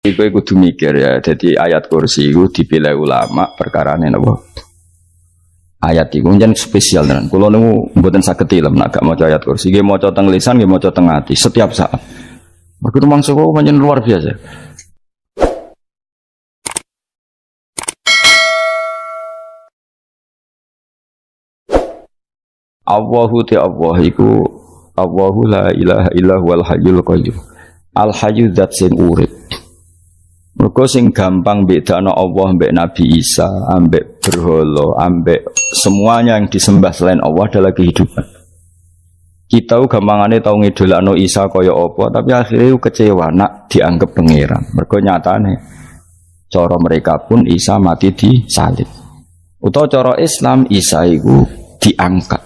Iku kudu mikir ya. Jadi ayat kursi itu dipilih ulama perkarane napa? Ayat iku njen spesial tenan. Kula niku mboten saged tilem nek gak maca ayat kursi. Nggih maca teng lisan, nggih maca teng ati setiap saat. Begitu mangsa kok pancen luar biasa. Allahu ta Allah iku Allahu la ilaha illa huwal hayyul qayyum. Al hayyu zat sing urip. Mergo sing gampang bedakno Allah mbek Nabi Isa, ambek berhala, ambek semuanya yang disembah selain Allah adalah kehidupan. Kita gampangane tau ngidolakno Isa kaya apa, tapi akhirnya kecewa nak dianggap pangeran. Mergo nyatane cara mereka pun Isa mati disalib. Utawa cara Islam Isa iku diangkat.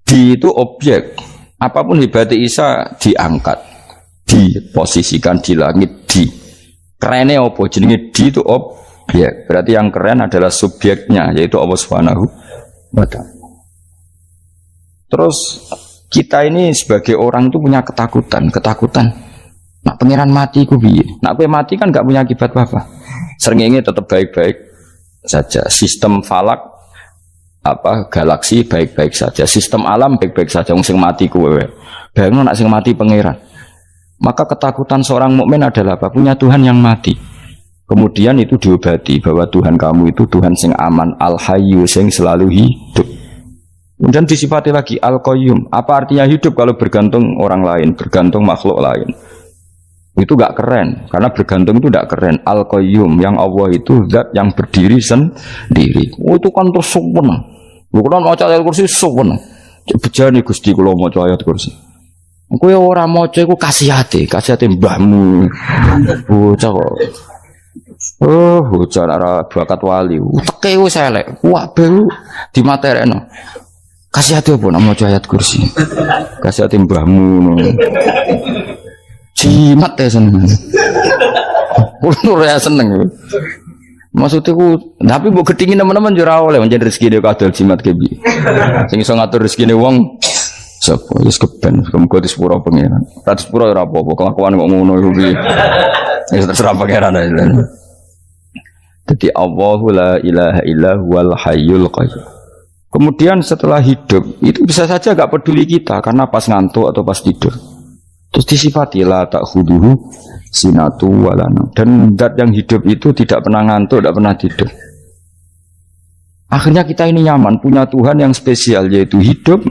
Di itu objek. Apapun hebatnya Isa diangkat, diposisikan di langit, di kerennya apa? Jenenge di itu objek. Berarti yang keren adalah subjeknya, yaitu Allah Subhanahu wa ta'ala. Terus kita ini sebagai orang itu punya ketakutan. Nak pangeran mati ku piye? Nak kowe mati kan gak punya akibat apa-apa. Srengenge tetap baik-baik saja. Sistem falak galaksi baik-baik saja. Sistem alam baik-baik saja. Wong sing mati kowe. Bayangno nak sing mati pangeran. Maka ketakutan seorang mukmin adalah apa? Punya Tuhan yang mati. Kemudian itu diobati bahwa Tuhan kamu itu Tuhan sing aman, al-hayyu sing selalu hidup. Kemudian disifati lagi al-qayyum. Apa artinya hidup kalau bergantung orang lain, bergantung makhluk lain? Itu gak keren, karena bergantung itu gak keren. Al-qayyum, yang Allah itu zat yang berdiri sendiri. Oh, itu kan terus sempurna. Lu kan maca ayat kursi sempurna. Bejane Gusti kula maca ayat kursi. Kowe ora maca iku kasihate mbahmu. Bocah kok. Oh, bocah ora bakat wali. Uteke wis elek. Kabeh dimaterekno. Kasihate apa nek maca ayat kursi? Kasihate mbahmu ngono. Jimat ya seneng. Kulo ya seneng. Maksudnya tapi mbok gedhingi teman-teman yo ora oleh menjadi rezeki dhewe kadol jimat ke piye. Sing iso ngatur rezekine wong sapa wis keben muga disepuro pangeran. Ra disepuro ora apa-apa, kelakuan kok ngono iku piye. Wis terserah pangeran ae. Dadi Allahu la ilaha illa huwal hayyul qayyum. Kemudian setelah hidup itu bisa saja gak peduli kita karena pas ngantuk atau pas tidur. Terus disifati la ta'khuduhu sinatu walana. Dan zat yang hidup itu tidak pernah ngantuk, tidak pernah tidur. Akhirnya kita ini nyaman punya Tuhan yang spesial yaitu hidup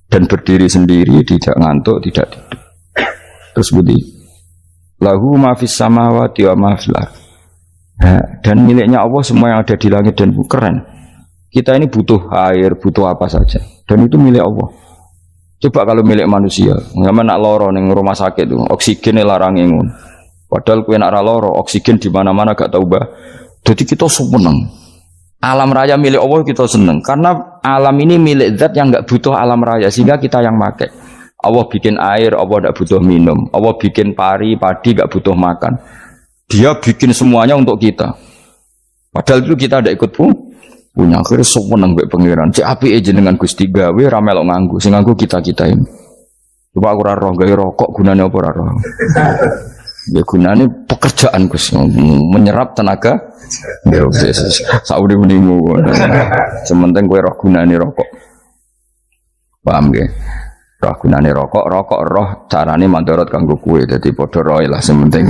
dan berdiri sendiri, tidak ngantuk, tidak tidur. Terus budi lahu ma fis samawati wa ma fil ardh. Dan miliknya Allah semua yang ada di langit dan bumi. Keren. Kita ini butuh air, butuh apa saja. Dan itu milik Allah. Coba kalau milik manusia, nggak nak loro neng rumah sakit tuh, oksigennya larang ingun. Padahal kue nak loro, oksigen di mana-mana gak tahu bah. Jadi kita seneng. Alam raya milik Allah kita seneng, karena alam ini milik zat yang nggak butuh alam raya, sehingga kita yang pakai. Allah bikin air, Allah tidak butuh minum. Allah bikin padi nggak butuh makan. Dia bikin semuanya untuk kita. Padahal itu kita tidak ikut pun. Punya akhirnya seneng mbek pangeran. Cek apike jenengan Gusti gawe ra melok nganggo. Sing nganggo kita-kita ini. Coba aku ora roh gawe rokok gunane apa ora roh. Ya gunane pekerjaan Gus, menyerap tenaga. Ya wis sauri-urimu. Sementing kowe roh gunane rokok. Paham nggih? Roh gunane rokok roh carane mandorot kanggo kowe. Dadi padha roe lah sementing.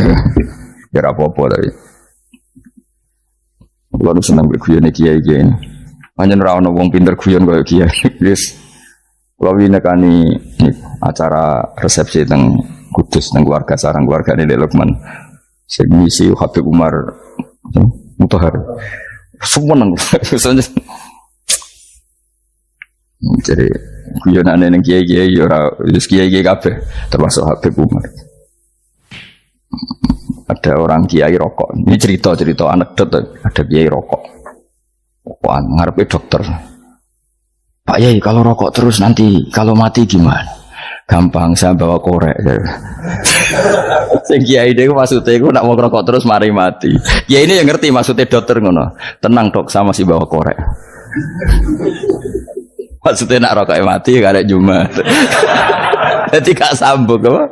Ya ora apa-apa tapi. Lalu senang berguyon kiai ini. Hanya rawon wong pinter guyon kaya kiai. Wis lalu nekani acara resepsi teng Kudus teng keluarga sarang keluarga ini Lukman. Sing ngisi Habib Umar Mutahar. Semua nang jadi guyonane ning kiai-kiai ora wis kiai-kiai kabeh termasuk Habib Umar. Ada orang kiai rokok. Ini cerita anekdot. Ada kiai rokok. Rokokan ngarepe dokter. Pak Yai, kalau rokok terus nanti kalau mati gimana? Gampang, saya bawa korek. Sing kiai niku maksudnya iku nak mau rokok terus mari mati. Kiai ini yang ngerti maksudnya dokter ngono. Tenang dok, sama si bawa korek. Maksudnya nak rokok mati gak ada Jumat. Jadi gak sambung apa?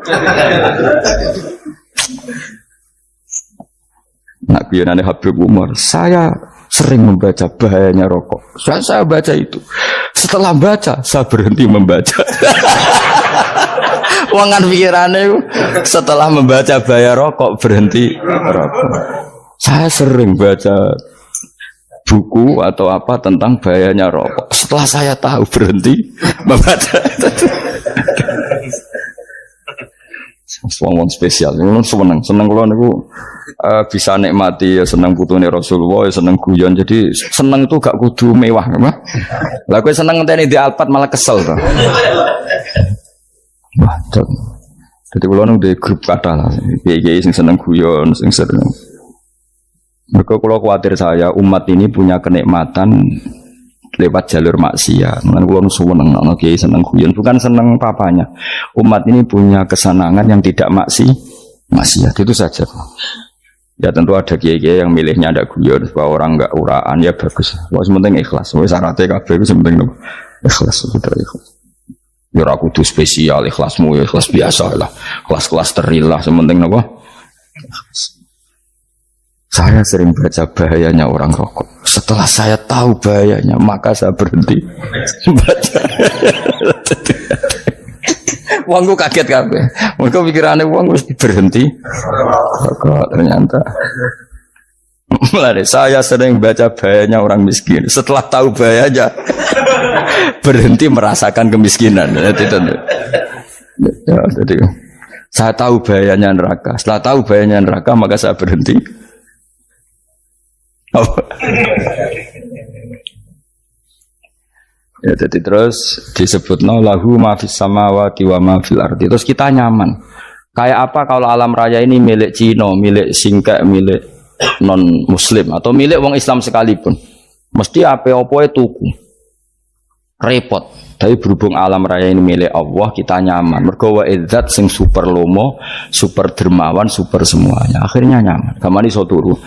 Nak guyonane Habib Umar, saya sering membaca bahayanya rokok. Saya baca itu. Setelah baca, saya berhenti membaca. Wangan pikirannya setelah membaca bahaya rokok berhenti rokok. Saya sering baca buku atau apa tentang bahayanya rokok. Setelah saya tahu berhenti membaca. Wong spesial, seneng kalau niku bisa nikmati, ya seneng putune Rasulullah, ya seneng guyon. Jadi seneng itu gak kudu mewah, mah. Lah kowe seneng ngenteni di Alphard malah kesel to. Wah, jadi kalau nung di grup kata lah, kiai sing seneng guyon, sing seneng. Mereka kalau khawatir saya umat ini punya kenikmatan lewat jalur maksiat. Mengenai kalau seneng, kiai seneng guyon, bukan seneng papanya. Umat ini punya kesenangan yang tidak maksiat itu saja. Ya tentu ada kiai-kiai yang milihnya ada guyon supaya orang enggak uraan, ya bagus. Wah sementing ikhlas. Wah syaratnya kabeh itu sementing ikhlas, sudah ikhlas. Ya ora kudu spesial ikhlasmu, ya ikhlas biasa lah. Kelas-kelas teril lah sementing apa? Saya sering baca bahayanya orang rokok. Setelah saya tahu bahayanya, maka saya berhenti baca. Wongku kaget kabeh. Mergo pikirane wong wis berhenti rokok ternyata. Mulai saya sering baca bahayanya orang miskin. Setelah tahu bahayanya, berhenti merasakan kemiskinan. Jadi, saya tahu bahayanya neraka. Setelah tahu bahayanya neraka, maka saya berhenti. Ya, jadi terus disebutno lahu ma fis samawati wa ma fil ardi. Terus kita nyaman. Kayak apa kalau alam raya ini milik Cina, milik Singkek, milik non muslim atau milik wong Islam sekalipun, mesti apa-apa tuku repot. Tapi berhubung alam raya ini milik Allah, kita nyaman. Mergo wa izzat sing super lomo, super dermawan, super semuanya. Akhirnya nyaman. Gamane iso turu.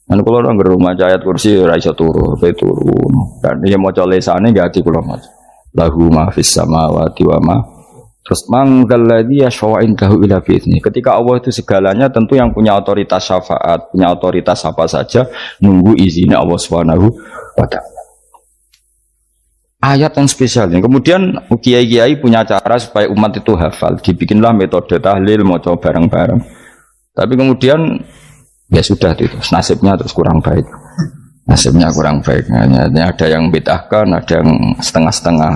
Kan kula nang rumah ayat kursi ora iso turu, pe turu. Dan dia maca lesane enggak ati kula maca. Lahu ma fis samawati wa ma. Terus manggalladzi yashfa'u indahu ila bi'izni. Ketika Allah itu segalanya, tentu yang punya otoritas syafaat, punya otoritas apa saja, nunggu izinnya Allah Subhanahu wa ta'ala. Ayat yang spesial. Kemudian kiai-kiai punya cara supaya umat itu hafal. Dibikinlah metode tahlil, mau coba bareng-bareng. Tapi kemudian ya sudah itu, nasibnya terus kurang baik. Nasibnya kurang baik. Hanya ada yang bid'ahkan, ada yang setengah-setengah.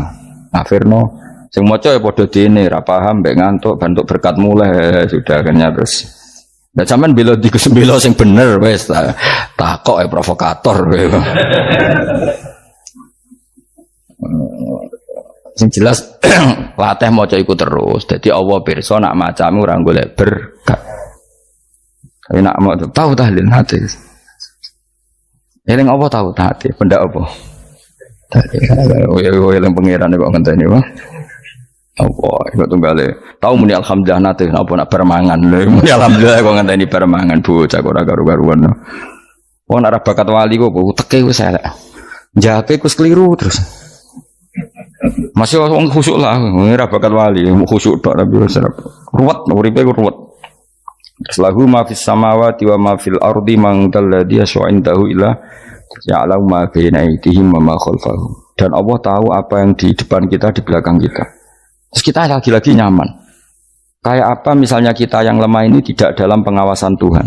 Afirno, sing maca ya padha dene, ra paham, mbek ngantuk, bantuk berkat mulai sudah akhirnya terus. Lah sampean bela bela sing bener wis takok provokator kowe. Sing jelas latih maca iku terus. Dadi Allah pirsa nak macamu ora golek berkat. Tapi nak mau tahu tahlil hati. Eling apa tahu hati? Benda apa? Oh yang pangeran kok ngenteni wae. Apa iku tunggale. Tahu muni alhamdulillah nate apa nak permangan. Muni alhamdulillah kok ngenteni permangan bocah kok ora karu-karuan. Wong nek bakat wali kok teke wis elek. Jape ku keliru terus. Masih wong khusyuk lah, ora bakat wali, khusyuk tok tapi wis ruwet, uripe ku ruwet. Lahu ma fis samawati wa ma fil ardi man dalladhi yash'indahu illa ya'lamu ma baina aydihim wa ma khalfahum. Dan Allah tahu apa yang di depan kita, di belakang kita. Terus kita lagi-lagi nyaman. Kayak apa misalnya kita yang lemah ini tidak dalam pengawasan Tuhan.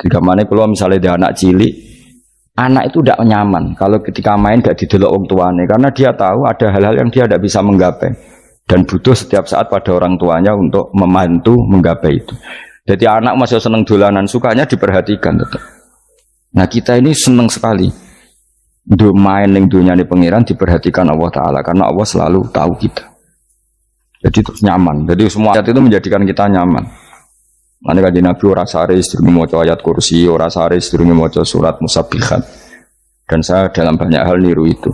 Jika mana kalau misalnya dia anak cilik, anak itu tidak nyaman kalau ketika main gak didelok orang tuanya, karena dia tahu ada hal-hal yang dia tidak bisa menggapai dan butuh setiap saat pada orang tuanya untuk membantu menggapai itu. Jadi anak masih seneng dolanan, sukanya diperhatikan tetap. Nah kita ini seneng sekali untuk main yang dunia ini pengiran diperhatikan Allah Ta'ala, karena Allah selalu tahu kita. Jadi terus nyaman. Jadi semua ayat itu menjadikan kita nyaman. Nanti kaji Nabi ora saris durunge maca ayat kursi, ora saris durunge maca surat Musabbihat. Dan saya dalam banyak hal niru itu.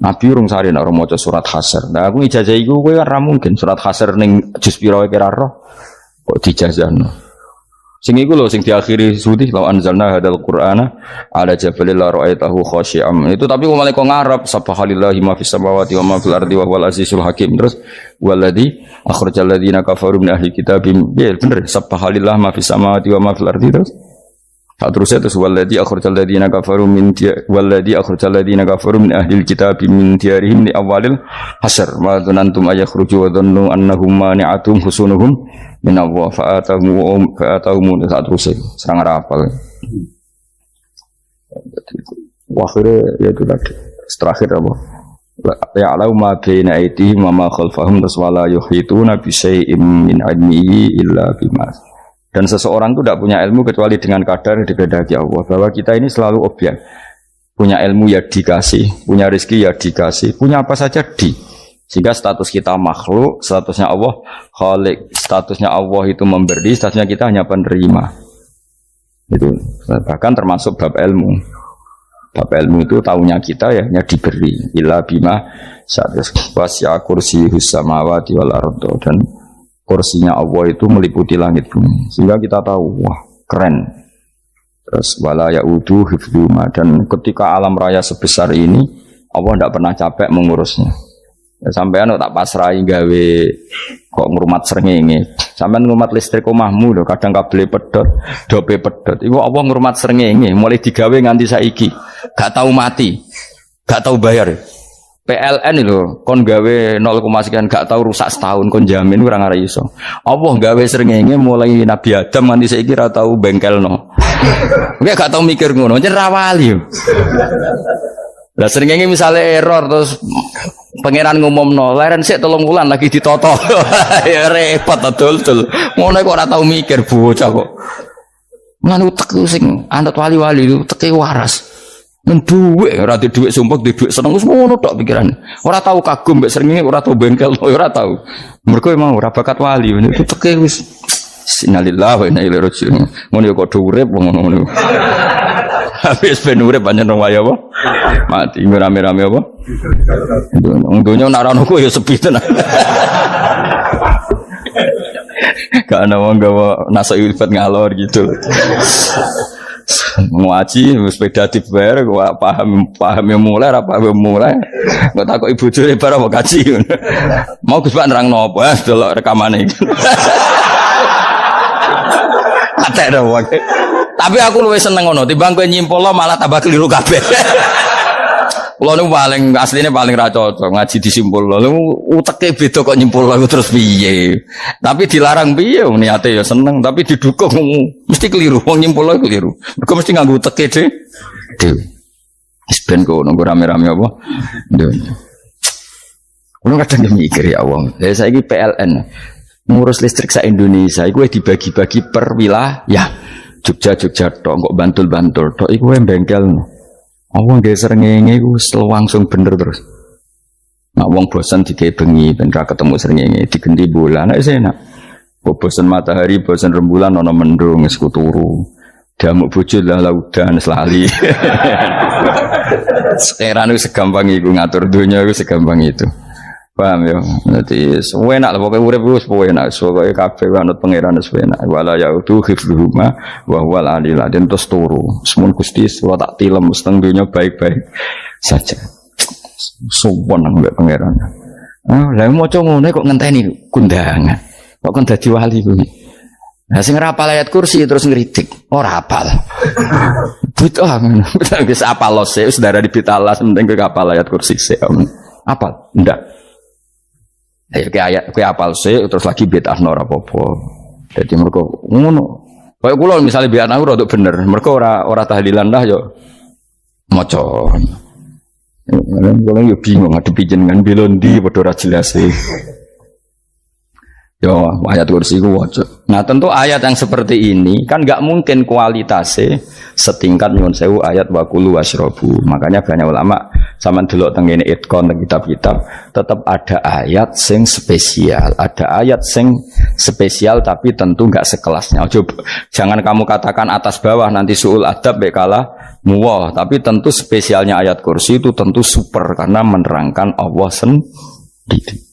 Nabi urung sari nek ora maca surat Hasyr. Nah aku ijazah iku kowe ora mungkin surat Hasyr ning juz pira kira roh kok dijazahno. Sing iku lho sing diakhiri sudi law anzalna hadzal qur'ana ala jabalil la ra'aitahu khashi'am. Itu tapi malah kok ngarep subhanallahi ma fis samawati wa ma fil ardi wa huwal azizul hakim. Terus waladzi akhrajal ladzina kafaru min ahli kitabim. Ya bener subhanallahi ma fis samawati wa ma fil ardi terus. Tak terusnya terus walladzi akhrajal ladzina kafaru min ahlil kitab min diyarihim li awalil hasyr wa dzanantum ayakhruju wa dhannu annahum mani'atum husunuhum min Allah fa'atahum tak terusnya serang rapal. Akhirnya ya itu tadi terakhir apa? Ya'lamu ma baina aydihim wa ma khalfahum wala yuhituna bi syai'in min 'ilmihi illa bima. Dan seseorang itu tidak punya ilmu kecuali dengan kadar dikehendaki Allah. Bahwa kita ini selalu objek. Punya ilmu ya dikasih, punya rezeki ya dikasih, punya apa saja di. Sehingga status kita makhluk, statusnya Allah khalik, statusnya Allah itu memberi, statusnya kita hanya penerima. Itu bahkan termasuk bab ilmu. Bab ilmu itu taunya kita ya hanya diberi. Illa bima wasi'a kursiyus samawati wal ardo, dan kursinya Allah itu meliputi langit bumi, sehingga kita tahu wah keren. Terus wala ya'udu hifdzuma, dan ketika alam raya sebesar ini Allah tidak pernah capek mengurusnya. Ya, sampean tak pasrahi gawe kok ngrumat srengenge. Sampean ngrumat listrik omahmu lho, kadang kabel pedhot, dope pedhot. Iku Allah ngrumat srengenge mulai digawe nganti saiki. Gak tahu mati, gak tahu bayar. PLN itu kon gawe 0, sekian gak tahu rusak setahun kon jamin ora ngara iso. Allah gawe srengenge mulai Nabi Adam nganti saiki ora tahu bengkelno. Oke gak tahu mikir ngono, jen ra wali. Lah srengenge misale error terus pangeran ngumumno, leren sik 3 wulan lagi ditoto. Ya repot dul-dul. Ngono kok ora tahu mikir bocah kok. Lan utek sing anut wali-wali itu teke waras. Duit, ora di duit sumpah, di duit seneng, semua tok pikiran. Ora tahu kagum, mbak seringnya ora tahu bengkel, ora tahu. Mereka emang ora bakat wali, itu teke wis. Innalillahi wa inna ilaihi raji'un. Ngono kok urip ngono. Habis ben urip pancen wong wae apa? Mati rame-rame apa? Untunya nek ora ono ya sepi tenan. Gak ana wong gawa nasa ilfat ngalor gitu. Ngaji sepeda dibayar paham yang mulai apa yang mulai nggak takut ibu juri barang mau kaji mau Gus Pak nerangno apa delok rekamane ate dong tapi aku luwih seneng ngono timbang kowe nyimpulno malah tambah keliru kabeh. Kulo niku paling asline paling ra cocok ngaji disimpulno. Uteke beda kok nyimpulno terus piye. Tapi dilarang piye niate ya seneng tapi didukung mesti keliru. Wong nyimpulno keliru. Mergo mesti nganggo uteke dhewe. Wis ben kok nunggu rame-rame apa. Kulo kadang mikir ya wong. Lah saiki PLN ngurus listrik sa Indonesia iku dibagi-bagi per wilayah. Jogja tok kok Bantul tok iku bengkel. Wong nggih srengenge iku langsung bener terus. Nek wong bosan digawe bengi ben ra ketemu srengenge digenti bulan nek enak. Kok bosan matahari, bosan rembulan ana mendung wis turu. Damuk bojo lah laudan selali. Sekarang itu segampang iku ngatur dunia itu segampang itu. Paham ya? Berarti enak lah pokoknya urip wis enak. Pokoke kabeh anut pangeran wis enak. Wala yautu hifdzuhuma wa huwal aliyul azim terus turu. Semun Gusti wa tak tilem seteng dunya baik-baik saja. Sowan nang mbek pangeran. Ah, lha maca ngono kok ngenteni kundangan. Kok kon dadi wali kuwi. Nah sing ora hafal ayat kursi terus ngritik. Ora hafal. Bid'ah ngono. Wis hafal lose wis darah di bitalas penting kowe hafal ayat kursi sik. Hafal? Ndak. Kayak apal sih terus lagi bid'ah ora apa-apa. Jadi mereka ngono. Kayak kula misalnya bid'ah ora untuk bener, mereka ora tahlilan dah yo maca. Kula yo bingung ngadepi jenengan belondi padha ora jelas sih. Yo ayat kursi ku waca. Nah tentu ayat yang seperti ini kan enggak mungkin kualitasnya setingkat nyuwun sewu ayat waqulu wasrobu. Makanya banyak ulama sama delok teng ngene itkon teng kitab-kitab tetap ada ayat sing spesial, ada ayat sing spesial tapi tentu enggak sekelasnya. Jangan kamu katakan atas bawah nanti suul adab bekala muwah, tapi tentu spesialnya ayat kursi itu tentu super karena menerangkan Allah sendiri.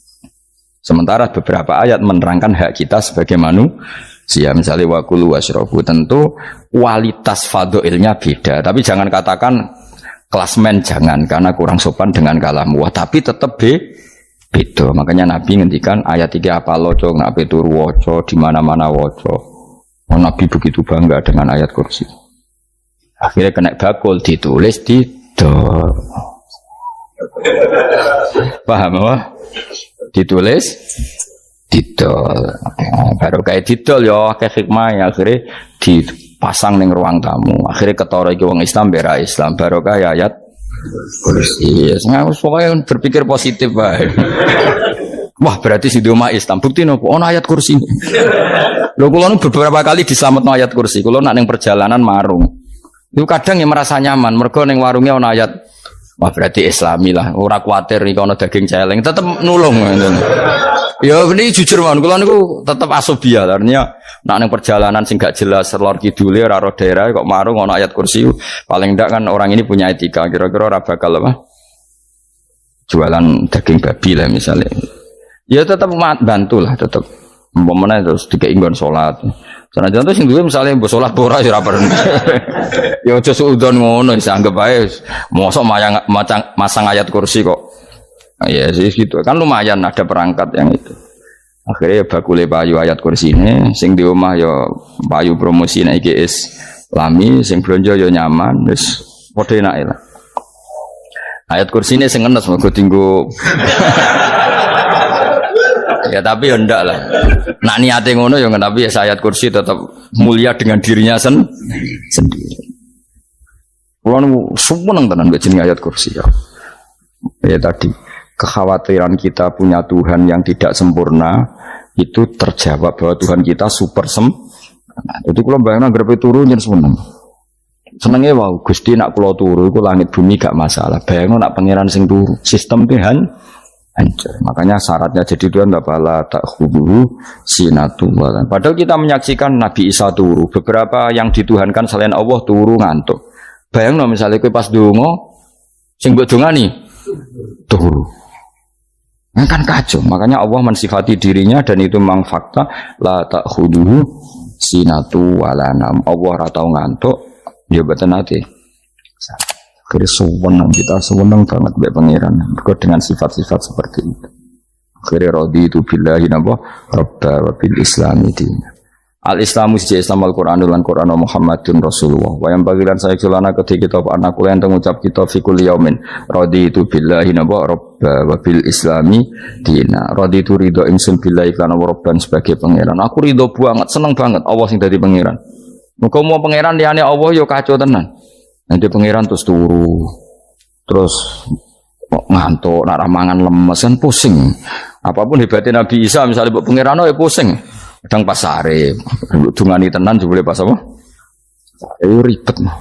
Sementara beberapa ayat menerangkan hak kita sebagai manusia, misalnya waqulu wasrobu, tentu kualitas fadhilnya beda. Tapi jangan katakan klasmen, jangan karena kurang sopan dengan kalam wah, tapi tetap beda. Makanya Nabi ngendikan ayat 3 apa loco, nabi turu woco di mana-mana woco. Nabi begitu bangga dengan ayat kursi. Akhirnya kena bakul ditulis didol. Paham apa? Ditulis didol. Baru kayak didol ya kayak hikmah akhirnya dipasang ning ruang tamu. Akhirnya ketara iki wong Islam bera Islam baru kayak ayat kursi. Pokoknya berpikir positif bae. Wah berarti si rumah Islam bukti nopo ono ayat kursi. Lho kula nu beberapa kali diselametno ayat kursi. Kula nak ning perjalanan marung. Itu kadang yang merasa nyaman mergo ning warungnya ono ayat. Wah berarti Islami lah. Ora kuwatir iki ono daging celeng, tetep nulung ngoten. Ya ini jujur mawon kula niku tetep asobia. Artinya nak ning perjalanan sing gak jelas lor kidule ora ro daerah kok marung ono ayat kursi. Paling ndak kan orang ini punya etika. Kira-kira ora bakal apa? Jualan daging babi lah misalnya. Ya tetap bantu lah tetap. Umpamane terus dikei nggon salat. Senajan to sing duwe misale mbok salat ora ya ora perlu. Ya aja suudon ngono wis anggap ae mosok masang ayat kursi kok. Ya sih gitu. Kan lumayan ada perangkat yang itu. Akhirnya bakule payu ayat kursi ini sing di omah ya payu promosi nek iki Islami sing blonjo ya nyaman wis padha enake lah. Ayat kursi ini sing ngenes mergo tinggo. Ya tapi ya ndak lah. Nak niate ngono ya tapi ya ayat kursi tetap mulia dengan dirinya sendiri. Kulo nu seneng tenan mbek jeneng ayat kursi ya. Ya tadi kekhawatiran kita punya Tuhan yang tidak sempurna itu terjawab bahwa Tuhan kita super sempurna. Jadi kulo bayangno grepe turu nyen seneng. Senenge wae Gusti nak kula turu iku langit bumi gak masalah. Bayangno nak pangeran sing turu, sistem Tuhan hancur. Makanya syaratnya jadi Tuhan bala takhudhu sinatu wala. Padahal kita menyaksikan Nabi Isa turu. Beberapa yang dituhankan selain Allah turu ngantuk. Bayangno misalnya kowe pas donga sing mbok dongani turu. Nah, kan kacau. Makanya Allah mensifati dirinya dan itu memang fakta la takhudhu sinatu wala nam. Allah ora tau ngantuk, ya boten ate. Akhirnya sewenang kita sewenang banget mbek pangeran dengan sifat-sifat seperti itu. Akhirnya raditu billahi napa rabba wa bil islami din. Al-Islamu siji Islam Al-Qur'an lan Qur'an Muhammadun Rasulullah. Wa yang bagilan saya celana ketika kita anak kula enten ngucap kita fi kulli yaumin raditu billahi napa rabba wa bil islami din. Raditu ridho ingsun billahi lan rabban sebagai pangeran. Aku ridho banget, seneng banget Allah sing dadi pangeran. Muga mau pangeran liyane Allah ya kacau tenan. Nanti pangeran terus turu, terus ngantuk, nak mangan lemes kan pusing. Apapun hebatnya Nabi Isa misalnya buat pangeran ya pusing. Kadang pas sare, dungani tenan juga boleh pas apa? Itu ribet mah.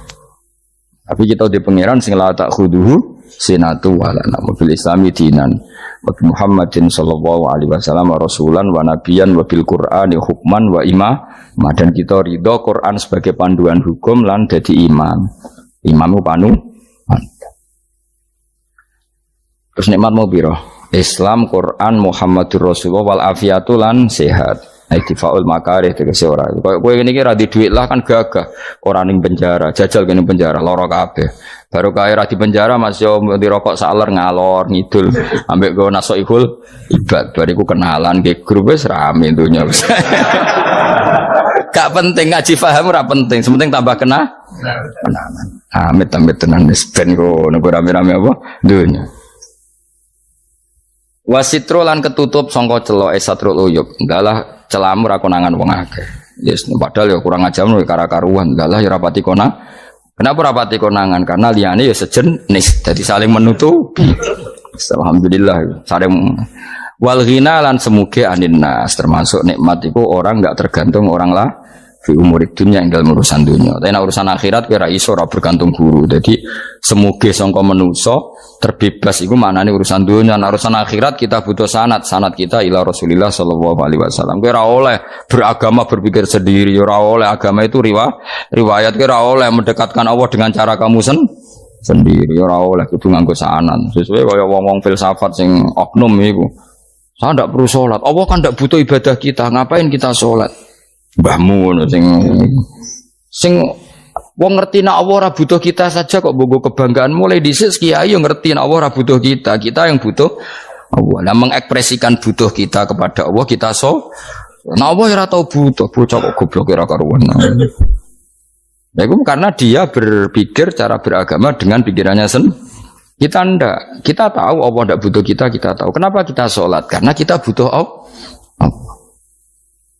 Tapi kita di pangeran sing la ta'khuduhu sinatu wala nabil islami dinan. Wa Muhammadin sallallahu alaihi wasallam rasulan wa nabiyan wa bil Qur'ani hukman wa imam. Dan kita ridho Quran sebagai panduan hukum lan dadi imam. Imamu panu. Terus nikmat mau biro Islam, Quran, Muhammadur Rasulullah wal afiatu lan sehat. Iktifaul makarih tegese ora. Kowe ngene iki ra di dhuwit lah kan gagah. Ora ning penjara, jajal kene penjara lara kabeh. Baru kae ra di penjara Mas yo dirokok saler ngalor ngidul ambek go nasoihul ibad. Bariku kenalan ke grup wis rame dunya. Gak penting ngaji paham ora penting, sementing tambah kenalan. Amit-amit tenan wis ben kok nego rame-rame apa dunya. Wasitro lan ketutup sangka celok esatrul uyub. Enggaklah celamur aku nangan wong akeh. Yes, padahal ya kurang ajar lho kara-karuan. Enggaklah ya rapati konang. Kenapa rapati konangan? Karena liyane ya sejenis. Jadi saling menutupi. Alhamdulillah saling wal ghina lan semuge anin nas termasuk nikmat itu orang enggak tergantung orang lah fi umurid dunya ing dalam urusan dunia. Tapi urusan akhirat kira iso ora bergantung guru. Jadi semuge sangka manusa terbebas iku maknane urusan dunia. Nah, urusan akhirat kita butuh sanad kita ila Rasulillah sallallahu alaihi wasallam. Kowe ora oleh beragama berpikir sendiri, ora oleh agama itu riwayat kowe ora oleh mendekatkan Allah dengan cara kamu sendiri, ora oleh kudu nganggo sanad. Sesuai kaya wong-wong filsafat sing oknum iku. Saya ndak perlu salat. Allah kan ndak butuh ibadah kita, ngapain kita salat? Mbahmu ngono sing wong ngerti nek Allah ora butuh kita saja kok bogo kebanggaan mulai dhisik kiai yo ngerti nek Allah ora butuh kita yang butuh Allah. Nah mengekspresikan butuh kita kepada Allah kita nek Allah ora tau butuh bocah kok goblok ora karuan. Nah, itu karena dia berpikir cara beragama dengan pikirannya sendiri. Kita ndak. Kita tahu Allah ndak butuh kita tahu. Kenapa kita sholat? Karena kita butuh Allah.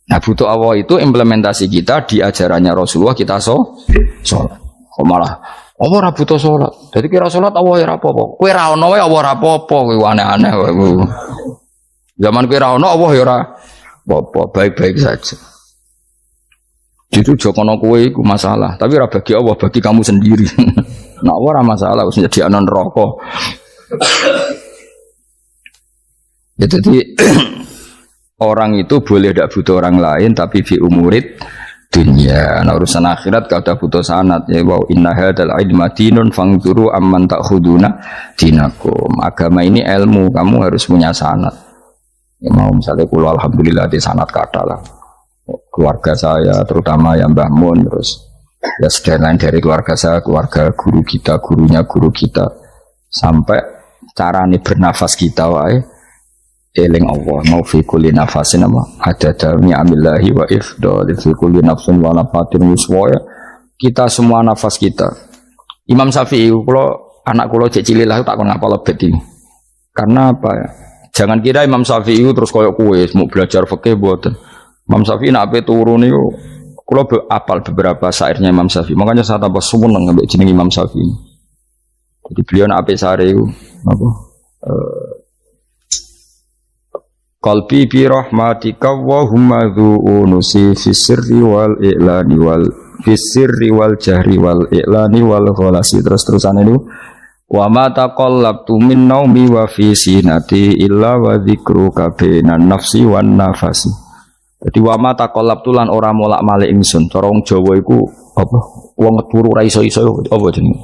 Nah, butuh Allah itu implementasi kita di ajarannya Rasulullah kita sholat. Kok malah Allah ora butuh sholat. Jadi kira sholat Allah ya apa-apa. Kowe ra ono wae Allah ora apa-apa, kowe aneh-aneh wae. Zaman kowe ra ono Allah ya ora apa-apa, baik-baik saja. Itu jokono kowe iku masalah, tapi ora bagi Allah, bagi kamu sendiri. Nah, Allah ora masalah wis nyediakno neraka. Ya jadi orang itu boleh tidak butuh orang lain tapi fi umurid dunia. Nah, urusan akhirat kalau ada butuh sanad ya wa inna hadzal ilma dinun fangzuru amman ta'khuduna dinakum. Agama ini ilmu, kamu harus punya sanad. Ya, mau misalnya kulo alhamdulillah di sanad kata lah. Keluarga saya terutama yang Mbah Mun, terus ya lain dari keluarga saya, keluarga guru kita, gurunya guru kita, sampai cara ini bernafas kita wae eling Allah mau fi kulli nafasin ada damnya amillahi wa ifdal fi kulli nafsin wa nafatin wiswaya. Kita semua nafas kita. Imam Syafi'i kalau anak kula cek cilik lah tak kon ngapal lebet ini. Karena apa ya? Jangan kira Imam Syafi'i terus koyo kowe mau belajar fikih mboten. Imam Syafi'i nak ape turu niku kula apal beberapa syairnya Imam Syafi'i. Makanya saya tambah seneng ambek jeneng Imam Syafi'i. Jadi beliau nak ape sare iku apa? Qalbi bi rahmatika wa humma dzu'unusi fis sirri wal i'lani wal fis sirri wal jahri wal i'lani wal khalasi. Terus-terusan itu wa ma taqallabtu min naumi wa fi sinati illa wa dzikruka bainan nafsi wan nafasi. Jadi wa ma taqallabtu lan ora molak-malik ingsun. Cara wong Jawa iku apa? Wong turu ra iso-iso apa jenenge?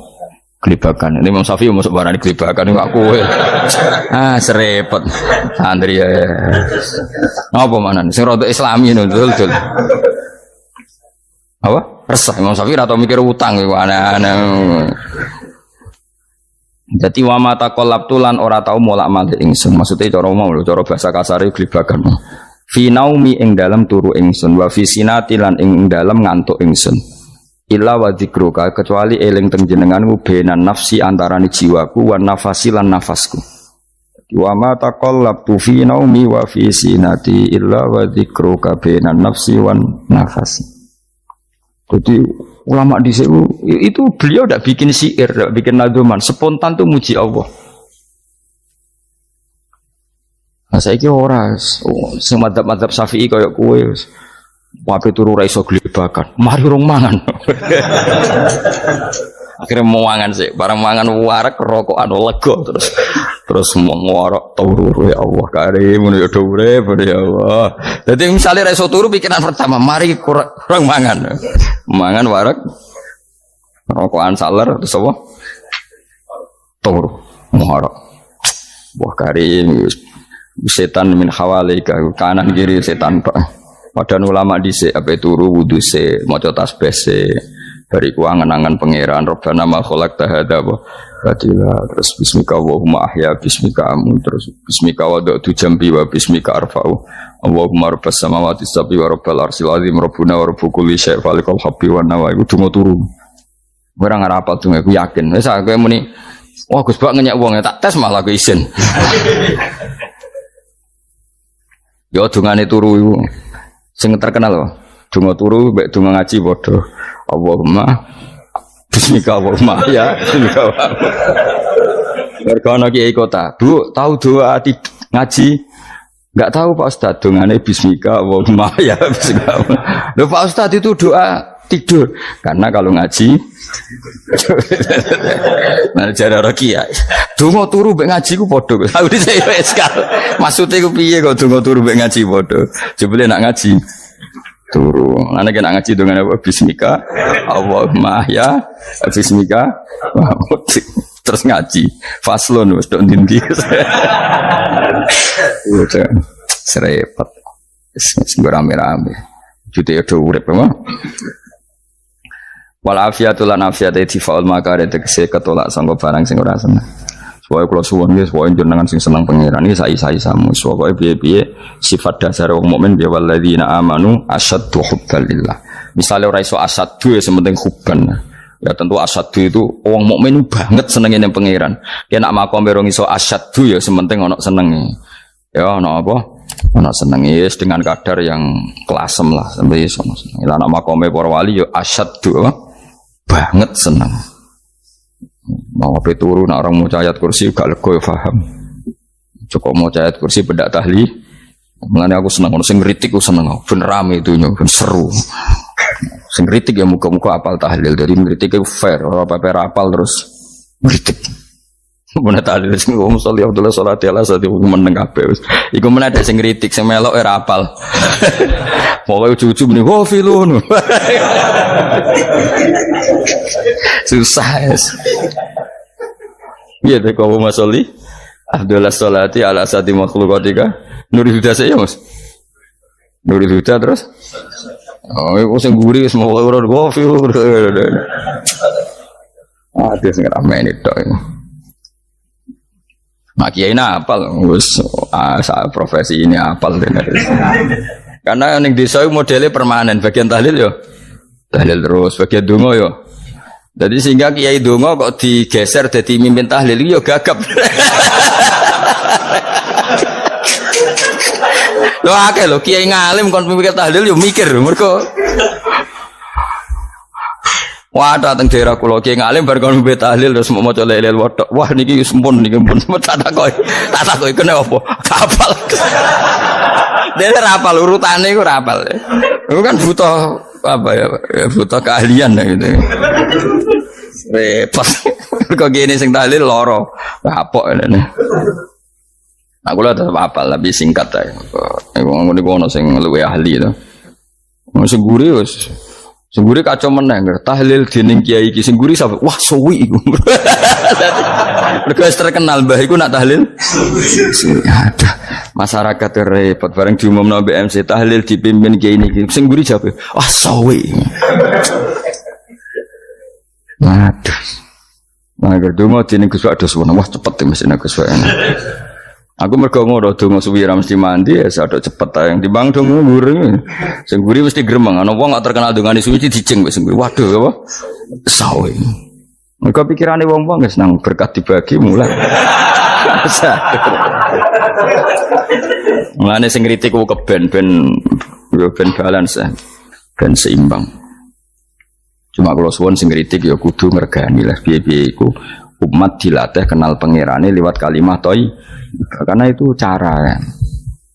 Gelibakan. Ini Imam Syafi'i masuk barang gelibakan ini aku. Serepet. Santri ya. Apa mana? Sing rada Islami ngono dul. Apa? Resah Imam Syafi'i atau mikir utang iku aneh-aneh. Jadi wa mata qalabtu lan ora tau molak-malik ingsun. Maksudnya cara omong lho, cara bahasa kasare gelibakan. Fi naumi ing dalem turu ingsun wa fi sinati lan ing dalem ngantuk ingsun. Illa wa dzikruka kecuali eling teng jenenganmu benan nafsi antarane jiwaku wan nafasi lan nafasku. Wa ma taqallabtu fi naumi wa fi sinati illa wa dzikruka benan nafsi wan nafasi. Jadi ulama di itu beliau tidak bikin syair, tidak bikin nadzuman, spontan tuh muji Allah. Nah saiki ora sing madzhab Syafi'i kaya kowe wape turu ra iso glebakan. Mari rong mangan. Akhirnya mau mangan sih, barang mangan warak rokokan lega terus mau ngorok turu ya Allah karim ya urip ya Allah. Jadi misalnya ra iso turu pikiran pertama, mari kurang mangan. Mangan warak rokokan saler terus apa? Turu ngorok. Wah karim setan min hawalika kanan kiri setan Pak. Padahal ulama dhisik ape turu wudu se maca tasbih se bariku angen-angen pangeran Rabbana ma khalaqta hadza batila terus bismika Allahumma ahya bismika amun terus bismika wada'tu jambi wa bismika arfa'u Allahumma rabbas samawati sab'i wa rabbal arsyil azim rabbuna wa rabbu kulli syai' falikal habbi wan nawa iku donga turu ora ngarapal donga aku yakin wis aku muni wah Gus Bak ngenyek wong tak tes malah aku isin yo dongane turu iku sing terkenal loh, donga turu, mbek donga ngaji padha. Allahumma bismika Allahumma ya, bismika. Mergo ana kiai kota, Bu, tahu doa ngaji? Enggak tahu Pak Ustaz, dongane bismika Allahumma ya, bismika. Loh Pak Ustaz itu doa tidur. Karena kalau ngaji nah jare ora kiai. Donga turu mbek ngaji ku padha. Aku dhisik wis kal. Maksude ku piye kok donga turu mbek ngaji padha. Jebule nak ngaji turu. Ana nek ngaji dongane apa bismika Allahumma ya bismika terus ngaji. Faslon wis tok ndi-ndi. Serepet. Wis rame-rame. Jute yo urip apa? Wal afiatul lan afiate difaul makare tegese ketolak sanggo barang sing ora seneng. Pokoke kula suwun nggih pokoke jenengan sing seneng pangeran iki sai-saisamu. Pokoke piye-piye sifat dasar wong mukmin ya walladzina amanu asyaddu hubban lillah. Misale ora iso asyaddu ya sementing hubban. Ya tentu asyaddu itu wong mukmin banget senenge ning pangeran. Yen nak makom ora iso asyaddu ya sementing ana senenge. Ya ana apa? Ana senenge wis dengan kadar yang kelasem lah sampai iso. Lah nak makome para wali ya asyaddu banget seneng. Mau apa turu nak orang mau ayat kursi gak lego ya paham. Cukup mau ayat kursi bedak tahlil. Mulane aku seneng ono sing ngritik aku seneng. Ben rame itu ben seru. Sing ngritik ya muga-muga apal tahlil. Jadi ngritik itu fair, ora apa-apa apal terus ngritik. Mun tahlil sing ngomong sholli Abdullah sholati ala sate meneng kabeh wis. Iku men ada sing ngritik sing melok ora apal. Pokoke ujug-ujug muni wo filun. Susah es. Iya deh kau masoli. Abdullah sholati ala sati makhlukatika. Nuri huda saya mas. Nuri huda terus. Oh, aku sing guri semua orang kopi. Ada sing ramai ini tok. Mak kiai ini apal, profesi ini apal bener. Karena yang desa modelnya permanen, bagian tahlil yo, tahlil terus, bagian dongo yo. Jadi sehingga kiai dongo kok digeser jadi mimpin tahlil yo gagap. Lo akeh lo kiai ngalim kon mikir tahlil yo mikir mergo. Wah dateng daerah kula kiai ngalim bar kon mikir tahlil terus mau maca lelel wedok. Wah niki wis mumpun niki mumpun tak takoki kene apa? Kapal. Dene rapal urutane iku rapal. Iku kan butuh apa ya? Butuh keahlian gitu. Repot. Kok gini sing tahlil loro. Kapok ngene. Nah, kula tetep apal tapi singkat ae. Iku ngono ono sing luwih ahli to. Sing guri wis. Sing guri kacau meneh tahlil dening kiai iki sing guri sampe wah suwi iku. Mergo terkenal mbah iku nak tahlil. Ada masyarakat repot bareng diumumno BMC tahlil dipimpin kiai niki. Sing guri jabe wah suwi. Aduh. Nah, gerdo mau dening Gus Wados wah cepet mesin Gus Wados. Aku mergo ngono donga suwi ra mesti mandi ya sadok cepet ae timbang donga nguri. Sing nguri mesti gremeng ana wong gak terkenal dongane suwi dijeng wis nguri. Waduh apa? Sawe. Mergo pikirane wong-wong wis nang berkat dibagi mulai. Mulane sing kritik ku keben ben balance ben seimbang. Cuma kalau suwon sing kritik ya kudu ngergani lah piye-piye iku umat dilatih kenal pangerane lewat kalimat toy. Karena itu cara kan.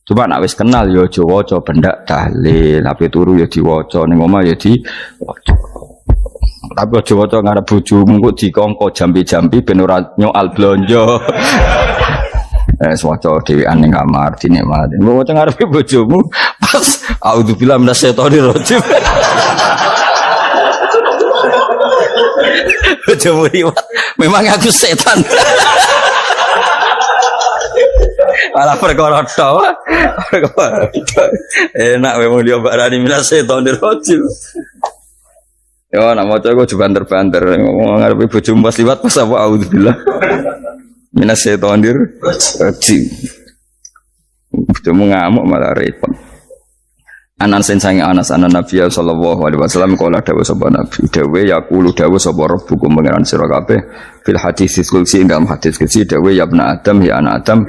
Coba nak wis kenal yo aja waca bendak tahlil, tapi turu yo diwaca ning omah yo diwaca. Tapi aja waca ngarep bojomu kok dikongko jambi-jambi ben ora nyoal blonjo. Waca dhewean ning kamar dinikmati. Mbok waca ngarepe bojomu pas auzubillahi minasyaitonir rajim. Bojomu riwat, memang aku setan. Malah perkara tok. Enak memang dia barani minas setonir rajim. Yo nak maca kok banter-banter ngomong ngarepe bojomu pas liwat pas apa auzubillah. Minas setonir rajim. Bojomu ngamuk malah repot. Anas sange Anas anan Nabi sallallahu alaihi wasallam kala dawuh sapa Nabi dawuh yaqulu dawuh sapa rabbukum pangeran sira kabeh fil hadis qudsi dalam hadis qudsi dawuh ya ibnu adam ya anak adam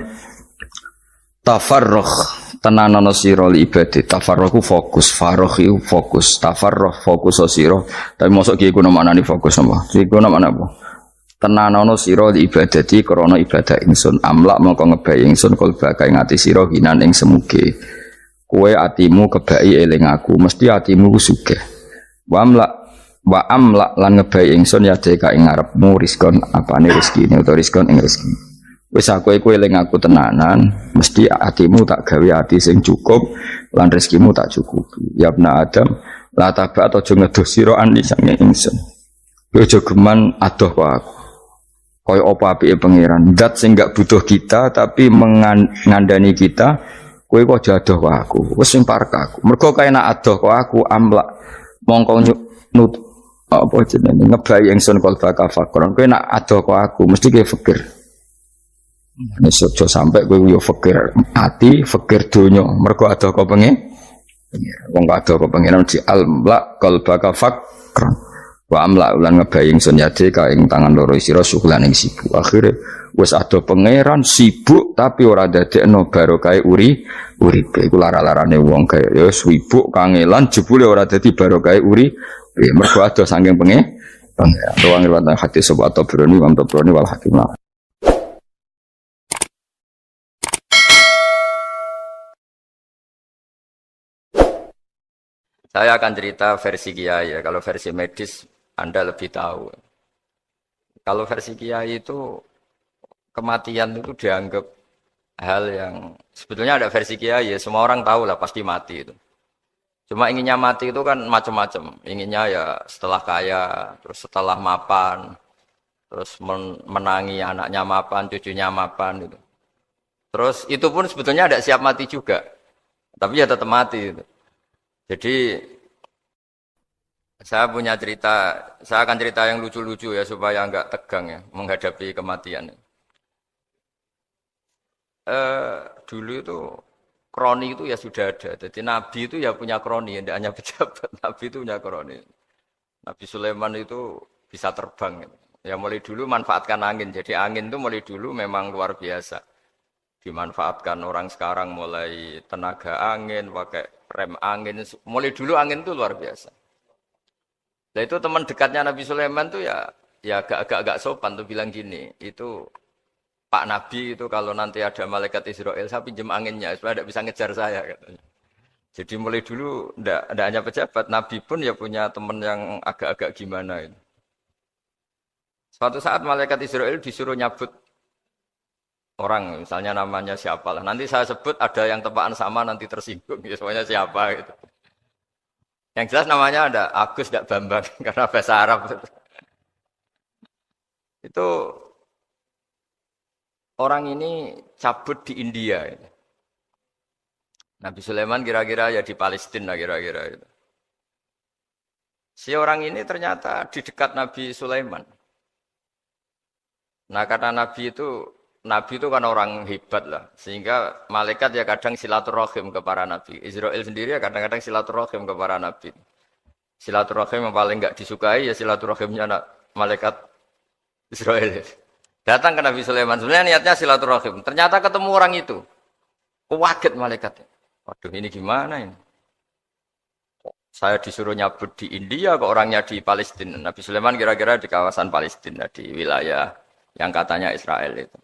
tafarrugh tenanono sira li ibadah tafarrugh fokus faragh fokus tafarrugh fokus sira tapi mosok ki iku maknane fokus apa iku maknane apa tenanono sira li ibadati krana ibadah ingsun amlak mongko ngebayi ingsun kalba kae ngati sira hinan ing semuge kowe atimu kebai eling aku mesti atimu sugih wa amlak lan ngebayi ingsun ya deka ing ngarepmu rizkon apane rezekine utawa rizkon ing rezeki wis aku iku eling aku tenanan mesti atimu tak gawe ati sing cukup lan rezekimu tak cukupi ya ibna adam la taba aja ngedoh sira ani sange ingsun aja geman adoh kok aku kaya apa apike pangeran zat sing gak butuh kita tapi mengandani kita kowe kok jadoh kok aku wis sing parek aku mergo kaenak adoh kok aku amlak mongko nut apa jenenge ngebayi ingsun kalba kafakron kowe nak adoh kok aku mesti kowe fikir Nek aja sampai kowe yo fakir ati, fakir donya. Mergo ada kok pengen. Wong ada kok pengen di almla qalbaka fakran. Wa amla ulan ngebaying sun yade ka ing tangan loro sira syukulan ing sibuk. Akhire wis ada pangeran sibuk tapi ora dadekno barokah uripe. Iku lara-larane wong kaya ya sibuk kangelan jebule ora dadi barokah mergo ada saking pangeran. Ruang riwayat hadis sobat Tabrani Imam Tabrani wal Hakim. Saya akan cerita versi Kiai ya. Kalau versi medis Anda lebih tahu. Kalau versi Kiai itu kematian itu dianggap hal yang sebetulnya ada versi Kiai ya. Semua orang tahu lah pasti mati itu. Cuma inginnya mati itu kan macam-macam. Inginnya ya setelah kaya, terus setelah mapan, terus menangi anaknya mapan, cucunya mapan gitu. Terus itu pun sebetulnya ada siap mati juga. Tapi ya tetap mati gitu. Jadi saya punya cerita, saya akan cerita yang lucu-lucu ya supaya enggak tegang ya menghadapi kematian. Dulu itu kroni itu ya sudah ada. Jadi Nabi itu ya punya kroni, tidak hanya pejabat. Nabi itu punya kroni. Nabi Sulaiman itu bisa terbang. Ya mulai dulu manfaatkan angin. Jadi angin itu mulai dulu memang luar biasa. Dimanfaatkan orang sekarang mulai tenaga angin, pakai rem angin. Mulai dulu angin itu luar biasa. Nah itu teman dekatnya Nabi Sulaiman tuh ya agak sopan tuh bilang gini, itu Pak Nabi itu kalau nanti ada malaikat Israel saya pinjam anginnya supaya tidak bisa ngejar saya katanya. Jadi mulai dulu tidak hanya pejabat, Nabi pun ya punya teman yang agak-agak gimana itu. Suatu saat malaikat Israel disuruh nyabut orang, misalnya namanya siapa lah. Nanti saya sebut ada yang tepaan sama nanti tersinggung, ya semuanya siapa gitu. Yang jelas namanya ada Agus tidak Bambang karena bahasa Arab. Itu orang ini cabut di India. Nabi Sulaiman kira-kira ya di Palestina kira-kira itu. Si orang ini ternyata di dekat Nabi Sulaiman. Nah karena Nabi itu kan orang hebat lah, sehingga malaikat ya kadang silaturahim ke para nabi. Israel sendiri ya kadang-kadang silaturahim ke para nabi. Silaturahim yang paling enggak disukai ya silaturahimnya malaikat Israel. Datang ke Nabi Sulaiman, sebenarnya niatnya silaturahim. Ternyata ketemu orang itu. Kaget malaikatnya. Waduh ini gimana ini? Saya disuruh nyabut di India, kok orangnya di Palestina. Nabi Sulaiman kira-kira di kawasan Palestina, di wilayah yang katanya Israel itu.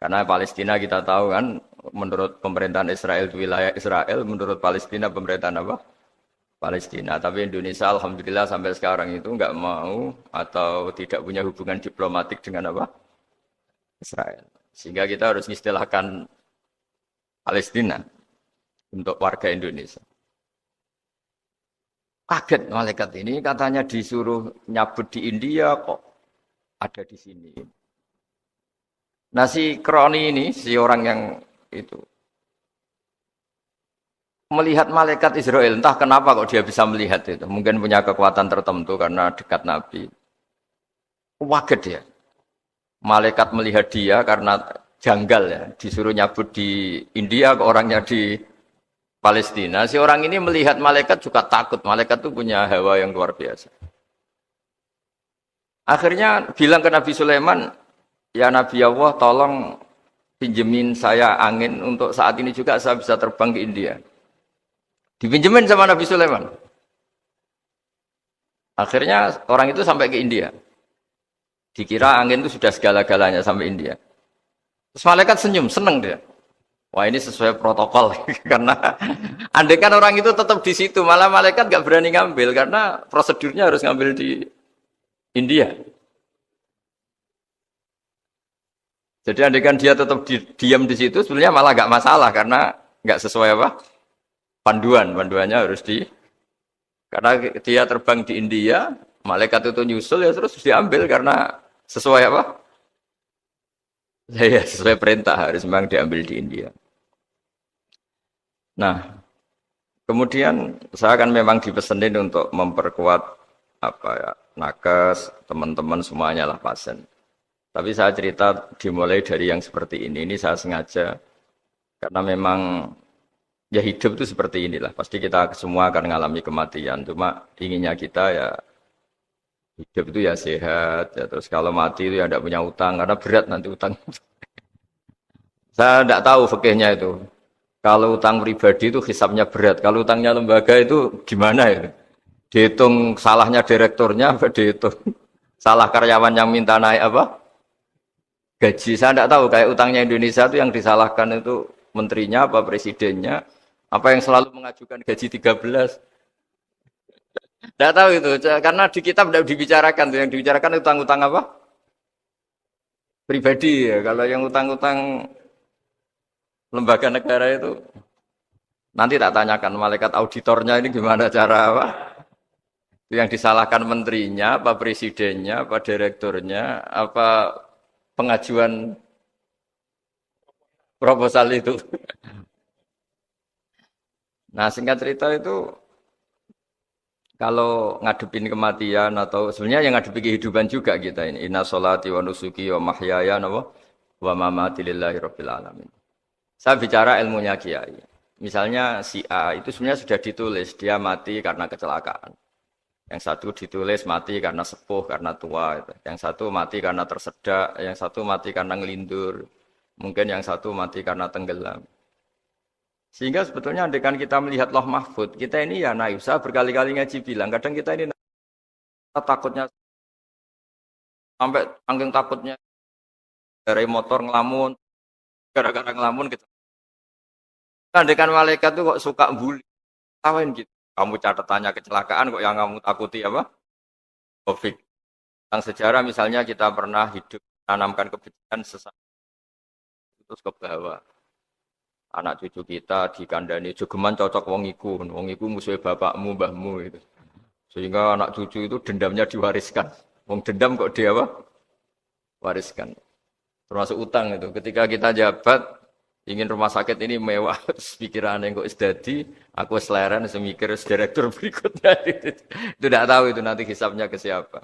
Karena Palestina kita tahu kan, menurut pemerintahan Israel itu wilayah Israel, menurut Palestina pemerintahan apa? Palestina. Tapi Indonesia alhamdulillah sampai sekarang itu enggak mau atau tidak punya hubungan diplomatik dengan apa? Israel. Sehingga kita harus mengistilahkan Palestina untuk warga Indonesia. Kaget malaikat ini katanya disuruh nyabut di India kok ada di sini. Nah si kroni ini, si orang yang itu melihat malaikat Israel, entah kenapa kok dia bisa melihat itu. Mungkin punya kekuatan tertentu karena dekat Nabi. Kaget dia. Malaikat melihat dia karena janggal ya, disuruh nyabut di India ke orangnya di Palestina. Si orang ini melihat malaikat juga takut. Malaikat itu punya hawa yang luar biasa. Akhirnya bilang ke Nabi Sulaiman, ya Nabi Allah tolong pinjemin saya angin untuk saat ini juga saya bisa terbang ke India. Dipinjemin sama Nabi Sulaiman. Akhirnya orang itu sampai ke India. Dikira angin itu sudah segala-galanya sampai India. Terus malaikat senyum, seneng dia. Wah ini sesuai protokol. Karena andai kan orang itu tetap di situ, malah malaikat gak berani ngambil. Karena prosedurnya harus ngambil di India. Jadi andai kan dia tetap diam di situ, sebenarnya malah gak masalah. Karena gak sesuai apa? Panduannya harus karena dia terbang di India, malaikat itu nyusul ya terus diambil karena sesuai apa? Ya sesuai perintah harus memang diambil di India. Nah, kemudian saya akan memang dipesenin untuk memperkuat apa ya, nakes, teman-teman semuanya lah pasien. Tapi saya cerita dimulai dari yang seperti ini. Ini saya sengaja karena memang ya hidup itu seperti inilah. Pasti kita semua akan mengalami kematian. Cuma inginnya kita ya hidup itu ya sehat. Ya, terus kalau mati itu ya tidak punya utang karena berat nanti utang. Saya tidak tahu fikihnya itu. Kalau utang pribadi itu hisabnya berat. Kalau utangnya lembaga itu gimana ya? Dihitung salahnya direkturnya, apa dihitung salah karyawan yang minta naik apa? Gaji. Saya tidak tahu kayak utangnya Indonesia itu yang disalahkan itu menterinya apa presidennya, apa yang selalu mengajukan gaji 13. Tidak tahu itu karena di kitab tidak dibicarakan tuh, yang dibicarakan utang-utang apa? Pribadi ya. Kalau yang utang-utang lembaga negara itu nanti tak tanyakan malaikat auditornya ini gimana cara apa? Itu yang disalahkan menterinya, apa presidennya, apa direkturnya, apa pengajuan proposal itu. Nah, singkat cerita itu kalau ngadepin kematian atau sebenarnya yang ngadepi kehidupan juga kita ini. Inna sholati wa nusuki wa mahyaya wa mamati lillahi rabbil alamin. Saya bicara ilmunya kiai. Misalnya si A itu sebenarnya sudah ditulis dia mati karena kecelakaan. Yang satu ditulis mati karena sepuh, karena tua. Yang satu mati karena tersedak, yang satu mati karena ngelindur. Mungkin yang satu mati karena tenggelam. Sehingga sebetulnya andaikan kita melihat Loh Mahfud, kita ini ya naif. Saya berkali-kali ngaji bilang, kadang kita ini takutnya sampai angking takutnya dari motor ngelamun, gara-gara ngelamun gitu. Andaikan malaikat itu kok suka bully, tawain gitu. Kamu catatannya kecelakaan kok yang kamu takuti apa? Covid. Yang sejarah misalnya kita pernah hidup menanamkan kebencian sesama terus ke bawah. Anak cucu kita dikandani jogeman cocok wong iku musuhnya bapakmu, mbahmu itu. Sehingga anak cucu itu dendamnya diwariskan. Wong dendam kok dia apa? Wariskan. Termasuk utang itu. Ketika kita jabat ingin rumah sakit ini mewah, pikiran yang kok isdadi, aku seleren semikir direktur berikutnya. Itu tidak tahu itu nanti hisapnya ke siapa.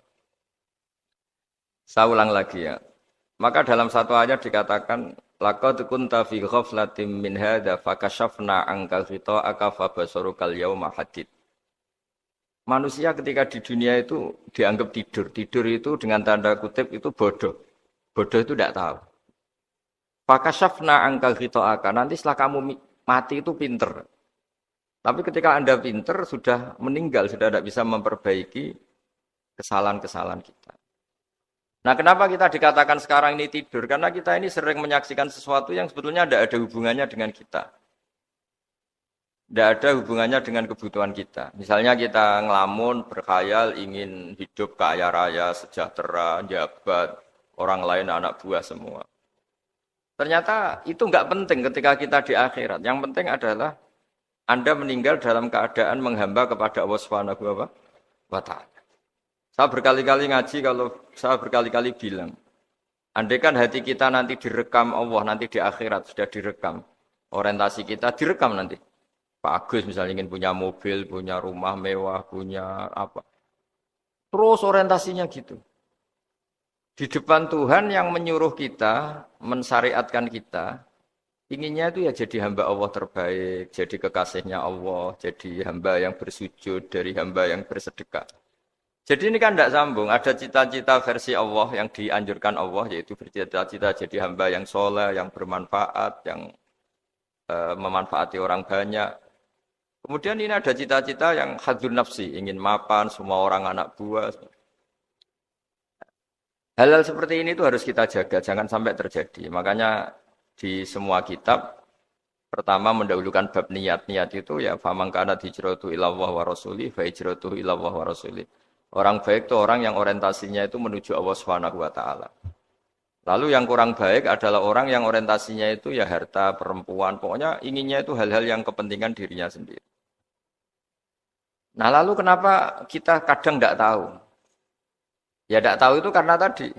Saya ulang lagi ya. Maka dalam satu ayat dikatakan laqad kunta fi ghaflatin min hadza fakashafna anka ghita'aka fabasarukal yauma hadid. Manusia ketika di dunia itu dianggap tidur. Tidur itu dengan tanda kutip itu bodoh. Bodoh itu tidak tahu. Fakashafna anka ghita'aka. Nanti setelah kamu mati itu pinter. Tapi ketika Anda pinter sudah meninggal, sudah tidak bisa memperbaiki kesalahan-kesalahan kita. Nah, kenapa kita dikatakan sekarang ini tidur? Karena kita ini sering menyaksikan sesuatu yang sebetulnya tidak ada hubungannya dengan kita. Tidak ada hubungannya dengan kebutuhan kita. Misalnya kita ngelamun, berkhayal, ingin hidup kaya raya, sejahtera, jabat, orang lain anak buah semua. Ternyata itu nggak penting ketika kita di akhirat. Yang penting adalah Anda meninggal dalam keadaan menghamba kepada Allah Subhanahu wa Ta'ala. Saya berkali-kali ngaji kalau saya berkali-kali bilang, andaikan hati kita nanti direkam Allah, nanti di akhirat sudah direkam. Orientasi kita direkam nanti. Pak Agus misalnya ingin punya mobil, punya rumah mewah, punya apa. Terus orientasinya gitu. Di depan Tuhan yang menyuruh kita, mensyariatkan kita, inginnya itu ya jadi hamba Allah terbaik, jadi kekasihnya Allah, jadi hamba yang bersujud, dari hamba yang bersedekah. Jadi ini kan tidak sambung, ada cita-cita versi Allah yang dianjurkan Allah, yaitu bercita-cita jadi hamba yang soleh, yang bermanfaat, yang memanfaati orang banyak. Kemudian ini ada cita-cita yang hadzun nafsi, ingin mapan, semua orang anak buah. Hal-hal seperti ini itu harus kita jaga, jangan sampai terjadi. Makanya di semua kitab, pertama mendahulukan bab niat. Niat itu ya, faman kana hijratuhu ilallah wa rasulih, fa hijratuhu ilallah wa rasulih. Orang baik itu orang yang orientasinya itu menuju Allah Subhanahu wa Ta'ala. Lalu yang kurang baik adalah orang yang orientasinya itu ya harta, perempuan, pokoknya inginnya itu hal-hal yang kepentingan dirinya sendiri. Nah lalu kenapa kita kadang tidak tahu? Ya tidak tahu itu karena tadi,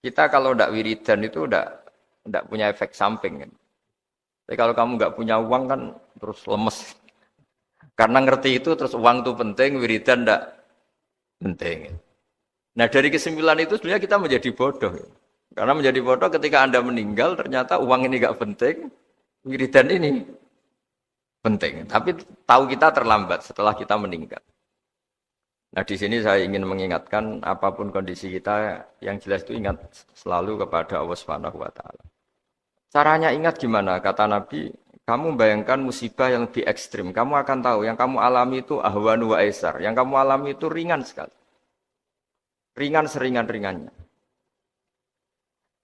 kita kalau tidak wiridan itu tidak punya efek samping. Kan? Tapi kalau kamu nggak punya uang kan terus lemes. Karena ngerti itu terus uang itu penting, wiridan tidak penting. Nah dari kesimpulan itu sebenarnya kita menjadi bodoh. Karena menjadi bodoh ketika Anda meninggal ternyata uang ini gak penting, wiridan ini penting. Tapi tahu kita terlambat setelah kita meninggal. Nah di sini saya ingin mengingatkan apapun kondisi kita yang jelas itu ingat selalu kepada Allah Subhanahu wa taala. Caranya ingat gimana? Kata Nabi, kamu bayangkan musibah yang lebih ekstrim. Kamu akan tahu yang kamu alami itu ahwanu wa aisar. Yang kamu alami itu ringan sekali. Ringan seringan-ringannya.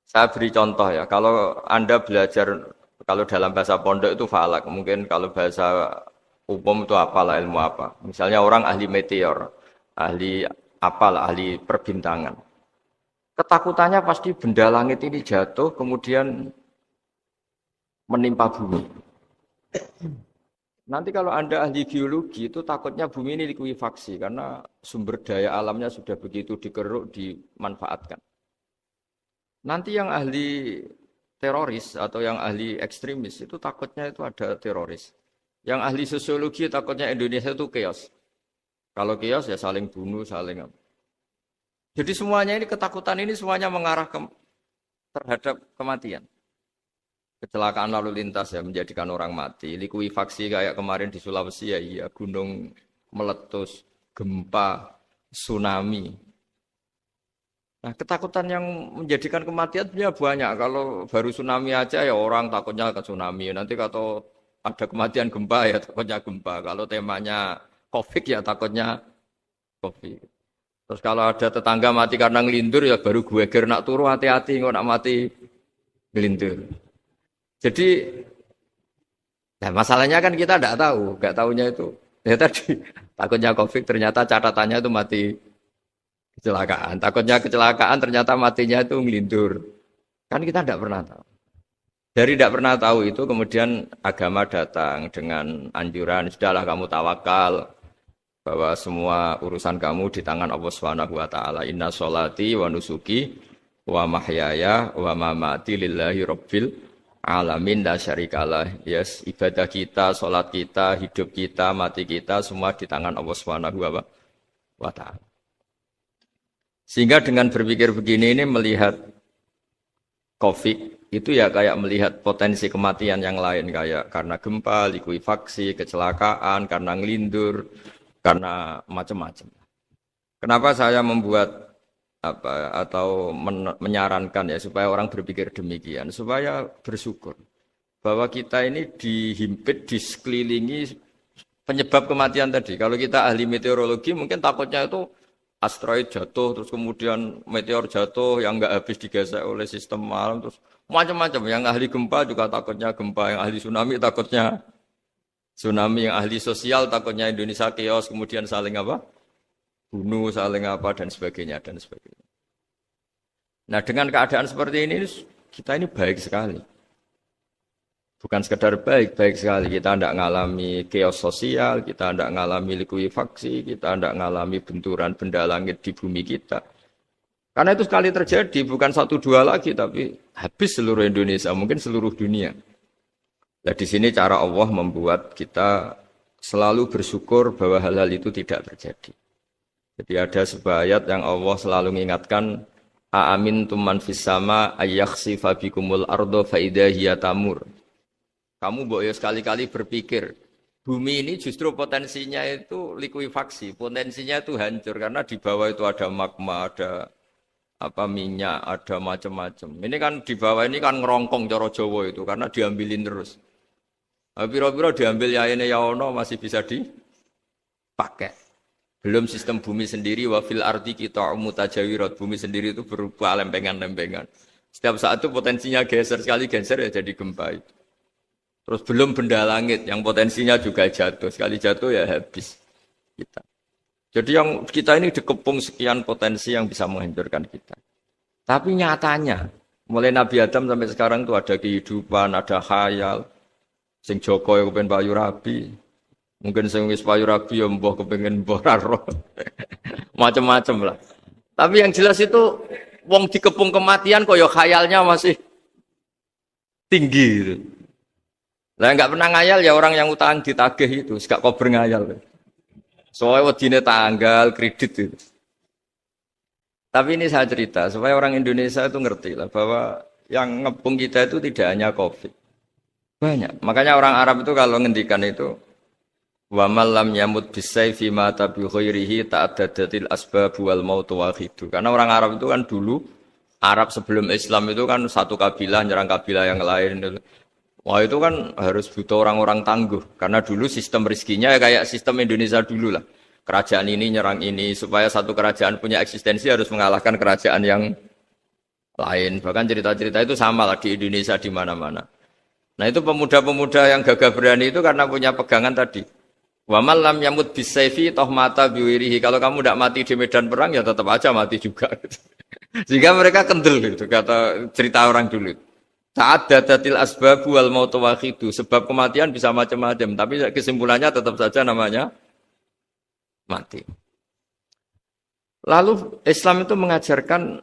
Saya beri contoh ya. Kalau Anda belajar, kalau dalam bahasa pondok itu falak. Mungkin kalau bahasa umum itu apalah, ilmu apa. Misalnya orang ahli meteor. Ahli apalah, ahli perbintangan. Ketakutannya pasti benda langit ini jatuh, kemudian menimpa bumi. Nanti kalau Anda ahli biologi itu takutnya bumi ini likuifaksi karena sumber daya alamnya sudah begitu dikeruk, dimanfaatkan. Nanti yang ahli teroris atau yang ahli ekstremis itu takutnya itu ada teroris. Yang ahli sosiologi takutnya Indonesia itu chaos. Kalau chaos ya saling bunuh, saling apa. Jadi semuanya ini ketakutan ini semuanya mengarah terhadap kematian. Kecelakaan lalu lintas ya menjadikan orang mati. Likuifaksi kayak kemarin di Sulawesi ya iya, gunung meletus, gempa, tsunami. Nah ketakutan yang menjadikan kematian sebenarnya banyak. Kalau baru tsunami aja ya orang takutnya ke tsunami. Nanti kalau ada kematian gempa ya takutnya gempa. Kalau temanya COVID ya takutnya COVID. Terus kalau ada tetangga mati karena ngelindur ya baru gue nak turu hati-hati nggak nak mati ngelindur. Jadi, nah masalahnya kan kita tidak tahu, nggak tahunya itu. Ya tadi takutnya COVID ternyata catatannya itu mati kecelakaan. Takutnya kecelakaan ternyata matinya itu ngelindur. Kan kita tidak pernah tahu. Dari tidak pernah tahu itu kemudian agama datang dengan anjuran sudahlah kamu tawakal bahwa semua urusan kamu di tangan Allah Subhanahu wa taala. Inna sholati wa nusuki wa mahyaya wa mamati lillahi rabbil alamin la syarikalah. Yes, ibadah kita, salat kita, hidup kita, mati kita semua di tangan Allah Subhanahu wa taala. Sehingga dengan berpikir begini ini melihat COVID itu ya kayak melihat potensi kematian yang lain kayak karena gempa, likuifaksi, kecelakaan, karena ngelindur, karena macam-macam. Kenapa saya membuat atau menyarankan ya supaya orang berpikir demikian, supaya bersyukur bahwa kita ini dihimpit, disekelilingi penyebab kematian tadi. Kalau kita ahli meteorologi mungkin takutnya itu asteroid jatuh, terus kemudian meteor jatuh yang nggak habis digesek oleh sistem alam, terus macam-macam. Yang ahli gempa juga takutnya gempa, yang ahli tsunami takutnya tsunami, yang ahli sosial takutnya Indonesia chaos, kemudian saling apa? Bunuh, saling apa, dan sebagainya, dan sebagainya. Nah, dengan keadaan seperti ini, kita ini baik sekali. Bukan sekedar baik, baik sekali. Kita tidak mengalami chaos sosial, kita tidak mengalami likuifaksi, kita tidak mengalami benturan benda langit di bumi kita. Karena itu sekali terjadi, bukan 1-2 lagi, tapi habis seluruh Indonesia, mungkin seluruh dunia. Nah, di sini cara Allah membuat kita selalu bersyukur bahwa hal-hal itu tidak terjadi. Jadi ada sebuah ayat yang Allah selalu mengingatkan, Aamintum man fis sama ayakhsifa bikumul ardo fa idza hiya tamur. Kamu boleh sekali-kali berpikir, bumi ini justru potensinya itu likuifaksi, potensinya itu hancur karena di bawah itu ada magma, ada apa minyak, ada macam-macam. Ini kan di bawah ini kan ngerongkong cara Jawa itu karena diambilin terus. Piro-piro diambil ya ini ya ono masih bisa dipakai. Belum sistem bumi sendiri wafil ardi kita mutajawirat, bumi sendiri itu berupa lempengan-lempengan. Setiap saat itu potensinya geser, sekali geser ya jadi gempa itu. Terus belum benda langit yang potensinya juga jatuh, sekali jatuh ya habis kita. Jadi yang kita ini dikepung sekian potensi yang bisa menghancurkan kita. Tapi nyatanya mulai Nabi Adam sampai sekarang itu ada kehidupan, ada khayal. Sing Joko yang kepengen payu rabi. Mungkin sing wis payu rabi ya mbah kepengen mbah roh. Macam-macam lah. Tapi yang jelas itu wong dikepung kematian kok ya khayalnya masih tinggi gitu. Lah enggak pernah ngayal ya orang yang utang ditagih itu, gak kober ngayal. Soalnya wedine tanggal kredit itu. Tapi ini saya cerita supaya orang Indonesia itu ngerti lah bahwa yang ngepung kita itu tidak hanya COVID. Banyak. Makanya orang Arab itu kalau ngendikan itu wa man lam yamut bisayfi mata bi ghairihi ta'addadatil asbab wal maut wahidu. Karena orang Arab itu kan dulu Arab sebelum Islam itu kan satu kabilah nyerang kabilah yang lain. Wah itu kan harus butuh orang-orang tangguh. Karena dulu sistem rizkinya ya kayak sistem Indonesia dulu lah. Kerajaan ini nyerang ini supaya satu kerajaan punya eksistensi harus mengalahkan kerajaan yang lain. Bahkan cerita-cerita itu sama lah di Indonesia di mana-mana. Nah itu pemuda-pemuda yang gagah berani itu karena punya pegangan tadi. Wa man lam yamut bisayfi toh mata biwirihi. Kalau kamu tidak mati di medan perang ya tetap aja mati juga. Sehingga mereka kendel gitu kata cerita orang dulu. Ta'addadatil asbab wal maut wahidu. Sebab kematian bisa macam-macam, tapi kesimpulannya tetap saja namanya mati. Lalu Islam itu mengajarkan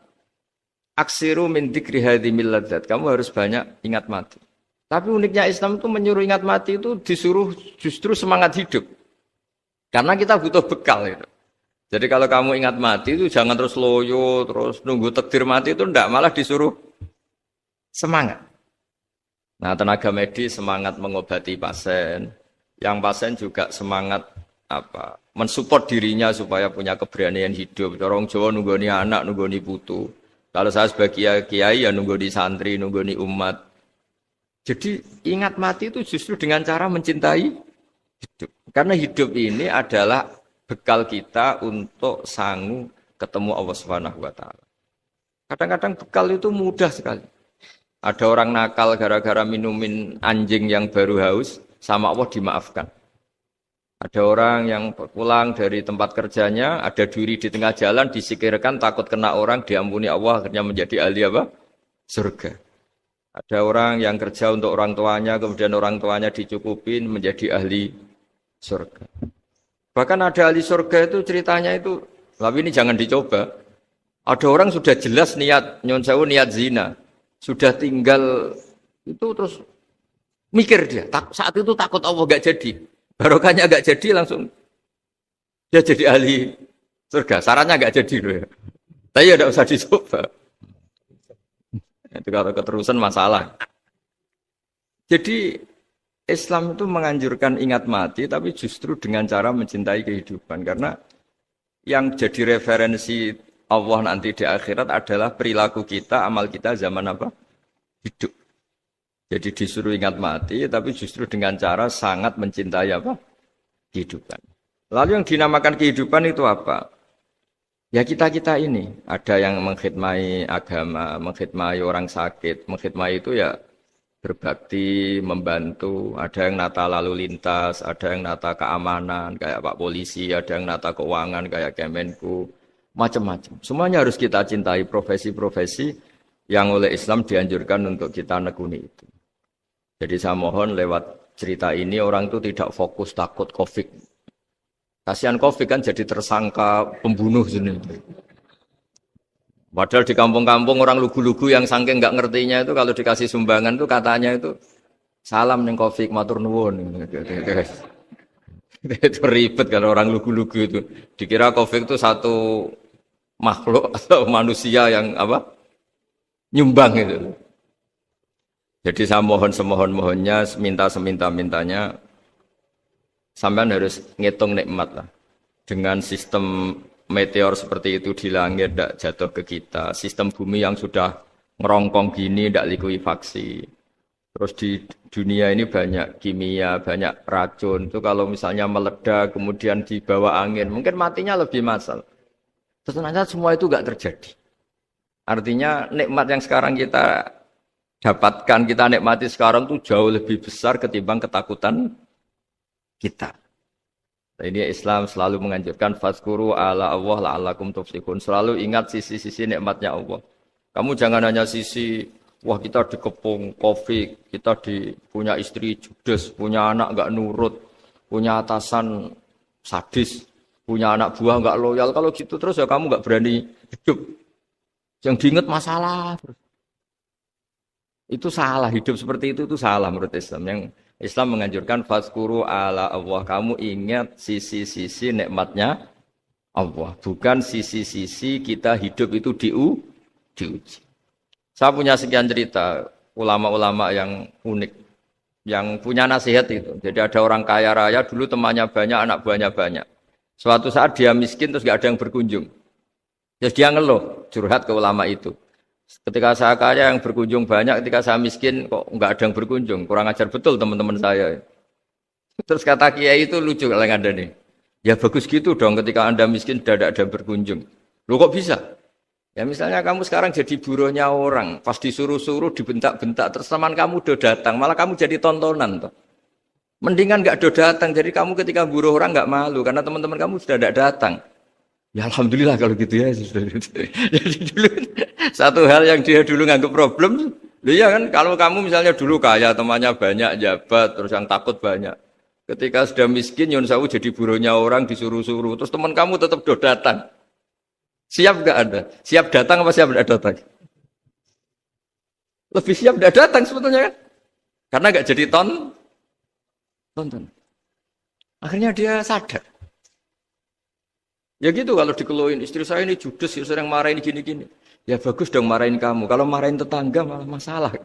aksiru min dzikri hadhimil ladzat. Kamu harus banyak ingat mati. Tapi uniknya Islam itu menyuruh ingat mati itu disuruh justru semangat hidup. Karena kita butuh bekal itu. Jadi kalau kamu ingat mati itu jangan terus loyo, terus nunggu takdir mati itu enggak, malah disuruh semangat. Nah, tenaga medis semangat mengobati pasien. Yang pasien juga semangat mensupport dirinya supaya punya keberanian hidup. Orang Jawa nunggoni anak, nunggoni putu. Kalau saya sebagai kiai ya nunggoni santri, nunggoni umat. Jadi ingat mati itu justru dengan cara mencintai hidup. Karena hidup ini adalah bekal kita untuk sanggup ketemu Allah Subhanahu wa taala. Kadang-kadang bekal itu mudah sekali. Ada orang nakal gara-gara minumin anjing yang baru haus, sama Allah dimaafkan. Ada orang yang pulang dari tempat kerjanya, ada duri di tengah jalan, disikirkan takut kena orang, diampuni Allah, akhirnya menjadi ahli apa? Surga. Ada orang yang kerja untuk orang tuanya, kemudian orang tuanya dicukupin menjadi ahli surga. Bahkan ada ahli surga itu ceritanya itu, tapi ini jangan dicoba. Ada orang sudah jelas niat, nyon sewu niat zina. Sudah tinggal itu terus mikir dia. Saat itu takut Allah gak jadi. Barokahnya gak jadi langsung dia jadi ahli surga. Sarannya gak jadi loh ya. Tapi ya tidak usah dicoba. Itu kalau keterusan masalah. Jadi Islam itu menganjurkan ingat mati tapi justru dengan cara mencintai kehidupan. Karena yang jadi referensi Allah nanti di akhirat adalah perilaku kita, amal kita zaman apa? Hidup. Jadi disuruh ingat mati tapi justru dengan cara sangat mencintai apa? Kehidupan. Lalu yang dinamakan kehidupan itu apa? Ya kita-kita ini, ada yang mengkhidmati agama, mengkhidmati orang sakit, mengkhidmati itu ya berbakti, membantu, ada yang nata lalu lintas, ada yang nata keamanan, kayak Pak Polisi, ada yang nata keuangan, kayak Kemenku, macam-macam. Semuanya harus kita cintai profesi-profesi yang oleh Islam dianjurkan untuk kita nekuni itu. Jadi saya mohon lewat cerita ini orang itu tidak fokus takut COVID. Kasihan COVID kan jadi tersangka pembunuh sini. Padahal di kampung-kampung orang lugu-lugu yang saking nggak ngertinya itu kalau dikasih sumbangan itu katanya itu salam ning COVID matur nuwun. Itu ribet kalau orang lugu-lugu itu. Dikira COVID itu satu makhluk atau manusia yang apa? Nyumbang itu. Jadi saya mohon semohon-mohonnya, minta seminta-mintanya sampean harus ngitung nikmat lah. Dengan sistem meteor seperti itu di langit tidak jatuh ke kita. Sistem bumi yang sudah ngerongkong gini tidak likuifaksi. Terus di dunia ini banyak kimia, banyak racun. Itu kalau misalnya meledak kemudian dibawa angin, mungkin matinya lebih massal. Ternyata semua itu tidak terjadi. Artinya nikmat yang sekarang kita dapatkan, kita nikmati sekarang itu jauh lebih besar ketimbang ketakutan kita. Ini Islam selalu menganjurkan fazkuru ala Allah la'allakum tuflihun. Selalu ingat sisi-sisi nikmatnya Allah. Kamu jangan hanya sisi wah kita dikepung Covid, kita punya istri judes, punya anak enggak nurut, punya atasan sadis, punya anak buah enggak loyal. Kalau gitu terus ya kamu enggak berani hidup. Yang diingat masalah terus. Itu salah, hidup seperti itu salah menurut Islam. Yang Islam menganjurkan fazkuru ala Allah, kamu ingat sisi-sisi nikmatnya Allah, bukan sisi-sisi kita hidup itu diuji. Saya punya sekian cerita ulama-ulama yang unik, yang punya nasihat itu. Jadi ada orang kaya raya, dulu temannya banyak, anak buahnya banyak. Suatu saat dia miskin terus gak ada yang berkunjung. Terus dia ngeluh, curhat ke ulama itu. Ketika saya kaya yang berkunjung banyak, ketika saya miskin kok nggak ada yang berkunjung. Kurang ajar betul teman-teman saya. Terus kata kiai itu lucu kalau yang ada nih. Ya bagus gitu dong ketika Anda miskin tidak ada berkunjung. Loh kok bisa? Ya misalnya kamu sekarang jadi buruhnya orang, pas disuruh-suruh, dibentak-bentak, terus teman kamu udah datang, malah kamu jadi tontonan. Toh. Mendingan nggak udah datang, jadi kamu ketika buruh orang nggak malu, karena teman-teman kamu sudah tidak datang. Ya Alhamdulillah kalau gitu ya. Jadi dulu, satu hal yang dia dulu nganggap problem, loh ya kan, kalau kamu misalnya dulu kaya, temannya banyak, jabat, terus yang takut banyak. Ketika sudah miskin, Yun Sawu jadi buruhnya orang, disuruh-suruh. Terus teman kamu tetap do datang. Siap nggak Anda? Siap datang apa siap tidak datang? Lebih siap tidak datang sebetulnya kan? Karena nggak jadi tonton. Akhirnya dia sadar. Ya gitu kalau dikeluhin, istri saya ini judes, ya sering marahin gini-gini. Ya bagus dong marahin kamu. Kalau marahin tetangga malah masalah.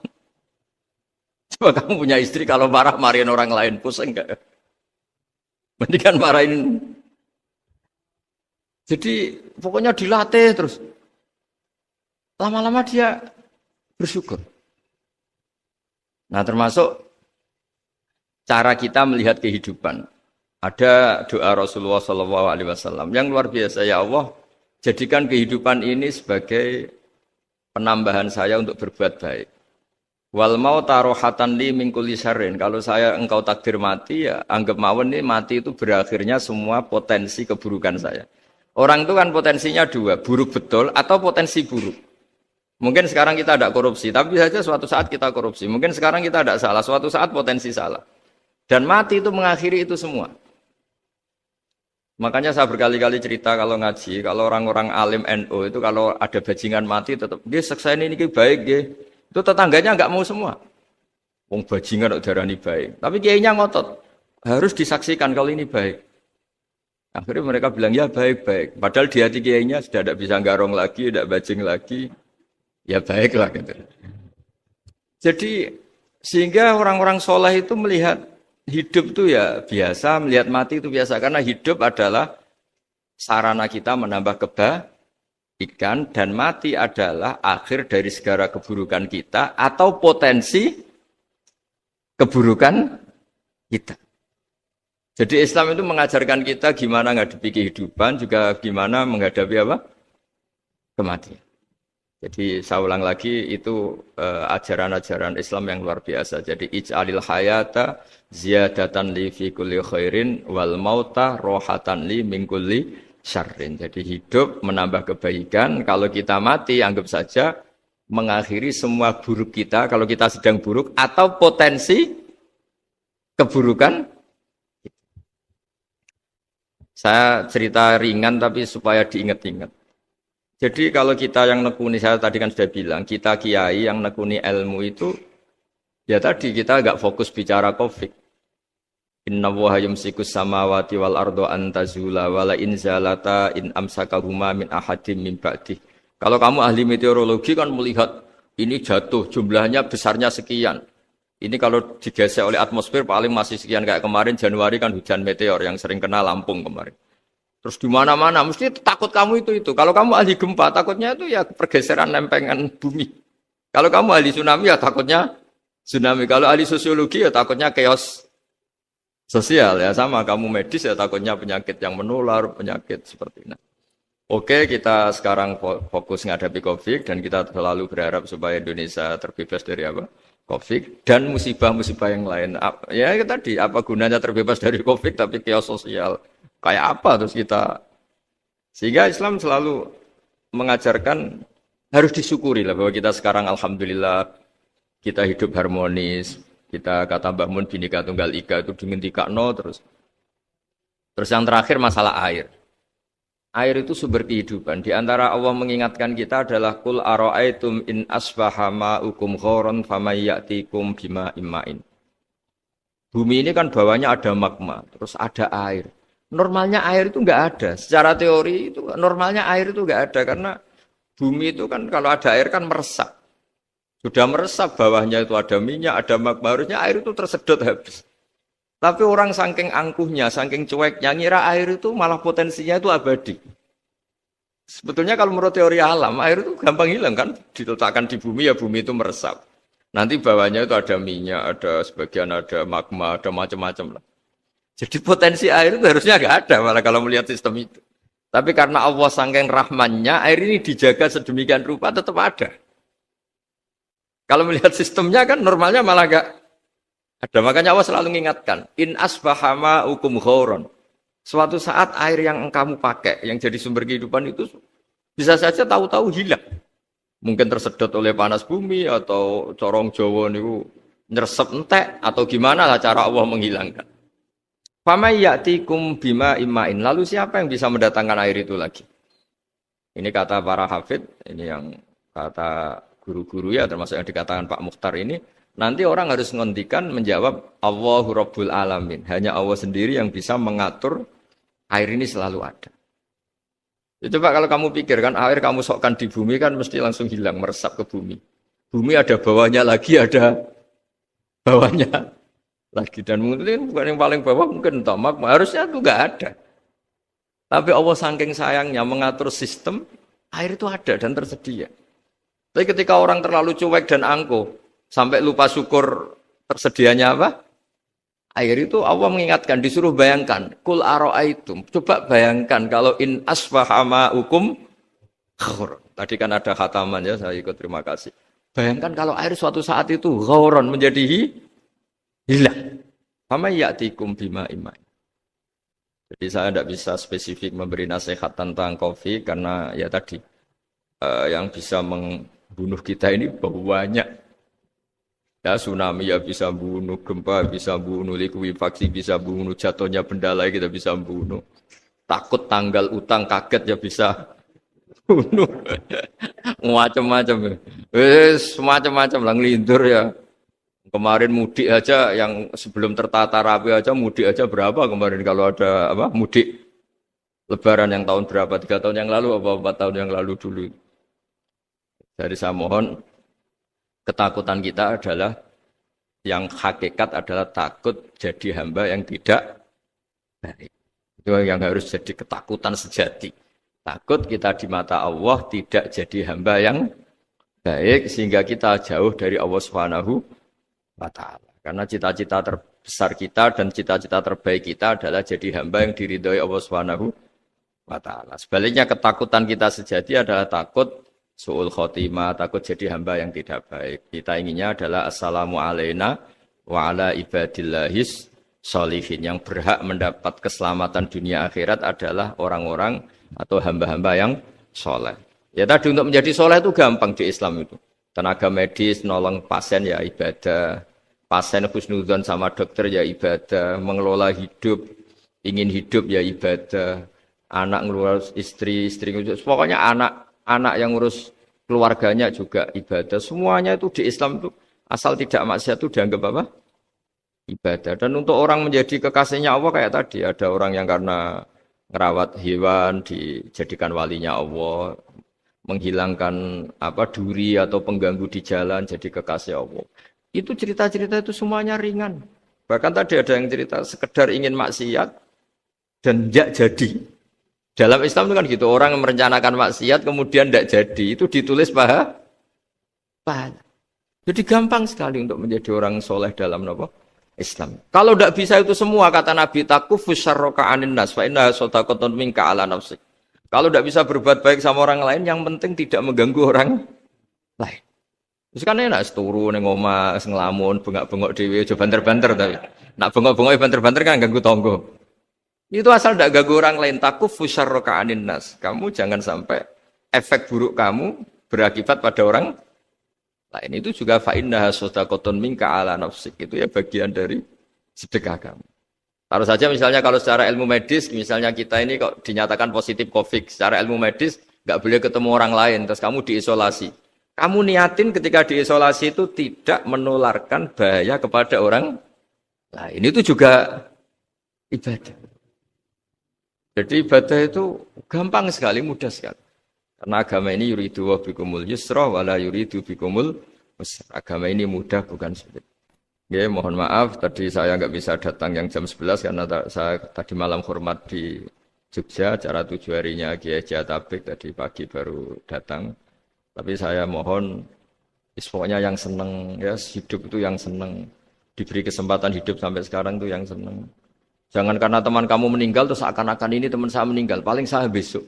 Coba kamu punya istri kalau marahin orang lain, pusing nggak? Mendingan marahin. Jadi pokoknya dilatih terus. Lama-lama dia bersyukur. Nah termasuk cara kita melihat kehidupan. Ada doa Rasulullah SAW yang luar biasa. Ya Allah, jadikan kehidupan ini sebagai penambahan saya untuk berbuat baik. Wal mau tarohatan li min kulli syarrin. Kalau saya engkau takdir mati ya anggap mawon ini mati itu berakhirnya semua potensi keburukan saya. Orang itu kan potensinya dua, buruk betul atau potensi buruk. Mungkin sekarang kita tidak korupsi, tapi saja suatu saat kita korupsi. Mungkin sekarang kita tidak salah, suatu saat potensi salah. Dan mati itu mengakhiri itu semua. Makanya saya berkali-kali cerita kalau ngaji, kalau orang-orang alim NU itu kalau ada bajingan mati tetap dia seksa ini baik dia. Itu tetangganya enggak mau semua. Wong bajingan kok darani baik. Tapi kiainya ngotot. Harus disaksikan kalau ini baik. Akhirnya mereka bilang ya baik-baik. Padahal di hati kiainya sudah tidak bisa garong lagi, tidak bajing lagi. Ya baiklah gitu. Jadi sehingga orang-orang soleh itu melihat hidup itu ya biasa, melihat mati itu biasa. Karena hidup adalah sarana kita menambah kebaikan dan mati adalah akhir dari segala keburukan kita atau potensi keburukan kita. Jadi Islam itu mengajarkan kita gimana menghadapi kehidupan, juga gimana menghadapi apa? Kematian. Jadi saya ulang lagi itu ajaran-ajaran Islam yang luar biasa. Jadi ij'alil hayata ziyadatan li fi kulli khairin wal mauta rohatan li min kulli syarrin. Jadi hidup menambah kebaikan, kalau kita mati anggap saja mengakhiri semua buruk kita kalau kita sedang buruk atau potensi keburukan. Saya cerita ringan tapi supaya diingat-ingat. Jadi kalau kita yang nekuni, saya tadi kan sudah bilang, kita kiai yang nekuni ilmu itu, ya tadi kita agak fokus bicara COVID. Inna waha yumsikus samawati wal ardo antazula wala inzalata in amsakahuma min ahadim min ba'dih. Kalau kamu ahli meteorologi kan melihat ini jatuh, jumlahnya besarnya sekian. Ini kalau digesek oleh atmosfer paling masih sekian, kayak kemarin Januari kan hujan meteor yang sering kena Lampung kemarin. Terus di mana-mana mesti takut kamu itu. Kalau kamu ahli gempa takutnya itu ya pergeseran lempengan bumi. Kalau kamu ahli tsunami ya takutnya tsunami. Kalau ahli sosiologi ya takutnya chaos sosial ya, sama kamu medis ya takutnya penyakit yang menular, penyakit seperti ini. Oke, kita sekarang fokus menghadapi COVID dan kita selalu berharap supaya Indonesia terbebas dari apa? COVID dan musibah-musibah yang lain. Ya tadi apa gunanya terbebas dari COVID tapi chaos sosial kayak apa terus kita, sehingga Islam selalu mengajarkan harus disyukuri lah bahwa kita sekarang alhamdulillah kita hidup harmonis. Kita kata Mbah Mun Bhinneka Tunggal Ika itu dingentikakno terus yang terakhir masalah air. Air itu sumber kehidupan. Di antara Allah mengingatkan kita adalah kul ara'aitum in asbaha ma'ukum ghoron famay ya'tikum bima imma'in. Bumi ini kan bawahnya ada magma, terus ada air. Normalnya air itu nggak ada. Secara teori itu normalnya air itu nggak ada karena bumi itu kan kalau ada air kan meresap. Sudah meresap bawahnya itu ada minyak, ada magma, harusnya air itu tersedot habis. Tapi orang saking angkuhnya, saking cueknya, ngira air itu malah potensinya itu abadi. Sebetulnya kalau menurut teori alam, air itu gampang hilang kan, diletakkan di bumi ya bumi itu meresap. Nanti bawahnya itu ada minyak, ada sebagian ada magma, ada macam-macam lah. Jadi potensi air itu harusnya nggak ada malah kalau melihat sistem itu. Tapi karena Allah saking rahmannya, air ini dijaga sedemikian rupa tetap ada. Kalau melihat sistemnya kan normalnya malah nggak ada. Makanya Allah selalu mengingatkan, in asbahama ukum khauron. Suatu saat air yang kamu pakai, yang jadi sumber kehidupan itu bisa saja tahu-tahu hilang. Mungkin tersedot oleh panas bumi atau corong Jawa niku nyeresep entek atau gimana lah cara Allah menghilangkan. Fama ya'tikum bima imain. Lalu siapa yang bisa mendatangkan air itu lagi? Ini kata para hafid, ini yang kata guru-guru ya termasuk yang dikatakan Pak Mukhtar ini, nanti orang harus ngendikan menjawab Allahu Rabbul Alamin. Hanya Allah sendiri yang bisa mengatur air ini selalu ada. Ya, coba kalau kamu pikir kan air kamu sokkan di bumi kan mesti langsung hilang, meresap ke bumi. Bumi ada bawahnya lagi, ada bawahnya lagi. Dan mungkin bukan yang paling bawah mungkin tomak, harusnya itu nggak ada. Tapi Allah saking sayangnya mengatur sistem, air itu ada dan tersedia. Tapi ketika orang terlalu cuek dan angkuh, sampai lupa syukur tersedianya apa? Air itu Allah mengingatkan, disuruh bayangkan. Kul aro'aitum. Coba bayangkan kalau in asfahama hukum khawr. Tadi kan ada khataman ya, saya ikut terima kasih. Bayangkan kalau air suatu saat itu khawron menjadi hilang. Fama ya'tikum bima iman. Jadi saya tidak bisa spesifik memberi nasihat tentang kopi karena ya tadi yang bisa bunuh kita ini banyak. Ya tsunami ya bisa bunuh, gempa bisa bunuh, likuifaksi bisa bunuh, jatuhnya benda lain kita bisa bunuh. Takut tanggal utang kaget ya bisa bunuh. Macam-macam. Semacam-macam lah ngelindur ya. Kemarin mudik aja yang sebelum tertata rapi aja mudik aja berapa kemarin kalau ada apa mudik Lebaran yang tahun berapa 3 tahun yang lalu apa 4 tahun yang lalu dulu. Jadi saya mohon ketakutan kita adalah yang hakikat adalah takut jadi hamba yang tidak baik. Itu yang harus jadi ketakutan sejati. Takut kita di mata Allah tidak jadi hamba yang baik sehingga kita jauh dari Allah Subhanahu wa ta'ala. Karena cita-cita terbesar kita dan cita-cita terbaik kita adalah jadi hamba yang diridhoi Allah Subhanahu wa ta'ala. Sebaliknya ketakutan kita sejati adalah takut su'ul khotimah, takut jadi hamba yang tidak baik. Kita inginnya adalah assalamu alaina wa ala ibadillahis sholihin. Yang berhak mendapat keselamatan dunia akhirat adalah orang-orang atau hamba-hamba yang soleh. Ya tadi untuk menjadi soleh itu gampang di Islam itu. Tenaga medis, nolong pasien ya ibadah. Pasien husnudzon sama dokter ya ibadah. Mengelola hidup, ingin hidup ya ibadah. Anak ngurus istri ngurus. Pokoknya anak yang ngurus keluarganya juga ibadah. Semuanya itu di Islam itu asal tidak maksiat itu dianggap apa? Ibadah. Dan untuk orang menjadi kekasihnya Allah kayak tadi. Ada orang yang karena ngerawat hewan dijadikan walinya Allah. Menghilangkan apa duri atau pengganggu di jalan jadi kekasih Allah. Itu cerita-cerita itu semuanya ringan. Bahkan tadi ada yang cerita sekedar ingin maksiat dan tidak jadi. Dalam Islam itu kan gitu, orang yang merencanakan maksiat kemudian tidak jadi, itu ditulis pahala. Jadi gampang sekali untuk menjadi orang soleh dalam apa? Islam. Kalau tidak bisa itu semua kata Nabi takufus syarroka anin nas fa inna sadaqatun minka ala nafsik. Kalau tidak bisa berbuat baik sama orang lain, yang penting tidak mengganggu orang lain. Terus kan enak turu ning omah ngelamun, bengak-bengok dhewe aja banter-banter tapi. Nak bengok-bengok banter-banter kan ganggu tangga. Itu asal tidak ganggu orang lain, takufus syarroka anin nas. Kamu jangan sampai efek buruk kamu berakibat pada orang lain. Itu juga fa innaha sadaqatun minka ala nafsik. Itu ya bagian dari sedekah kamu. Taruh saja misalnya kalau secara ilmu medis, misalnya kita ini kok dinyatakan positif COVID, secara ilmu medis nggak boleh ketemu orang lain, terus kamu diisolasi. Kamu niatin ketika diisolasi itu tidak menularkan bahaya kepada orang lain. Itu juga ibadah. Jadi ibadah itu gampang sekali, mudah sekali. Karena agama ini yuridu wa bikumul yusra wala yuridu bikumul usra. Agama ini mudah bukan sulit. Ya, mohon maaf tadi saya nggak bisa datang yang jam 11 karena saya tadi malam hormat di Jogja, acara 7 harinya Kiai Haji Atabik tadi pagi baru datang. Tapi saya mohon pokoknya yang seneng ya hidup itu yang seneng, diberi kesempatan hidup sampai sekarang itu yang seneng. Jangan karena teman kamu meninggal terus akan-akan ini teman saya meninggal, paling saya besok.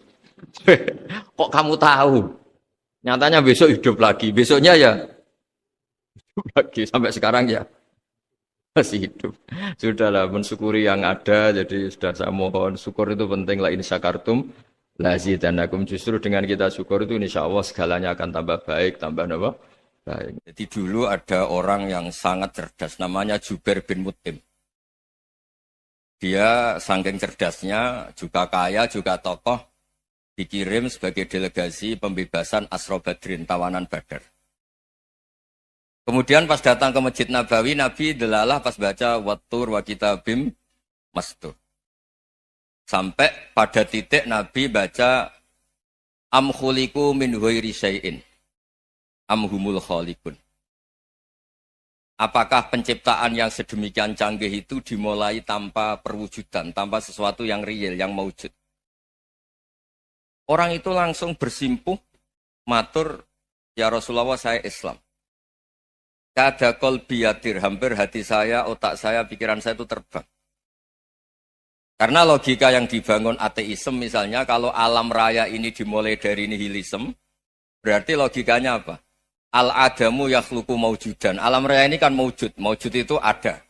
Kok kamu tahu? Nyatanya besok hidup lagi, besoknya ya hidup lagi sampai sekarang ya masih hidup. Sudahlah mensyukuri yang ada, jadi sudah saya mohon syukur itu penting lah, ini syakartum lazidanakum, justru dengan kita syukur itu insya Allah segalanya akan tambah baik, tambah apa? Baik. Jadi dulu ada orang yang sangat cerdas, namanya Jubair bin Mut'im. Dia saking cerdasnya, juga kaya, juga tokoh, dikirim sebagai delegasi pembebasan Asra Badrin, tawanan Badar. Kemudian pas datang ke Masjid Nabawi, Nabi delalah pas baca Wattur wa kitabim mastur. Sampai pada titik Nabi baca Am khuliqu min ghairi syai'in am humul khaliqun. Apakah penciptaan yang sedemikian canggih itu dimulai tanpa perwujudan, tanpa sesuatu yang real, yang maujud? Orang itu langsung bersimpuh, matur, ya Rasulullah saya Islam. Kada qalbi yatir, hampir hati saya, otak saya, pikiran saya itu terbang. Karena logika yang dibangun ateisme misalnya, kalau alam raya ini dimulai dari nihilisme, berarti logikanya apa? Al-adamu yakhluqu maujudan. Alam raya ini kan maujud, maujud itu ada.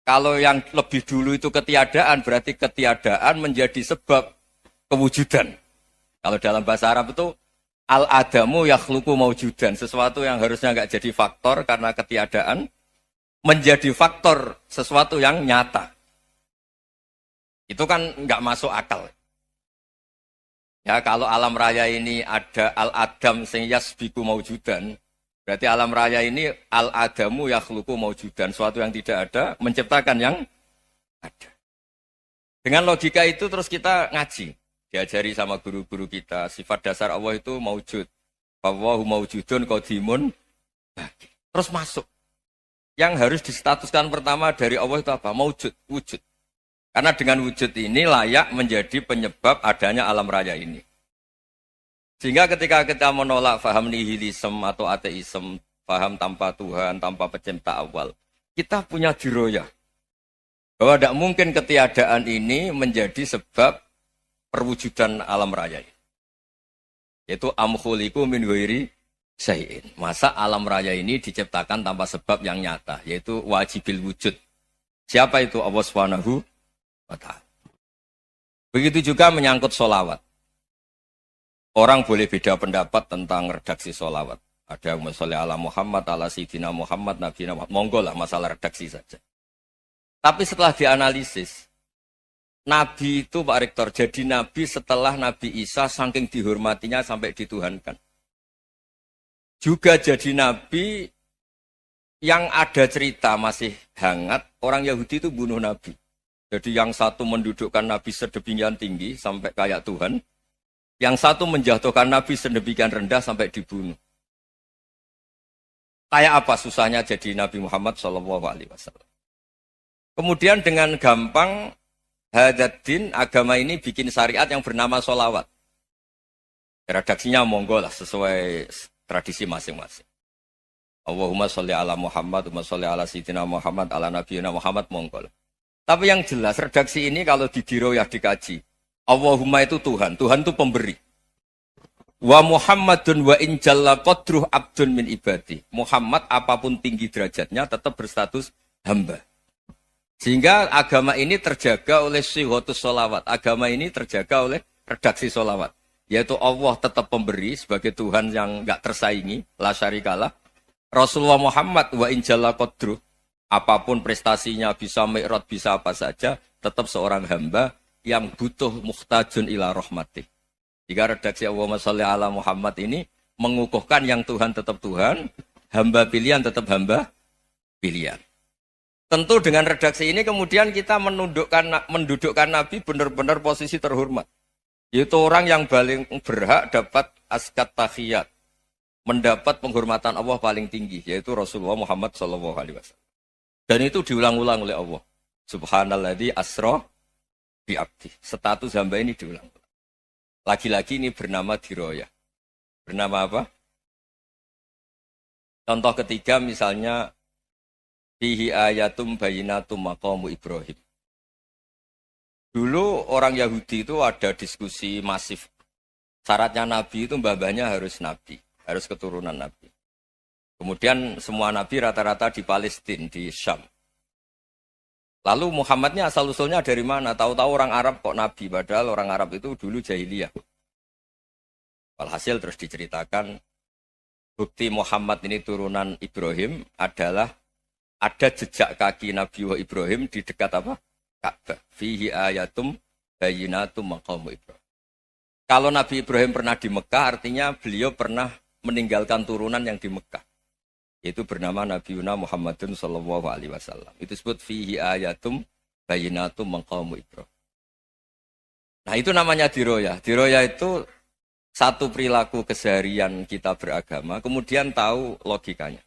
Kalau yang lebih dulu itu ketiadaan, berarti ketiadaan menjadi sebab kewujudan. Kalau dalam bahasa Arab itu, al-adamu yakhluqu maujudan. Sesuatu yang harusnya nggak jadi faktor karena ketiadaan, menjadi faktor sesuatu yang nyata. Itu kan nggak masuk akal. Ya, kalau alam raya ini ada al-adam sing yasbiku maujudan, berarti alam raya ini al-adamu yakhluqu maujudan, sesuatu yang tidak ada menciptakan yang ada. Dengan logika itu terus kita ngaji, diajari sama guru-guru kita, sifat dasar Allah itu maujud. Wallahu maujudun qadimun. Terus masuk. Yang harus distatuskan pertama dari Allah itu apa? Maujud, wujud. Karena dengan wujud ini layak menjadi penyebab adanya alam raya ini. Sehingga ketika kita menolak faham nihilisme atau ateisme, faham tanpa Tuhan, tanpa pencipta awal, kita punya diroyah. Bahwa tidak mungkin ketiadaan ini menjadi sebab perwujudan alam raya ini. Yaitu amkhuliku min ghairi syai'in. Masa alam raya ini diciptakan tanpa sebab yang nyata, yaitu wajibil wujud. Siapa itu? Allah Subhanahu wa ta'ala. Begitu juga menyangkut sholawat. Orang boleh beda pendapat tentang redaksi sholawat. Ada masalah ala Muhammad, ala Sayyidina Muhammad, Nabi Muhammad. Monggo lah masalah redaksi saja. Tapi setelah dianalisis, Nabi itu Pak Rektor, jadi Nabi setelah Nabi Isa saking dihormatinya sampai dituhankan. Juga jadi Nabi yang ada cerita masih hangat, orang Yahudi itu bunuh Nabi. Jadi yang satu mendudukkan Nabi sedemikian tinggi sampai kayak Tuhan. Yang satu menjatuhkan Nabi sedemikian rendah sampai dibunuh. Kayak apa susahnya jadi Nabi Muhammad SAW. Kemudian dengan gampang Hadaddin agama ini bikin syariat yang bernama sholawat. Redaksinya monggo lah sesuai tradisi masing-masing. Allahumma sholli ala Muhammad, Allahumma sholli ala Sayyidina Muhammad, ala Nabiyina Muhammad, monggo lah. Tapi yang jelas redaksi ini kalau didiroyah dikaji, Allahumma itu Tuhan, Tuhan itu pemberi. Wa Muhammadun wa in jalla qadruh abdun min ibadi. Muhammad apapun tinggi derajatnya tetap berstatus hamba. Sehingga agama ini terjaga oleh syihotus sholawat. Agama ini terjaga oleh redaksi sholawat. Yaitu Allah tetap pemberi sebagai Tuhan yang enggak tersaingi, la syarikalah. Rasulullah Muhammad wa in jalla qadruh. Apapun prestasinya, bisa mi'raj, bisa apa saja, tetap seorang hamba yang butuh muhtajun ila rahmatih. Jika redaksi Allahumma sholli ala Muhammad ini mengukuhkan yang Tuhan tetap Tuhan, hamba pilihan tetap hamba pilihan. Tentu dengan redaksi ini kemudian kita mendudukkan Nabi benar-benar posisi terhormat. Yaitu orang yang paling berhak dapat askat tahiyat. Mendapat penghormatan Allah paling tinggi. Yaitu Rasulullah Muhammad SAW. Dan itu diulang-ulang oleh Allah. Subhanalladzi asra bi'abdi. Status hamba ini diulang. Lagi-lagi ini bernama diroyah. Bernama apa? Contoh ketiga misalnya fihi ayatum bayinatum maqamu Ibrahim. Dulu orang Yahudi itu ada diskusi masif. Syaratnya Nabi itu mbah-mbahnya harus Nabi. Harus keturunan Nabi. Kemudian semua Nabi rata-rata di Palestina, di Syam. Lalu Muhammadnya asal-usulnya dari mana? Tahu-tahu orang Arab kok Nabi. Padahal orang Arab itu dulu jahiliyah. Walhasil terus diceritakan bukti Muhammad ini turunan Ibrahim adalah ada jejak kaki Nabi Ibrahim di dekat apa? Ka'bah. Fihi ayatum bayinatum maqamu Ibrahim. Kalau Nabi Ibrahim pernah di Mekah, artinya beliau pernah meninggalkan turunan yang di Mekah. Itu bernama Nabi Muhammadun sallallahu alaihi wasallam. Itu disebut fihi ayatum bayinatum maqamu Ibrahim. Nah, itu namanya diroyah. Diroyah itu satu perilaku keseharian kita beragama, kemudian tahu logikanya.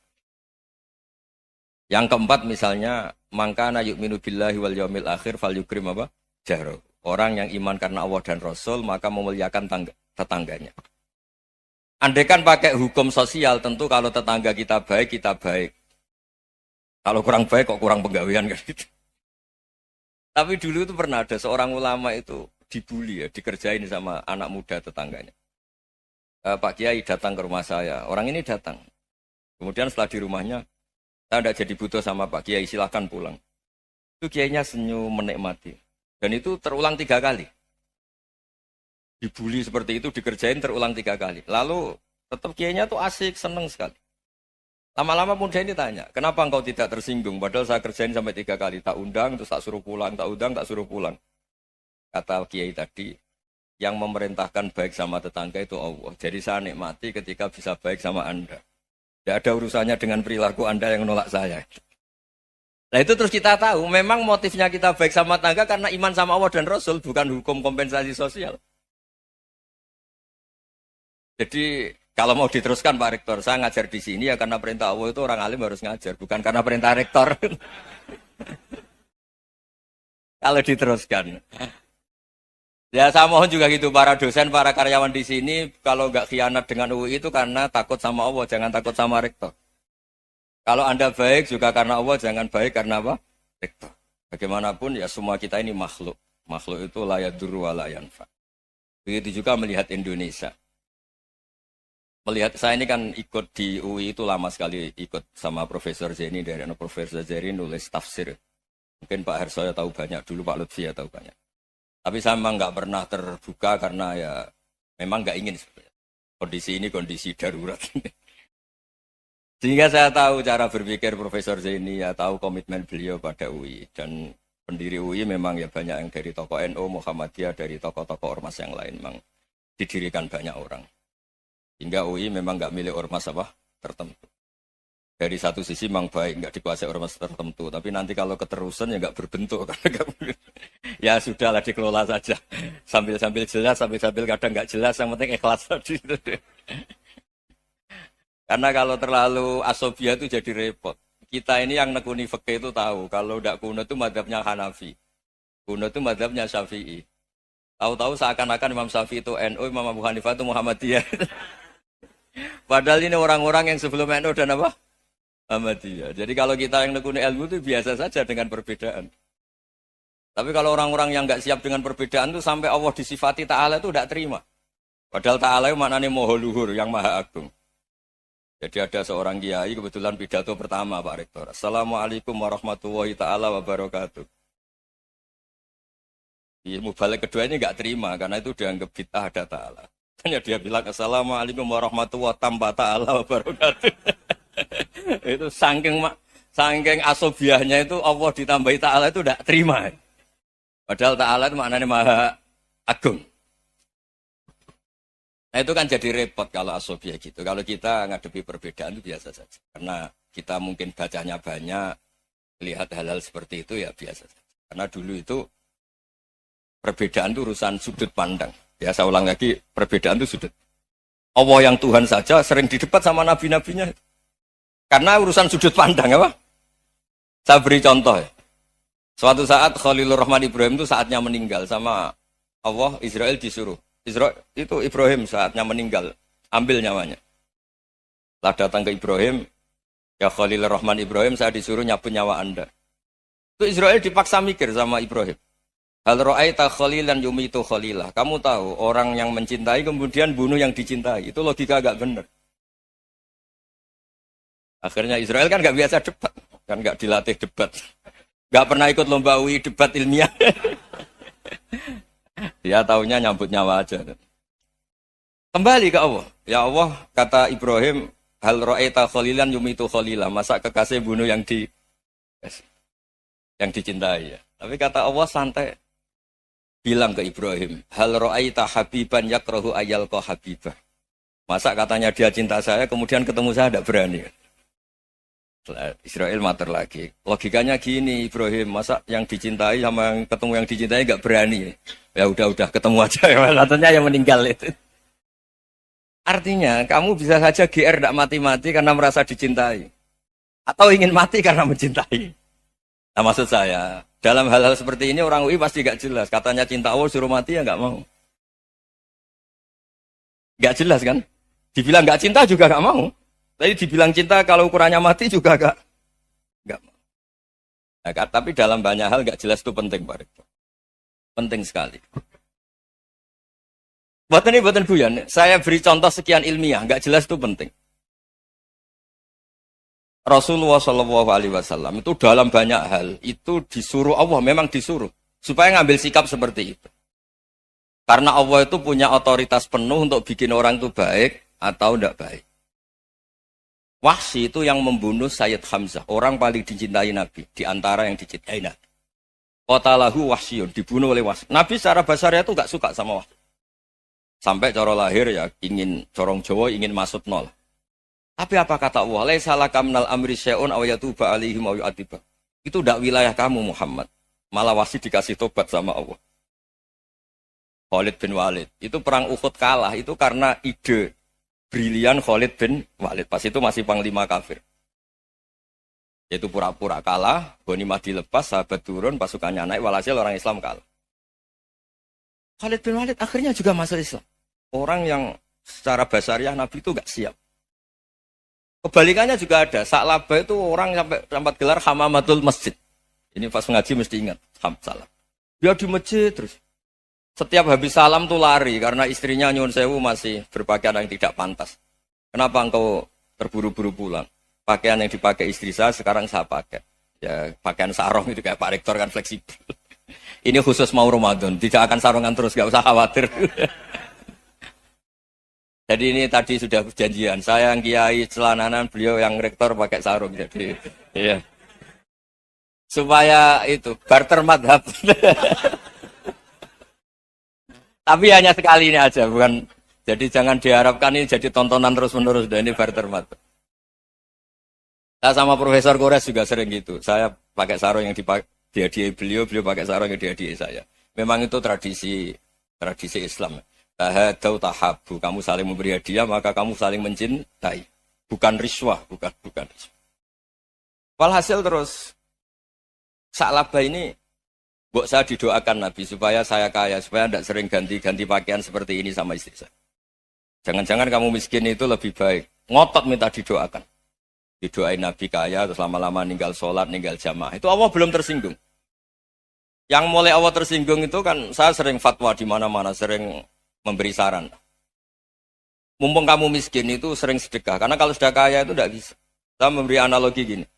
Yang keempat misalnya, mangkana yu'minu billahi wal yaumil akhir fal yukrim apa? Jaro. Orang yang iman karena Allah dan Rasul, maka memuliakan tetangganya. Andaikan pakai hukum sosial, tentu kalau tetangga kita baik, kita baik. Kalau kurang baik, kok kurang penggawean kan gitu. Tapi dulu itu pernah ada seorang ulama itu dibully ya, dikerjain sama anak muda tetangganya. Pak Kiai datang ke rumah saya, orang ini datang. Kemudian setelah di rumahnya, saya tidak jadi butuh sama Pak Kiai, silahkan pulang. Itu Kiainya senyum menikmati. Dan itu terulang 3 kali. Dibully seperti itu, dikerjain terulang 3 kali. Lalu tetap Kiainya tuh asik, seneng sekali. Lama-lama pun dia ini tanya, kenapa engkau tidak tersinggung? Padahal saya kerjain sampai 3 kali. Tak undang, terus tak suruh pulang, tak undang, tak suruh pulang. Kata Kiai tadi, yang memerintahkan baik sama tetangga itu Allah. Jadi saya nikmati ketika bisa baik sama Anda. Tidak ada urusannya dengan perilaku Anda yang menolak saya. Nah itu terus kita tahu, memang motifnya kita baik sama tetangga karena iman sama Allah dan Rasul, bukan hukum kompensasi sosial. Jadi kalau mau diteruskan Pak Rektor, saya ngajar di sini ya karena perintah Allah itu orang alim harus ngajar, bukan karena perintah Rektor. Kalau diteruskan. Ya saya mohon juga gitu, para dosen, para karyawan di sini, kalau nggak khianat dengan UI itu karena takut sama Allah, jangan takut sama Rektor. Kalau Anda baik juga karena Allah, jangan baik karena apa? Rektor. Bagaimanapun ya semua kita ini makhluk. Makhluk itu la yadurru wa la yanfa. Begitu juga melihat Indonesia. Melihat saya ini kan ikut di UI itu lama sekali, ikut sama Profesor Zeni, dari Profesor Zeni nulis tafsir. Mungkin Pak Hersoyo tahu banyak, dulu Pak Lutfi ya tahu banyak. Tapi saya memang nggak pernah terbuka karena ya memang nggak ingin sebenarnya. Kondisi ini kondisi darurat. Sehingga saya tahu cara berpikir Profesor Zeni, ya tahu komitmen beliau pada UI. Dan pendiri UI memang ya banyak yang dari tokoh NU, Muhammadiyah, dari tokoh-tokoh ormas yang lain. Memang didirikan banyak orang. Hingga UI memang nggak milik ormas apa tertentu. Dari satu sisi memang baik, nggak dikuasai ormas tertentu. Tapi nanti kalau keterusan ya nggak berbentuk. Ya sudahlah dikelola saja. Sambil-sambil jelas, sambil-sambil kadang nggak jelas. Yang penting ikhlas tadi. Karena kalau terlalu asobia itu jadi repot. Kita ini yang nekuni fikih itu tahu. Kalau tidak kuno itu madhabnya Hanafi. Kuno itu madhabnya Syafi'i. Tahu-tahu seakan-akan Imam Syafi'i itu NU, Imam Abu Hanifah itu Muhammadiyah. Padahal ini orang-orang yang sebelum NU dan apa? Muhammadiyah. Jadi kalau kita yang nekuni ilmu itu biasa saja dengan perbedaan. Tapi kalau orang-orang yang nggak siap dengan perbedaan itu sampai Allah disifati Ta'ala itu tidak terima. Padahal Ta'ala itu maknanya Maha Luhur, yang Maha Agung. Jadi ada seorang kiai kebetulan pidato pertama Pak Rektor. Assalamualaikum warahmatullahi ta'ala wabarakatuh. Ilmu balik kedua ini nggak terima karena itu dianggap bid'ah ada Ta'ala. Hanya dia bilang Assalamualaikum warahmatullahi ta'ala wabarakatuh. Itu saking asobiahnya itu Allah ditambahi Ta'ala itu tidak terima. Padahal Ta'ala itu maknanya Maha Agung. Nah itu kan jadi repot kalau asobiah gitu. Kalau kita ngadepi perbedaan itu biasa saja. Karena kita mungkin bacanya banyak, lihat hal-hal seperti itu ya biasa saja. Karena dulu itu perbedaan itu urusan sudut pandang. Ya saya ulang lagi, perbedaan itu sudut. Allah yang Tuhan saja sering didebat sama nabi-nabinya. Karena urusan sudut pandang apa? Saya beri contoh ya. Suatu saat Khalilur Rahman Ibrahim itu saatnya meninggal sama Allah, Israel disuruh. Israel itu Ibrahim saatnya meninggal, ambil nyawanya. Setelah datang ke Ibrahim, ya Khalilur Rahman Ibrahim, saya disuruh nyabut nyawa Anda. Itu Israel dipaksa mikir sama Ibrahim. Hal ra'aita khalilan yumitu khalilah. Kamu tahu orang yang mencintai kemudian bunuh yang dicintai. Itu logika agak benar. Akhirnya Israel kan gak biasa debat. Kan gak dilatih debat. Gak pernah ikut lomba UI debat ilmiah. Dia taunya nyambut nyawa aja. Kembali ke Allah. Ya Allah, kata Ibrahim, hal ra'aita khalilan yumitu khalilah. Masa kekasih bunuh yang dicintai ya. Tapi kata Allah santai. Bilang ke Ibrahim, hal ra'aita habiban yakrahu ayyalqa habibah. Masa katanya dia cinta saya, kemudian ketemu saya tidak berani. Israel mater lagi. Logikanya gini, Ibrahim, masa yang dicintai sama yang ketemu yang dicintai nggak berani? Ya udah ketemu aja. Katanya yang meninggal itu. Artinya, kamu bisa saja GR tidak mati-mati karena merasa dicintai. Atau ingin mati karena mencintai. Nah maksud saya, dalam hal-hal seperti ini orang UI pasti gak jelas. Katanya cinta Allah suruh mati ya gak mau. Gak jelas kan? Dibilang gak cinta juga gak mau. Tapi dibilang cinta kalau ukurannya mati juga gak mau. Nah, tapi dalam banyak hal gak jelas itu penting Pak Rektor. Penting sekali. Buatan guyon. Saya beri contoh sekian ilmiah. Gak jelas itu penting. Rasulullah Shallallahu Alaihi Wasallam itu dalam banyak hal itu disuruh Allah, memang disuruh supaya ngambil sikap seperti itu. Karena Allah itu punya otoritas penuh untuk bikin orang itu baik atau tidak baik. Wahsy itu yang membunuh Sayyid Hamzah, orang paling dicintai Nabi di antara yang dicintai Nabi. Qatalahu Wahsyun, dibunuh oleh Wahsy. Nabi secara basarnya itu nggak suka sama Wahsy. Sampai cara lahir ya ingin corong Jawa ingin masuk nol. Tapi apa kata Allah? Laisa laka minal amri syai'un aw yatuba alaihim aw yu'adziba. Itu tidak wilayah kamu Muhammad. Malah Wahsy dikasih tobat sama Allah. Khalid bin Walid. Itu perang Uhud kalah. Itu karena ide brilian Khalid bin Walid. Pas itu masih panglima kafir. Yaitu pura-pura kalah. Ghanimah dilepas, sahabat turun, pasukannya naik. Walhasil orang Islam kalah. Khalid bin Walid akhirnya juga masuk Islam. Orang yang secara basariah Nabi itu gak siap. Kebalikannya juga ada. Sa'labah itu orang sampai dapat gelar Hamamatul Masjid. Ini pas ngaji mesti ingat. Salam. Dia di masjid terus. Setiap habis salam tuh lari. Karena istrinya Nyun Sewu masih berpakaian yang tidak pantas. Kenapa engkau terburu-buru pulang? Pakaian yang dipakai istri saya sekarang saya pakai. Ya pakaian sarung itu kayak Pak Rektor kan fleksibel. Ini khusus mau Ramadan. Tidak akan sarungan terus. Gak usah khawatir. Jadi ini tadi sudah perjanjian. Saya yang kiai celananan, beliau yang rektor pakai sarung. Jadi, iya. Supaya itu barter madhab. Tapi hanya sekali ini aja, bukan. Jadi jangan diharapkan ini jadi tontonan terus-menerus. Dan ini barter madhab. Saya sama Profesor Kores juga sering gitu. Saya pakai sarung yang dihadiahi beliau pakai sarung yang dihadiahi saya. Memang itu tradisi Islam. Tahadau tahabu, kamu saling memberi hadiah maka kamu saling mencintai, bukan riswah, bukan riswah. Walhasil terus Sa'labah ini mbok saya didoakan Nabi supaya saya kaya, supaya tidak sering ganti-ganti pakaian seperti ini sama istri saya. Jangan-jangan kamu miskin itu lebih baik. Ngotot minta didoakan. Didoain Nabi kaya terus lama-lama ninggal sholat, ninggal jamaah. Itu Allah belum tersinggung. Yang mulai Allah tersinggung itu kan saya sering fatwa di mana-mana, sering memberi saran. Mumpung kamu miskin itu sering sedekah. Karena kalau sudah kaya itu tidak bisa. Saya memberi analogi gini.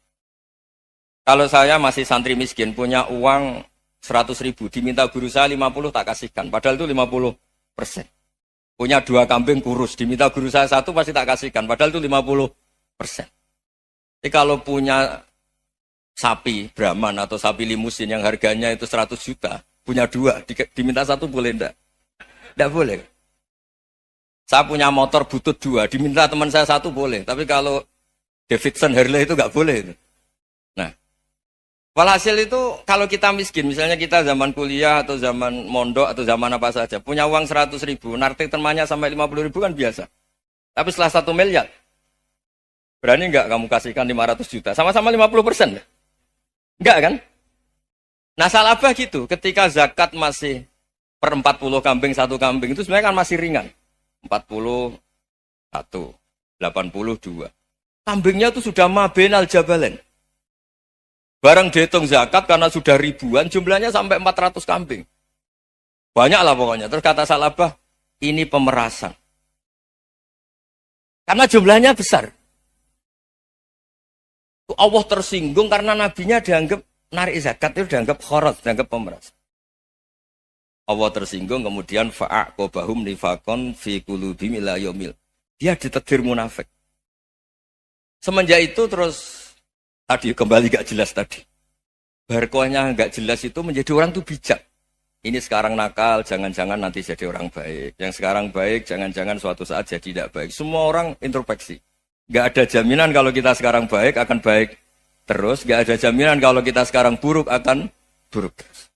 Kalau saya masih santri miskin, punya uang 100.000, diminta guru saya 50 tak kasihkan. Padahal itu 50%. Punya 2 kambing kurus, diminta guru saya 1 pasti tak kasihkan. Padahal itu 50%. Jadi kalau punya sapi Brahman atau sapi limusin yang harganya itu 100 juta, punya 2, diminta 1 boleh enggak? Tidak boleh. Saya punya motor butut 2, diminta teman saya 1 boleh. Tapi kalau Davidson Harley itu nggak boleh. Nah, Walhasil itu kalau kita miskin, misalnya kita zaman kuliah atau zaman mondok atau zaman apa saja, punya uang 100.000, narik temannya sampai 50.000 kan biasa. Tapi setelah 1 miliar, berani nggak kamu kasihkan 500 juta? Sama-sama 50%. Enggak kan? Nah salabah gitu, ketika zakat masih per 40 kambing, 1 kambing, itu sebenarnya kan masih ringan. 41, 82. Kambingnya itu sudah mabenal jabalen. Barang dihitung zakat karena sudah ribuan, jumlahnya sampai 400 kambing. Banyak lah pokoknya. Terus kata salabah, ini pemerasan. Karena jumlahnya besar. Allah tersinggung karena nabinya dianggap narik zakat itu dianggap kharat, dianggap pemeras. Allah tersinggung kemudian fa'aqobahum nifakon fi qulubihim ila yaumil. Dia ditegur munafik. Semenjak itu terus tadi kembali gak jelas tadi. Barkohnya gak jelas itu menjadi orang tuh bijak. Ini sekarang nakal, jangan-jangan nanti jadi orang baik. Yang sekarang baik, jangan-jangan suatu saat jadi tidak baik. Semua orang introspeksi. Gak ada jaminan kalau kita sekarang baik akan baik terus. Gak ada jaminan kalau kita sekarang buruk akan buruk terus.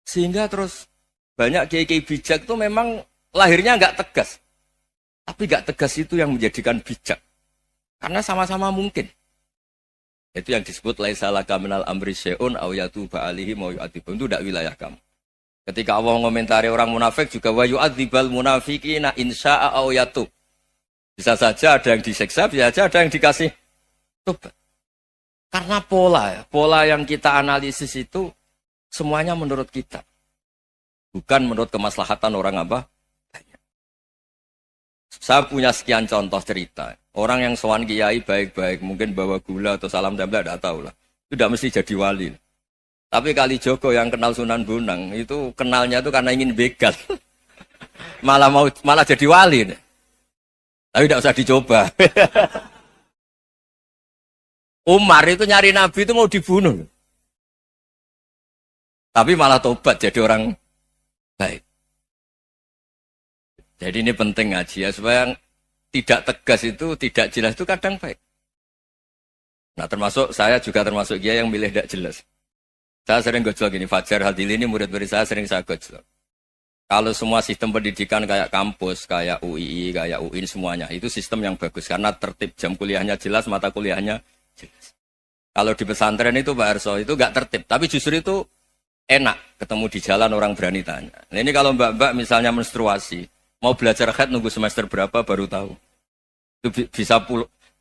Sehingga terus banyak kiai-kiai bijak itu memang lahirnya gak tegas. Tapi gak tegas itu yang menjadikan bijak. Karena sama-sama mungkin. Itu yang disebut laisa laka minal amri syai'un aw yatuba alihi mau yu'adzibun. Itu tidak wilayah kamu. Ketika Allah mengomentari orang munafik juga wa yu'adzibal munafiqina insya'a aw yatub. Bisa saja ada yang disiksa, bisa saja ada yang dikasih tobat. Karena pola yang kita analisis itu semuanya menurut kita. Bukan menurut kemaslahatan orang apa? Banyak. Saya punya sekian contoh cerita. Orang yang sowan kiai baik-baik, mungkin bawa gula atau salam tempel, tidak tahu lah. Itu tidak mesti jadi wali. Tapi Kali Joko yang kenal Sunan Bonang, itu kenalnya itu karena ingin begal. malah jadi wali. Tapi tidak usah dicoba. Umar itu nyari Nabi itu mau dibunuh. Tapi malah tobat jadi orang baik. Jadi ini penting ngaji ya, supaya tidak tegas itu, tidak jelas itu kadang baik. Nah termasuk, saya juga termasuk dia yang milih tidak jelas. Saya sering gojlok gini, Fajar Hadili ini murid-murid saya sering saya gojlok. Kalau semua sistem pendidikan kayak kampus, kayak UII, kayak UIN semuanya, itu sistem yang bagus. Karena tertib jam kuliahnya jelas, mata kuliahnya jelas. Kalau di pesantren itu Pak Arso, itu gak tertib. Tapi justru itu enak, ketemu di jalan orang berani tanya. Nah ini kalau mbak-mbak misalnya menstruasi, mau belajar haid nunggu semester berapa baru tahu. Itu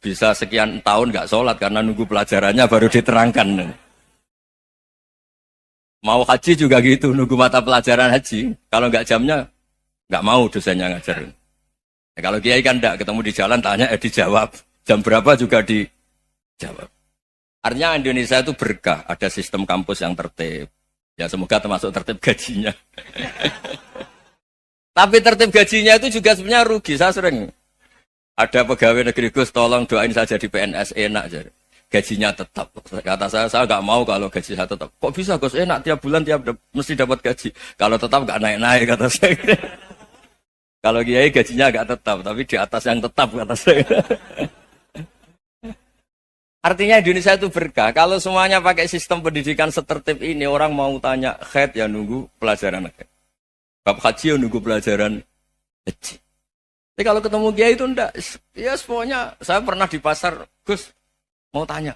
bisa sekian tahun nggak sholat karena nunggu pelajarannya baru diterangkan. Mau haji juga gitu, nunggu mata pelajaran haji. Kalau nggak jamnya, nggak mau dosennya ngajar. Ya, kalau kiai kan enggak, ketemu di jalan tanya, dijawab. Jam berapa juga dijawab. Artinya Indonesia itu berkah, ada sistem kampus yang tertib. Ya semoga termasuk tertib gajinya. Tapi tertib gajinya itu juga sebenarnya rugi, saya sering. Ada pegawai negeri Gus, tolong doain saya jadi PNS enak. Gajinya tetap. Kata saya nggak mau kalau gaji saya tetap. Kok bisa Gus enak, tiap bulan mesti dapat gaji. Kalau tetap nggak naik-naik, kata saya. Kalau kiai gajinya nggak tetap, tapi di atas yang tetap, kata saya. Artinya Indonesia itu berkah. Kalau semuanya pakai sistem pendidikan setertib ini, orang mau tanya haid ya nunggu pelajaran haid. Bab haji ya nunggu pelajaran haji. Tapi kalau ketemu kiai itu enggak, ya pokoknya saya pernah di pasar, Gus mau tanya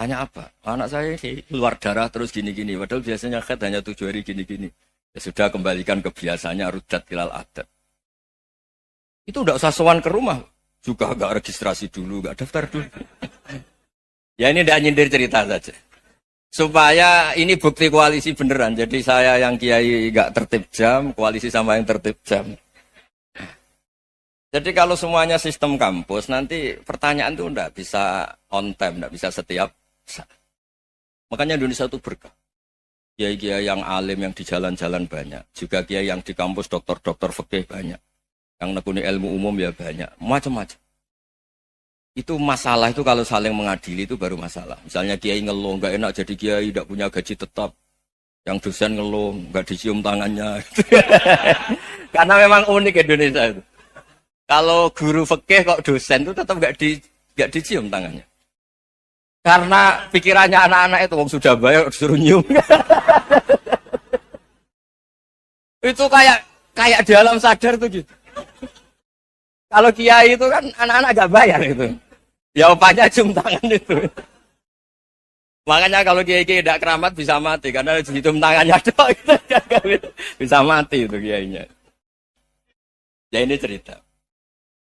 apa? Anak saya sih keluar darah terus gini-gini, padahal biasanya haid hanya 7 hari gini-gini. Ya sudah kembalikan ke biasanya, rudat ilal adat. Itu enggak usah sowan ke rumah, juga enggak registrasi dulu, enggak daftar dulu. Ya ini enggak nyindir cerita saja. Supaya ini bukti koalisi beneran. Jadi saya yang kiai enggak tertib jam, koalisi sama yang tertib jam. Jadi kalau semuanya sistem kampus, nanti pertanyaan itu enggak bisa on time, enggak bisa setiap saat. Makanya Indonesia itu berkah. Kiai-kiai yang alim yang di jalan-jalan banyak. Juga kiai yang di kampus dokter-dokter fikih banyak. Yang nekuni ilmu umum ya banyak. Macam-macam. Itu masalah itu kalau saling mengadili itu baru masalah. Misalnya kiai ngeluh, enggak enak jadi kiai, enggak punya gaji tetap. Yang dosen ngeluh, enggak dicium tangannya. Karena memang unik Indonesia itu. Kalau guru fikih kok dosen itu tetap enggak dicium tangannya. Karena pikirannya anak-anak itu, wong sudah bayar disuruh nyium. Itu kayak di alam sadar tuh gitu. Kalau kiai itu kan anak-anak gak bayar itu. Ya opanya cium tangan itu. Makanya kalau kiai-kiai tidak keramat bisa mati karena cium tangannya doang gitu. Bisa mati itu kiainya. Ya ini cerita.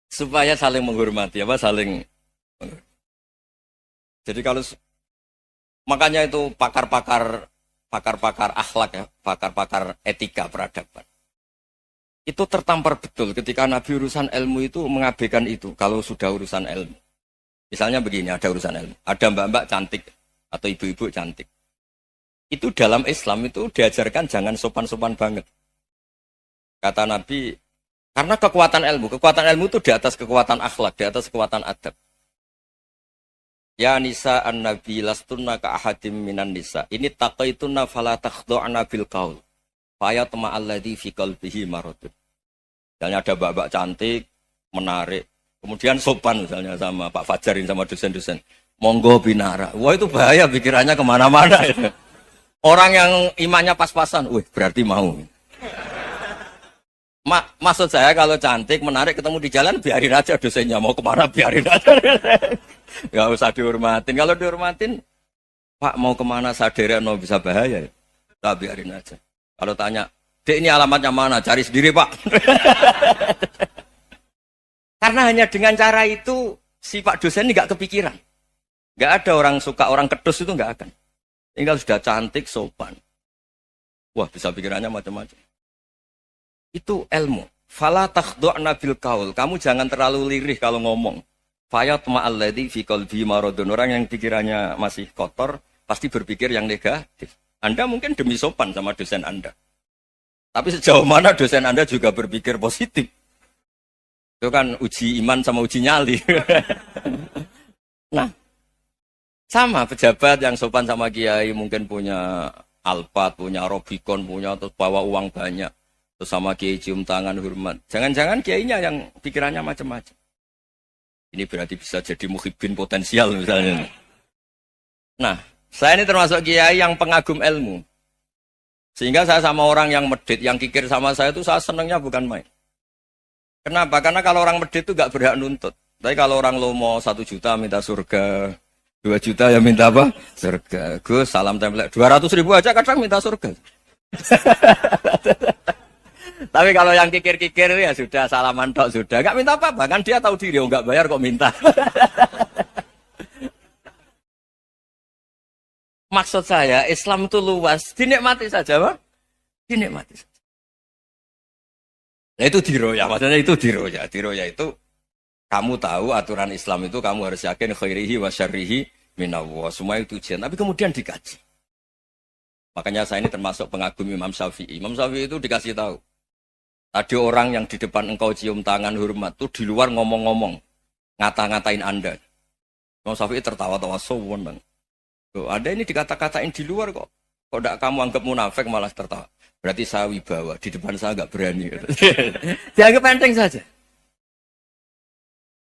Supaya saling menghormati saling. Jadi kalau makanya itu pakar-pakar akhlak ya, pakar-pakar etika peradaban. Itu tertampar betul ketika Nabi urusan ilmu itu mengabaikan itu kalau sudah urusan ilmu. Misalnya begini, ada urusan ilmu. Ada mbak-mbak cantik atau ibu-ibu cantik. Itu dalam Islam itu diajarkan jangan sopan-sopan banget. Kata Nabi, karena kekuatan ilmu itu di atas kekuatan akhlak, di atas kekuatan adab. Ya nisa an-nabi lastunna ka ahadim minan nisa. Ini taqaitunna fala takhdu'na bil qaul. Fa yatma alladhi fi qalbihi maradun. Misalnya ada mbak-mbak cantik, menarik, kemudian sopan misalnya sama Pak Fajarin sama dosen-dosen. Monggo binara. Wah itu bahaya pikirannya kemana-mana itu. Orang yang imannya pas-pasan, berarti mau. Maksud saya kalau cantik, menarik, ketemu di jalan, biarin aja dosennya. Mau kemana, biarin aja. Gak usah dihormatin. Kalau dihormatin, Pak mau kemana sadere no bisa bahaya. Nah, biarin aja. Kalau tanya, Dek ini alamatnya mana? Cari sendiri Pak. Karena hanya dengan cara itu, si Pak dosen ini gak kepikiran. Gak ada orang suka, orang kedus itu gak akan. Tinggal sudah cantik, sopan. Wah bisa pikirannya macam-macam. Itu ilmu. Fala takhdu'na bil qaul. Kamu jangan terlalu lirih kalau ngomong. Fayat ma'alladhi fi qalbi maradun. Orang yang pikirannya masih kotor pasti berpikir yang negatif. Anda mungkin demi sopan sama dosen Anda. Tapi sejauh mana dosen Anda juga berpikir positif. Itu kan uji iman sama uji nyali. Nah, sama pejabat yang sopan sama kiai mungkin punya Alphard, punya Robicon, punya terus bawa uang banyak. Terus sama kiai cium tangan hormat. Jangan-jangan kiainya yang pikirannya macam-macam. Ini berarti bisa jadi muhibbin potensial misalnya. Nah, saya ini termasuk kiai yang pengagum ilmu. Sehingga saya sama orang yang medit, yang kikir sama saya itu saya senangnya bukan main. Kenapa? Karena kalau orang medit itu gak berhak nuntut. Tapi kalau orang lomo 1 juta minta surga, 2 juta ya minta apa? Surga. Gus, salam tempel. 200.000 aja kadang minta surga. Tapi kalau yang kikir-kikir ya sudah salaman tok sudah. Gak minta apa-apa. Kan dia tahu diri, gak bayar kok minta. Maksud saya, Islam itu luas. Dinikmati saja, Pak. Dinikmati saja. Nah itu diroya. Maksudnya itu diroya. Diroya itu, kamu tahu aturan Islam itu kamu harus yakin khairihi wa syarrihi minallah. Semua itu ujian. Tapi kemudian dikaji. Makanya saya ini termasuk pengagum Imam Syafi'i. Imam Syafi'i itu dikasih tahu. Ada orang yang di depan engkau cium tangan hormat. Itu di luar ngomong-ngomong. Ngata-ngatain Anda. Imam Syafi'i tertawa-tawa sowan. Ada ini dikata-katain di luar kok. Kok tidak kamu anggap munafik malah tertawa. Berarti saya wibawa. Di depan saya nggak berani. Dianggap enteng saja.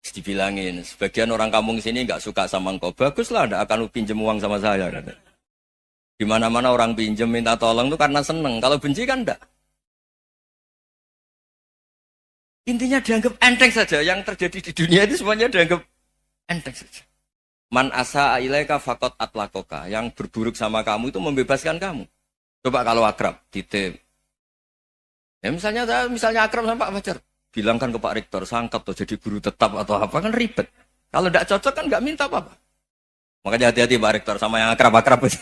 Dibilangin. Sebagian orang kampung sini nggak suka sama engkau. Baguslah, tidak akan pinjam uang sama saya. Di mana-mana orang pinjam minta tolong itu karena seneng. Kalau benci kan enggak. Intinya dianggap enteng saja. Yang terjadi di dunia itu semuanya dianggap enteng saja. Man asa ilaika faqat atlakoka. Yang berburuk sama kamu itu membebaskan kamu. Coba kalau akrab, titip. Ya misalnya akrab sama Pak Fajar. Bilangkan ke Pak Rektor, sangkat atau jadi guru tetap atau apa, kan ribet. Kalau tidak cocok kan nggak minta apa-apa. Makanya hati-hati Pak Rektor sama yang akrab-akrab itu.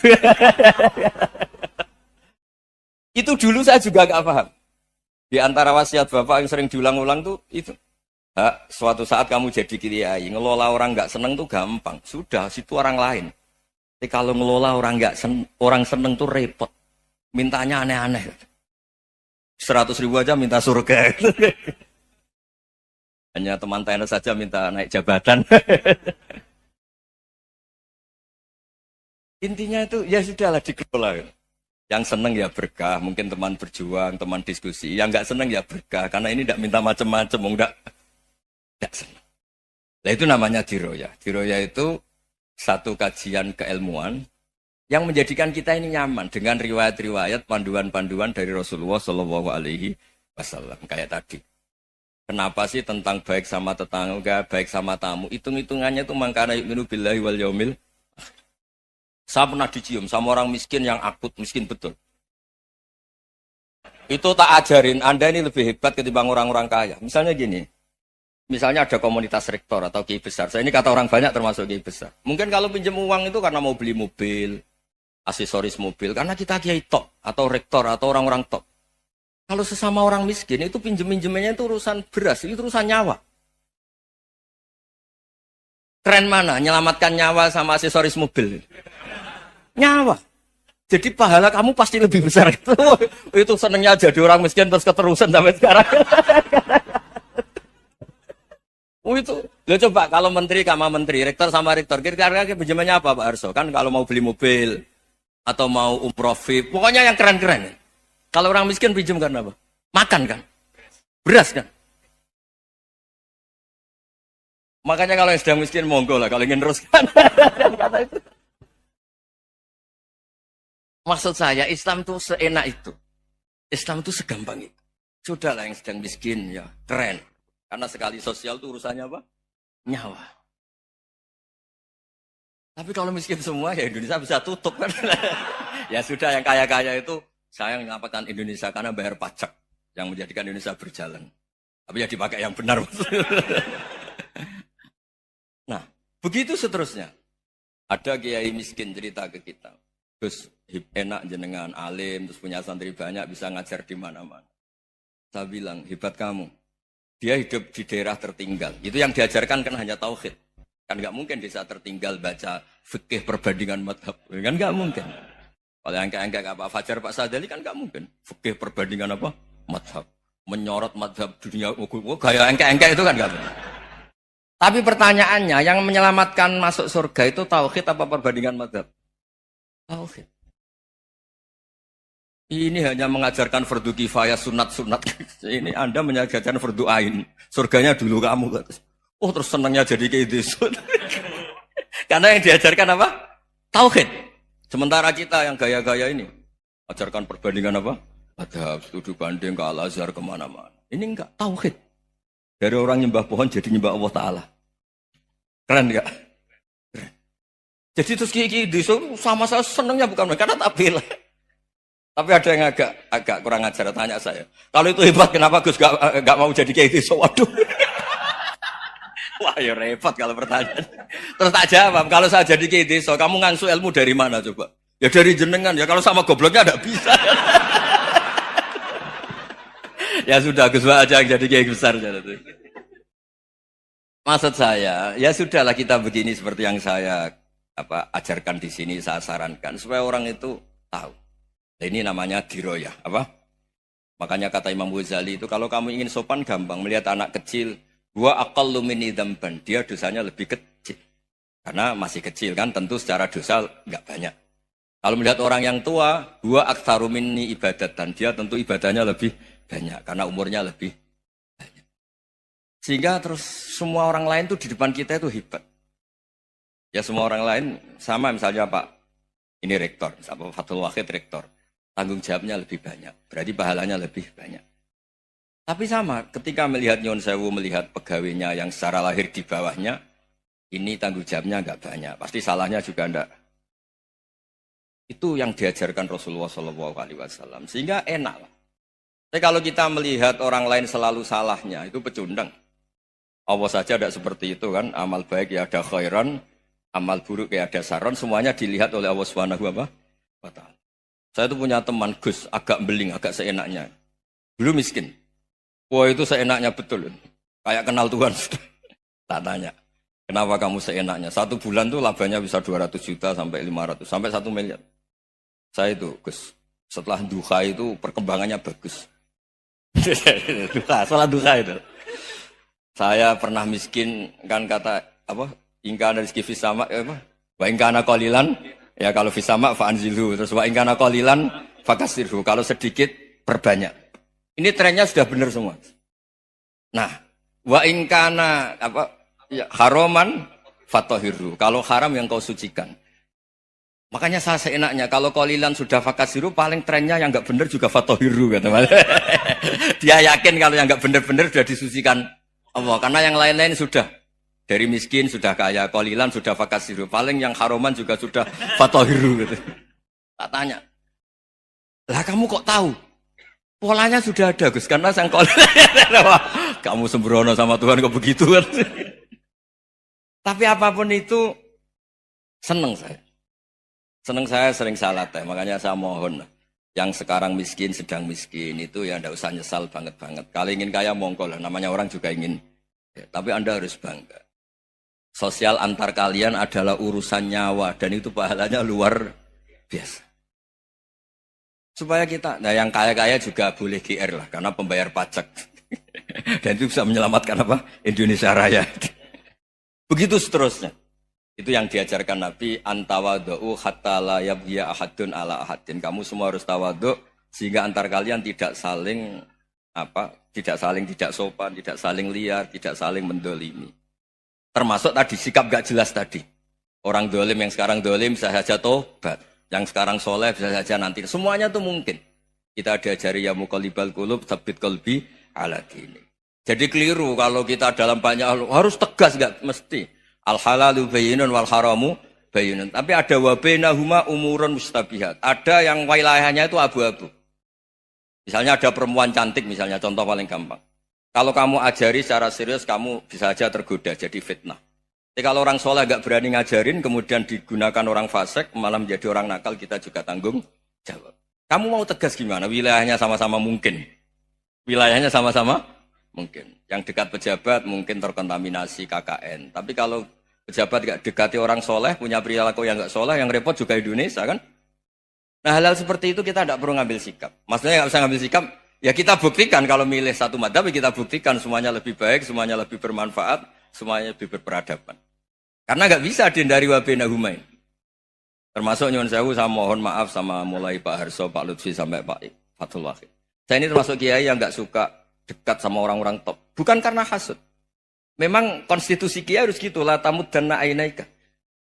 Itu dulu saya juga nggak paham. Di antara wasiat Bapak yang sering diulang-ulang tuh itu. Suatu saat kamu jadi kiai, ngelola orang nggak seneng tuh gampang. Sudah, situ orang lain. Tapi kalau ngelola orang orang seneng tuh repot. Mintanya aneh-aneh. 100.000 aja minta surga. Hanya teman tenis saja minta naik jabatan. Intinya itu ya sudahlah dikelola. Yang seneng ya berkah, mungkin teman berjuang, teman diskusi. Yang nggak seneng ya berkah, karena ini tidak minta macam-macam, tidak senang. Nah itu namanya diroya. Diroya itu satu kajian keilmuan yang menjadikan kita ini nyaman dengan riwayat-riwayat panduan-panduan dari Rasulullah Shallallahu Alaihi Wasallam kayak tadi. Kenapa sih tentang baik sama tetangga, baik sama tamu, hitung-hitungannya itu mangkana yu'minu billahi wal yaumil. Saya pernah dicium sama orang miskin yang akut, miskin betul. Itu tak ajarin, Anda ini lebih hebat ketimbang orang-orang kaya. Misalnya gini, misalnya ada komunitas rektor atau kiai besar. Saya ini kata orang banyak termasuk kiai besar. Mungkin kalau pinjam uang itu karena mau beli mobil, aksesoris mobil, karena kita kiai top atau rektor atau orang-orang top. Kalau sesama orang miskin itu pinjem-pinjemannya itu urusan beras, itu urusan nyawa. Keren mana? Nyelamatkan nyawa sama aksesoris mobil. Nyawa. Jadi pahala kamu pasti lebih besar. Itu senengnya jadi orang miskin terus keterusan sampai sekarang. Itu. Lo coba kalau menteri sama menteri, rektor sama rektor, kira-kira pinjamannya apa Pak Arso? Kan kalau mau beli mobil atau mau umroh VIP, pokoknya yang keren-keren. Kalau orang miskin pinjam karena apa? Makan kan? Beras kan? Makanya kalau yang sedang miskin monggo lah, kalau ingin teruskan. Maksud saya Islam itu seenak itu. Islam itu segampang itu. Sudahlah yang sedang miskin ya keren. Karena sekali sosial itu urusannya apa? Nyawa. Tapi kalau miskin semua ya Indonesia bisa tutup kan. Ya sudah yang kaya-kaya itu saya mengatakan Indonesia karena bayar pajak yang menjadikan Indonesia berjalan. Tapi ya dipakai yang benar. Nah, begitu seterusnya. Ada kiai miskin cerita ke kita. Terus enak jenengan alim, terus punya santri banyak, bisa ngajar di mana-mana. Saya bilang, hebat kamu. Dia hidup di daerah tertinggal. Itu yang diajarkan kan hanya tauhid. Kan nggak mungkin desa tertinggal baca fikih perbandingan madhab. Kan nggak mungkin. Kalau yang kayak Pak Fajar, Pak Sadali kan nggak mungkin. Fikih perbandingan apa? Madhab. Menyorot madhab dunia. Kayak engke-engke itu kan nggak mungkin. Tapi pertanyaannya, yang menyelamatkan masuk surga itu tauhid apa perbandingan madhab? Tauhid. Ini hanya mengajarkan fardu kifayah, sunat-sunat. Ini Anda mengajarkan fardu ain. Surganya dulu kamu. Oh terus senangnya jadi kayak gitu. Karena yang diajarkan apa? Tauhid. Sementara kita yang gaya-gaya ini, ajarkan perbandingan apa? Madhab, studi banding ke Al-Azhar kemana-mana. Ini enggak, tauhid. Dari orang nyembah pohon jadi nyembah Allah Ta'ala. Keren enggak? Keren. Jadi terus kiki sama saya senangnya bukan karena tak bela. Tapi ada yang agak kurang ajar, tanya saya. Kalau itu hebat, kenapa Gus gak mau jadi kayak gitu? Waduh. Wah ya repot kalau pertanyaan. Terus tak jawab, kalau saya jadi kiai desa, kamu ngangsu ilmu dari mana coba? Ya dari jenengan, ya kalau sama gobloknya tidak bisa. Ya sudah, Gus aja yang jadi kiai besar. Maksud saya, ya sudahlah kita begini seperti yang saya ajarkan di sini, saya sarankan. Supaya orang itu tahu. Nah, ini namanya diroyah. Makanya kata Imam Ghazali itu, kalau kamu ingin sopan gampang, melihat anak kecil, Wa aqallu minni dzamban, dia dosanya lebih kecil. Karena masih kecil kan, tentu secara dosa enggak banyak. Kalau melihat orang yang tua, wa aktsaru minni ibadatan, dia tentu ibadahnya lebih banyak karena umurnya lebih banyak. Sehingga terus semua orang lain tuh di depan kita itu hebat. Ya semua orang lain sama, misalnya Pak ini rektor, Pak Fathul Wahid rektor, tanggung jawabnya lebih banyak, berarti pahalanya lebih banyak. Tapi sama, ketika melihat Nyon Sewu, melihat pegawainya yang secara lahir di bawahnya, ini tanggung jawabnya enggak banyak. Pasti salahnya juga enggak. Itu yang diajarkan Rasulullah SAW. Sehingga enak lah. Tapi kalau kita melihat orang lain selalu salahnya, itu pecundang. Allah saja tidak seperti itu kan. Amal baik ya ada khairan, amal buruk ya ada saron. Semuanya dilihat oleh Allah Subhanahu wa Ta'ala. Saya itu punya teman Gus, agak beling, agak seenaknya. Dulu miskin. Wah itu seenaknya betul. Kayak kenal Tuhan. Tak tanya. Kenapa kamu seenaknya? 1 bulan tuh labanya bisa 200 juta sampai 500. Sampai 1 miliar. Saya itu, Gus. Setelah duha itu perkembangannya bagus. Sholat duha itu. Saya pernah miskin. Kan kata, ingkana rizki fisama. Wa ingkana qalilan. Ya kalau fisama fa'anzilhu. Terus wa ingkana qalilan fakasirhu. Kalau sedikit, perbanyak. Ini trennya sudah benar semua. Nah, wa ingkana haroman fatohiru. Kalau haram yang kau sucikan. Makanya saya seenaknya, kalau qalilan sudah fakasiru, paling trennya yang nggak benar juga fatohiru. Kata dia yakin kalau yang nggak benar-benar sudah disucikan Allah. Karena yang lain-lain sudah. Dari miskin sudah kaya, qalilan sudah fakasiru. Paling yang haroman juga sudah fatohiru. Gitu. Tak tanya. Lah kamu kok tahu? Polanya sudah ada Gus, karena sang kamu sembrono sama Tuhan kok begitu kan. Tapi apapun itu seneng saya. Seneng saya sering salah teh, makanya saya mohon yang sekarang miskin sedang miskin itu ya ndak usah nyesal banget-banget. Kalau ingin kaya monggo lah, namanya orang juga ingin. Ya, tapi Anda harus bangga. Sosial antar kalian adalah urusan nyawa dan itu pahalanya luar biasa. Supaya kita, nah yang kaya-kaya juga boleh GR lah, karena pembayar pajak. Dan itu bisa menyelamatkan apa? Indonesia Raya. Begitu seterusnya. Itu yang diajarkan Nabi, antawadu'u hatta la yabghiya ahadun ala ahadin. Kamu semua harus tawadhu, sehingga antar kalian tidak saling tidak sopan, tidak saling liar, tidak saling mendolimi. Termasuk tadi, sikap gak jelas tadi. Orang dolim yang sekarang dolim bisa saja tobat. Yang sekarang soleh bisa saja nanti. Semuanya itu mungkin. Kita diajari ya muqallibal qulub tsabbit qalbi ala dini. Jadi keliru kalau kita dalam banyak hal harus tegas, enggak mesti. Al halalu bayyinun wal haramu bayyinun. Tapi ada wa bainahuma umurun mustabihat. Ada yang wilayahnya itu abu-abu. Misalnya ada perempuan cantik misalnya, contoh paling gampang. Kalau kamu ajari secara serius, kamu bisa saja tergoda jadi fitnah. Tapi kalau orang soleh gak berani ngajarin, kemudian digunakan orang fasik, malah menjadi orang nakal, kita juga tanggung jawab. Kamu mau tegas gimana? Wilayahnya sama-sama mungkin. Wilayahnya sama-sama mungkin. Yang dekat pejabat mungkin terkontaminasi KKN. Tapi kalau pejabat gak dekati orang soleh, punya perilaku yang gak soleh, yang repot juga Indonesia kan? Nah hal-hal seperti itu kita tidak perlu ngambil sikap. Maksudnya gak usah ngambil sikap, ya kita buktikan kalau milih satu madzhab, kita buktikan semuanya lebih baik, semuanya lebih bermanfaat, semuanya lebih berperadaban. Karena nggak bisa dihindari wabena humain. Termasuk nyuwun sewu, saya mohon maaf sama mulai Pak Harso, Pak Lutfi sampai Pak Fathul Wahid. Saya ini termasuk kiai yang nggak suka dekat sama orang-orang top. Bukan karena hasud. Memang konstitusi kiai harus gitu, la tamuddanna ainaika.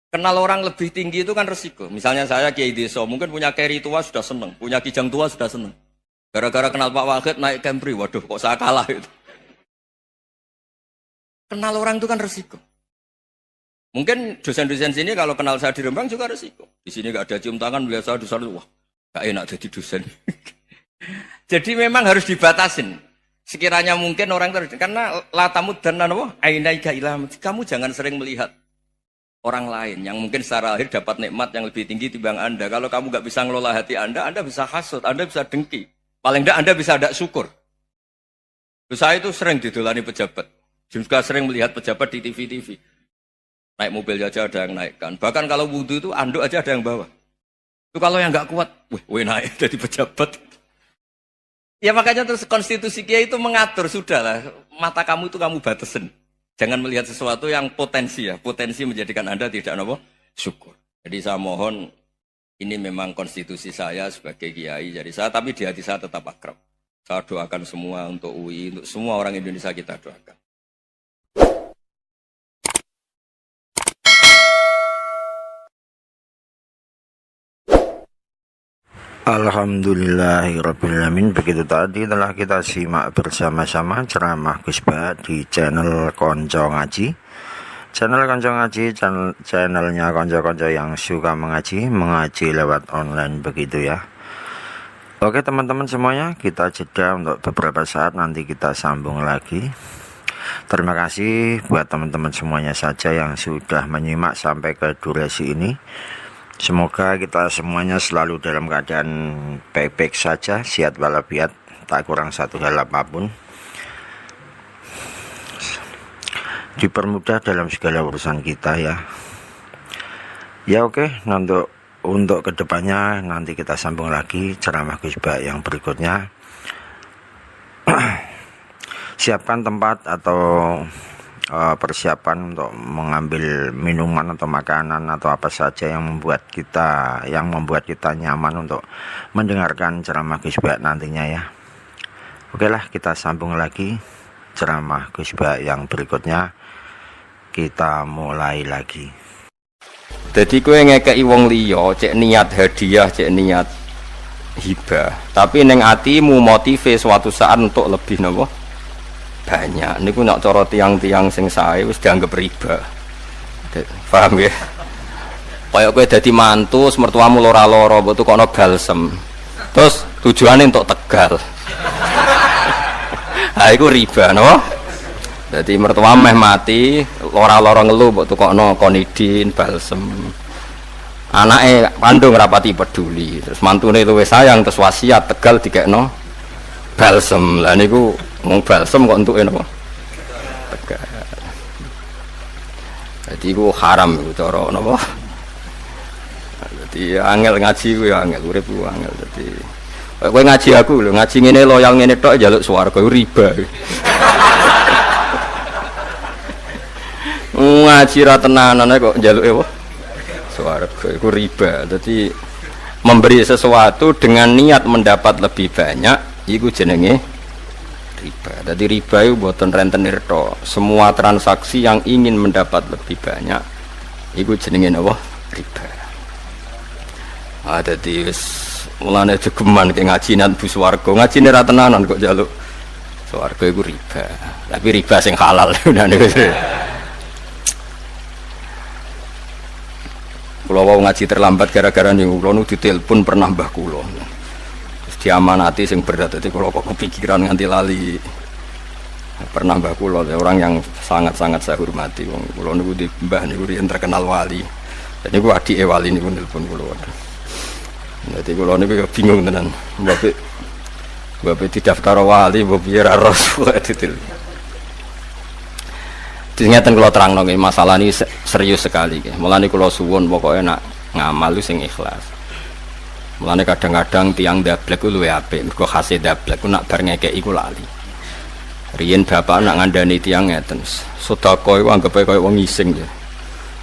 Kenal orang lebih tinggi itu kan resiko. Misalnya saya kiai desa, mungkin punya keri tua sudah seneng, punya kijang tua sudah seneng. Gara-gara kenal Pak Wahid naik Camry, waduh kok saya kalah itu. Kenal orang itu kan resiko. Mungkin dosen-dosen sini kalau kenal saya di Rembang juga resiko. Di sini gak ada cium tangan, melihat saya di sana, wah gak enak jadi dosen. Jadi memang harus dibatasin. Sekiranya mungkin orang terus, karena latamud dan nanawa, ainaika ilah, kamu jangan sering melihat orang lain yang mungkin secara lahir dapat nikmat yang lebih tinggi timbang Anda. Kalau kamu gak bisa ngelola hati Anda bisa hasut, Anda bisa dengki. Paling tidak Anda bisa ada syukur. Saya itu sering didolani pejabat. Juga sering melihat pejabat di TV-TV. Naik mobil aja ada yang naikkan. Bahkan kalau wudhu itu anduk aja ada yang bawa. Itu kalau yang nggak kuat, wih naik jadi pejabat. Ya makanya terus konstitusi kiai itu mengatur, sudahlah. Mata kamu itu kamu batasin. Jangan melihat sesuatu yang potensi ya. Potensi menjadikan Anda tidak apa? Syukur. Jadi saya mohon, ini memang konstitusi saya sebagai kiai. Jadi saya, tapi di hati saya tetap akrab. Saya doakan semua untuk UI, untuk semua orang Indonesia kita doakan. Alhamdulillahirrabbilalamin. Begitu tadi telah kita simak bersama-sama ceramah Gus Ba di channel Konco Ngaji. Channel Konco Ngaji, channelnya konco-konco yang suka mengaji lewat online begitu ya. Oke teman-teman semuanya, kita jeda untuk beberapa saat, nanti kita sambung lagi. Terima kasih buat teman-teman semuanya saja yang sudah menyimak sampai ke durasi ini. Semoga kita semuanya selalu dalam keadaan baik-baik saja, sehat walafiat, tak kurang satu hal apapun. Dipermudah dalam segala urusan kita ya. Ya oke, untuk kedepannya nanti kita sambung lagi ceramah Gus Ba yang berikutnya. Siapkan tempat atau persiapan untuk mengambil minuman atau makanan atau apa saja yang membuat kita nyaman untuk mendengarkan ceramah Gus Ba nantinya ya. Oke lah, kita sambung lagi ceramah Gus Ba yang berikutnya. kita mulai lagi. Jadi kowe ngekeki wong liya cek niat hadiah, cek niat hibah, tapi ning atimu motive suatu saat untuk lebih napa banyak. Niku nek cara tiang-tiang sing sae wis dianggap riba. Paham ya? Kaya kowe dadi mantu mertuamu lara-lara mbok tukono balsem. Terus tujuane untuk Tegal. Ha iku riba napa? Dadi mertua meh mati, lara-lara ngelu mbok tukono konidin, balsem. Anake kandung rapati peduli, terus mantune luwih sayang terus wasiat Tegal dikekno balsem. Lah niku mung balsem kok entuke napa? Tegal. Dadi iku haram iku cara napa? Dadi angel ngaji ku ya angel, urip ku angel. Dadi kowe ngaji aku lho, ngaji ngene loyal ngene tok njaluk swarga riba. Ngaji ra tenanan kok njaluke apa? Swarga iku riba. Dadi memberi sesuatu dengan niat mendapat lebih banyak iku jenenge riba. Dadi riba itu mboten rentenir tok. Semua transaksi yang ingin mendapat lebih banyak iku jenenge apa? Riba. Dadi wis mulane jegeman ke ngaji nang bu swarga. Ngajine ra tenanan kok njaluk swarga iku riba. Tapi riba sing halal niku. Kula wau ngaji terlambat gara-gara niku kula nu ditelepon pernah mbah kula. Terus diamanati sing berat dadi kula kok kepikiran nganti lali. Pernah mbah kula orang yang sangat-sangat saya hormati wong kula niku di mbah niku riyen terkenal wali. Dan niku adike wali niku nelpon kula. Dadi kula niku bingung tenan. Mbok didaftar wali mbok piye ra rasul ditelepon. Ngeten kula terangno nggih masalah ini serius sekali nggih. Mulane kula suwun pokoke nak ngamal sing ikhlas. Mulane kadang-kadang tiang dablek ku luwih apik, mergo khase dablek ku nak bar ngekeki ku lali. Riyen bapak nak ngandani tiang ngeten, sedekah iku anggape kaya wong ngising ya.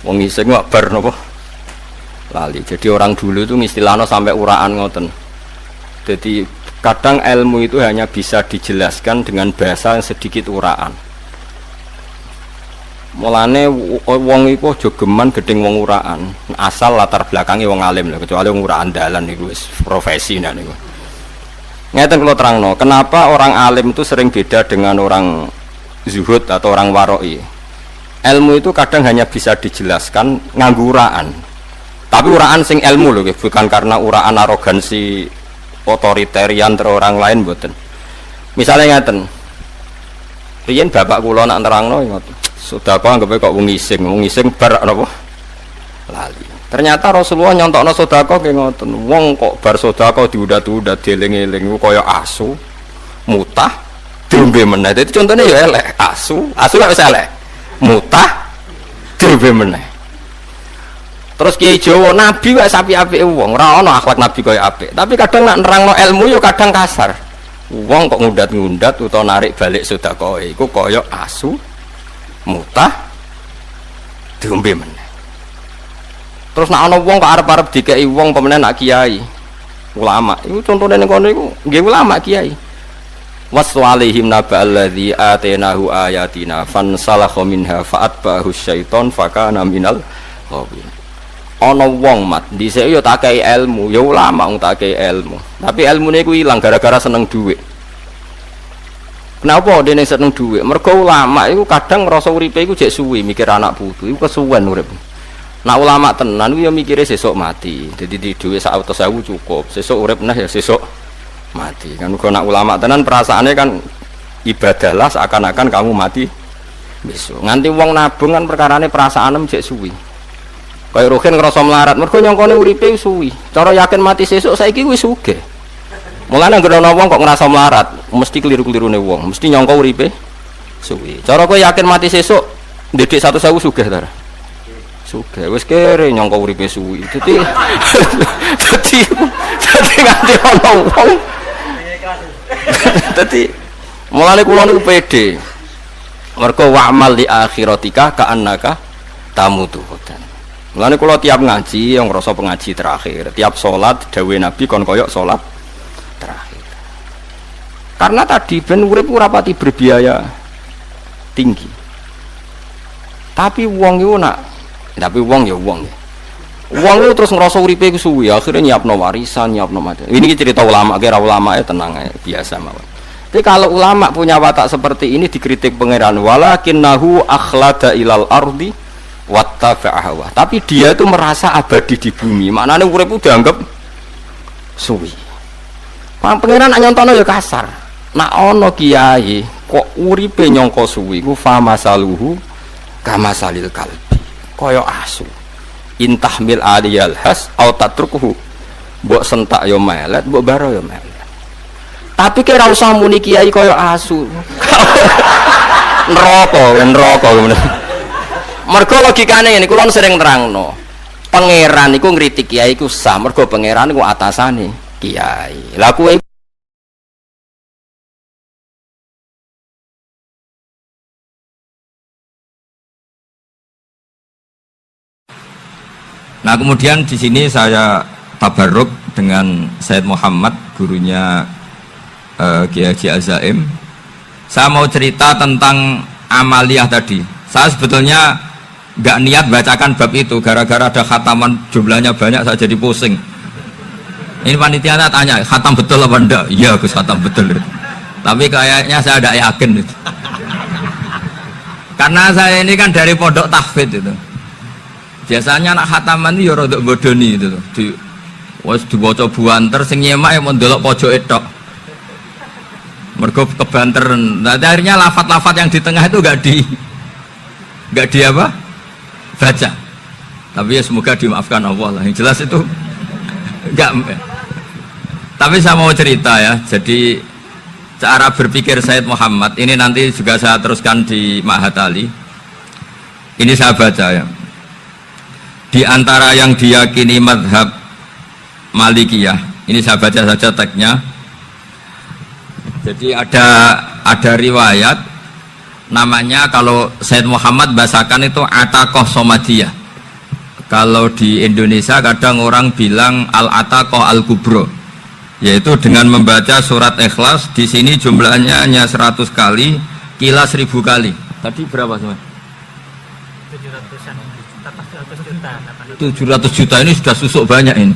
Wong ngising kok bar napa? Lali. Jadi orang dulu itu istilahnya sampai uraan ngoten. Jadi kadang ilmu itu hanya bisa dijelaskan dengan bahasa yang sedikit uraan. Mulane wong iku aja geman gedeng wong uraan. Asal latar belakangnya wong alim lho, kecuali wong uraan dalan niku wis profesi nah niku. Ngeten kula terangno, kenapa orang alim itu sering beda dengan orang zuhud atau orang waroi. Ilmu itu kadang hanya bisa dijelaskan nganggo uraan. Tapi uraan sing ilmu lho, bukan karena uraan arogansi otoritarian terus orang lain mboten. Misalnya ngeten. Riyen bapak kula nak nerangno ngoten. Sedekah anggape kok wong ngising bar napa lali. Ternyata Rasulullah nyontokno sedekah nggih ngoten. Wong kok bar sedekah diudat-udat dieling-eling kaya asu mutah diombe meneh. Dadi contone ya elek, asu wis elek. Mutah diombe meneh. Terus Kiai Jawa nabi wae sapi-apike wong, ora ana akhlak nabi kaya apik. Tapi kadang nak nerangno ilmu yo kadang kasar. Wong kok ngundat-ngundat utawa narik balik sedekah iku kaya asu mutah diombe meneh. Terus nek ana wong kok arep-arep dikeki wong pemenen nak kiai ulama iku contone ning kono iku nggih ulama kiai waswalihim naballadzi atainahu ayatina fansalakha minha fa'atbahu syaiton fakana minal ghawin. Ana wong mat dhisik yo tak kei ilmu ya ulama wong tak kei ilmu tapi ilmune iku ilang gara-gara seneng dhuwit. Kenapa dene seneng dhuwit? Mergo ulama iku kadang ngrasa uripe iku jek suwi mikir anak putu, iku kesuwen urip. Nak ulama tenan iku ya mikire sesuk mati. Dadi di dhuwit sak 100.000 cukup. Sesuk urip neh ya sesuk mati. Kan uga nak ulama tenan perasaane kan ibadahlah seakan-akan kamu mati besok. Nganti wong nabung kan perkarane perasaane jek suwi. Kaya Rohin ngrasa melarat, mergo nyongkone uripe suwi. Cara yakin mati sesuk saiki wis sugih. Mulane anggere ana wong kok ngrasa melarat, mesti keliru-kelirune wong, mesti nyangka uripe suwi. Cara kowe yakin mati sesuk, ndedek 100.000 sugih ta? Sugih. Wis kere nyangka uripe suwi. Dadi nganti ana wong. Dadi mulane kula niku pede. Mergo wa'mal li akhiratika ka'annaka tamutu. Mulane kula tiap ngaji yang ngrasa pengaji terakhir, tiap salat dawuh Nabi kon koyok salat terakhir. Karena tadi ben urip ora pati berbiaya tinggi. Tapi wong itu tapi wong ya wong. Wong itu terus ngerasa uripe iku suwi, akhirnya nyiapno warisan, nyiapno mati. Ini cerita ulama, kira ulama ya tenang ya, biasa mawon. Tapi kalau ulama punya watak seperti ini dikritik pangeran, walakinnahu akhlada ilal ardi wattafa'aha. Tapi dia itu merasa abadi di bumi. Maknanya urip itu dianggap suwi. Pangeran nyontono ya kasar. Nak ono kiai kok uripe nyangka suwi ku famasaluhu kamasalil kalbi. Kaya asu. Intahmil aliyal has au tatrukuhu. Mbok sentak ya melet, mbok baro ya melet. Tapi kira usah muni kiai kaya asu. Neraka ngono. Mergo logikane ngene, kula sering nerangno. Pangeran iku ngritik kiai iku sah, mergo pangeran iku atasane kiai. Lah kowe Nah kemudian di sini saya tabarruk dengan Sayyid Muhammad, gurunya Kiai Haji Al-Zaim. Saya mau cerita tentang amaliyah tadi. Saya sebetulnya nggak niat bacakan bab itu, gara-gara ada khataman jumlahnya banyak saya jadi pusing. Ini panitianya tanya, khatam betul apa enggak? Iya Gus, khatam betul. Tapi kayaknya saya tidak yakin. Karena saya ini kan dari pondok tahfidz itu. Biasanya anak khataman itu ya rodok bodoni itu. Dibaca buanter sing nyemak ya mendelok pojok etok. Mergo kebanteren. Nah, akhirnya lafat-lafat yang di tengah itu enggak di apa? Baca. Tapi ya semoga dimaafkan Allah lah. Yang jelas itu enggak. Tapi saya mau cerita ya. Jadi cara berpikir Sayyid Muhammad ini nanti juga saya teruskan di Ma'had Ali. Ini saya baca ya. Di antara yang diyakini madhab Malikiyah, ini saya baca saja teksnya. Jadi ada riwayat namanya, kalau Sayyid Muhammad bahasakan itu Ataqoh Somadiyah. Kalau di Indonesia kadang orang bilang Al-Ataqoh Al-Kubro, yaitu dengan membaca surat Ikhlas. Di sini jumlahnya hanya 100 kali, Kilas 1000 kali. Tadi berapa sih? 700 juta ini sudah susuk banyak ini.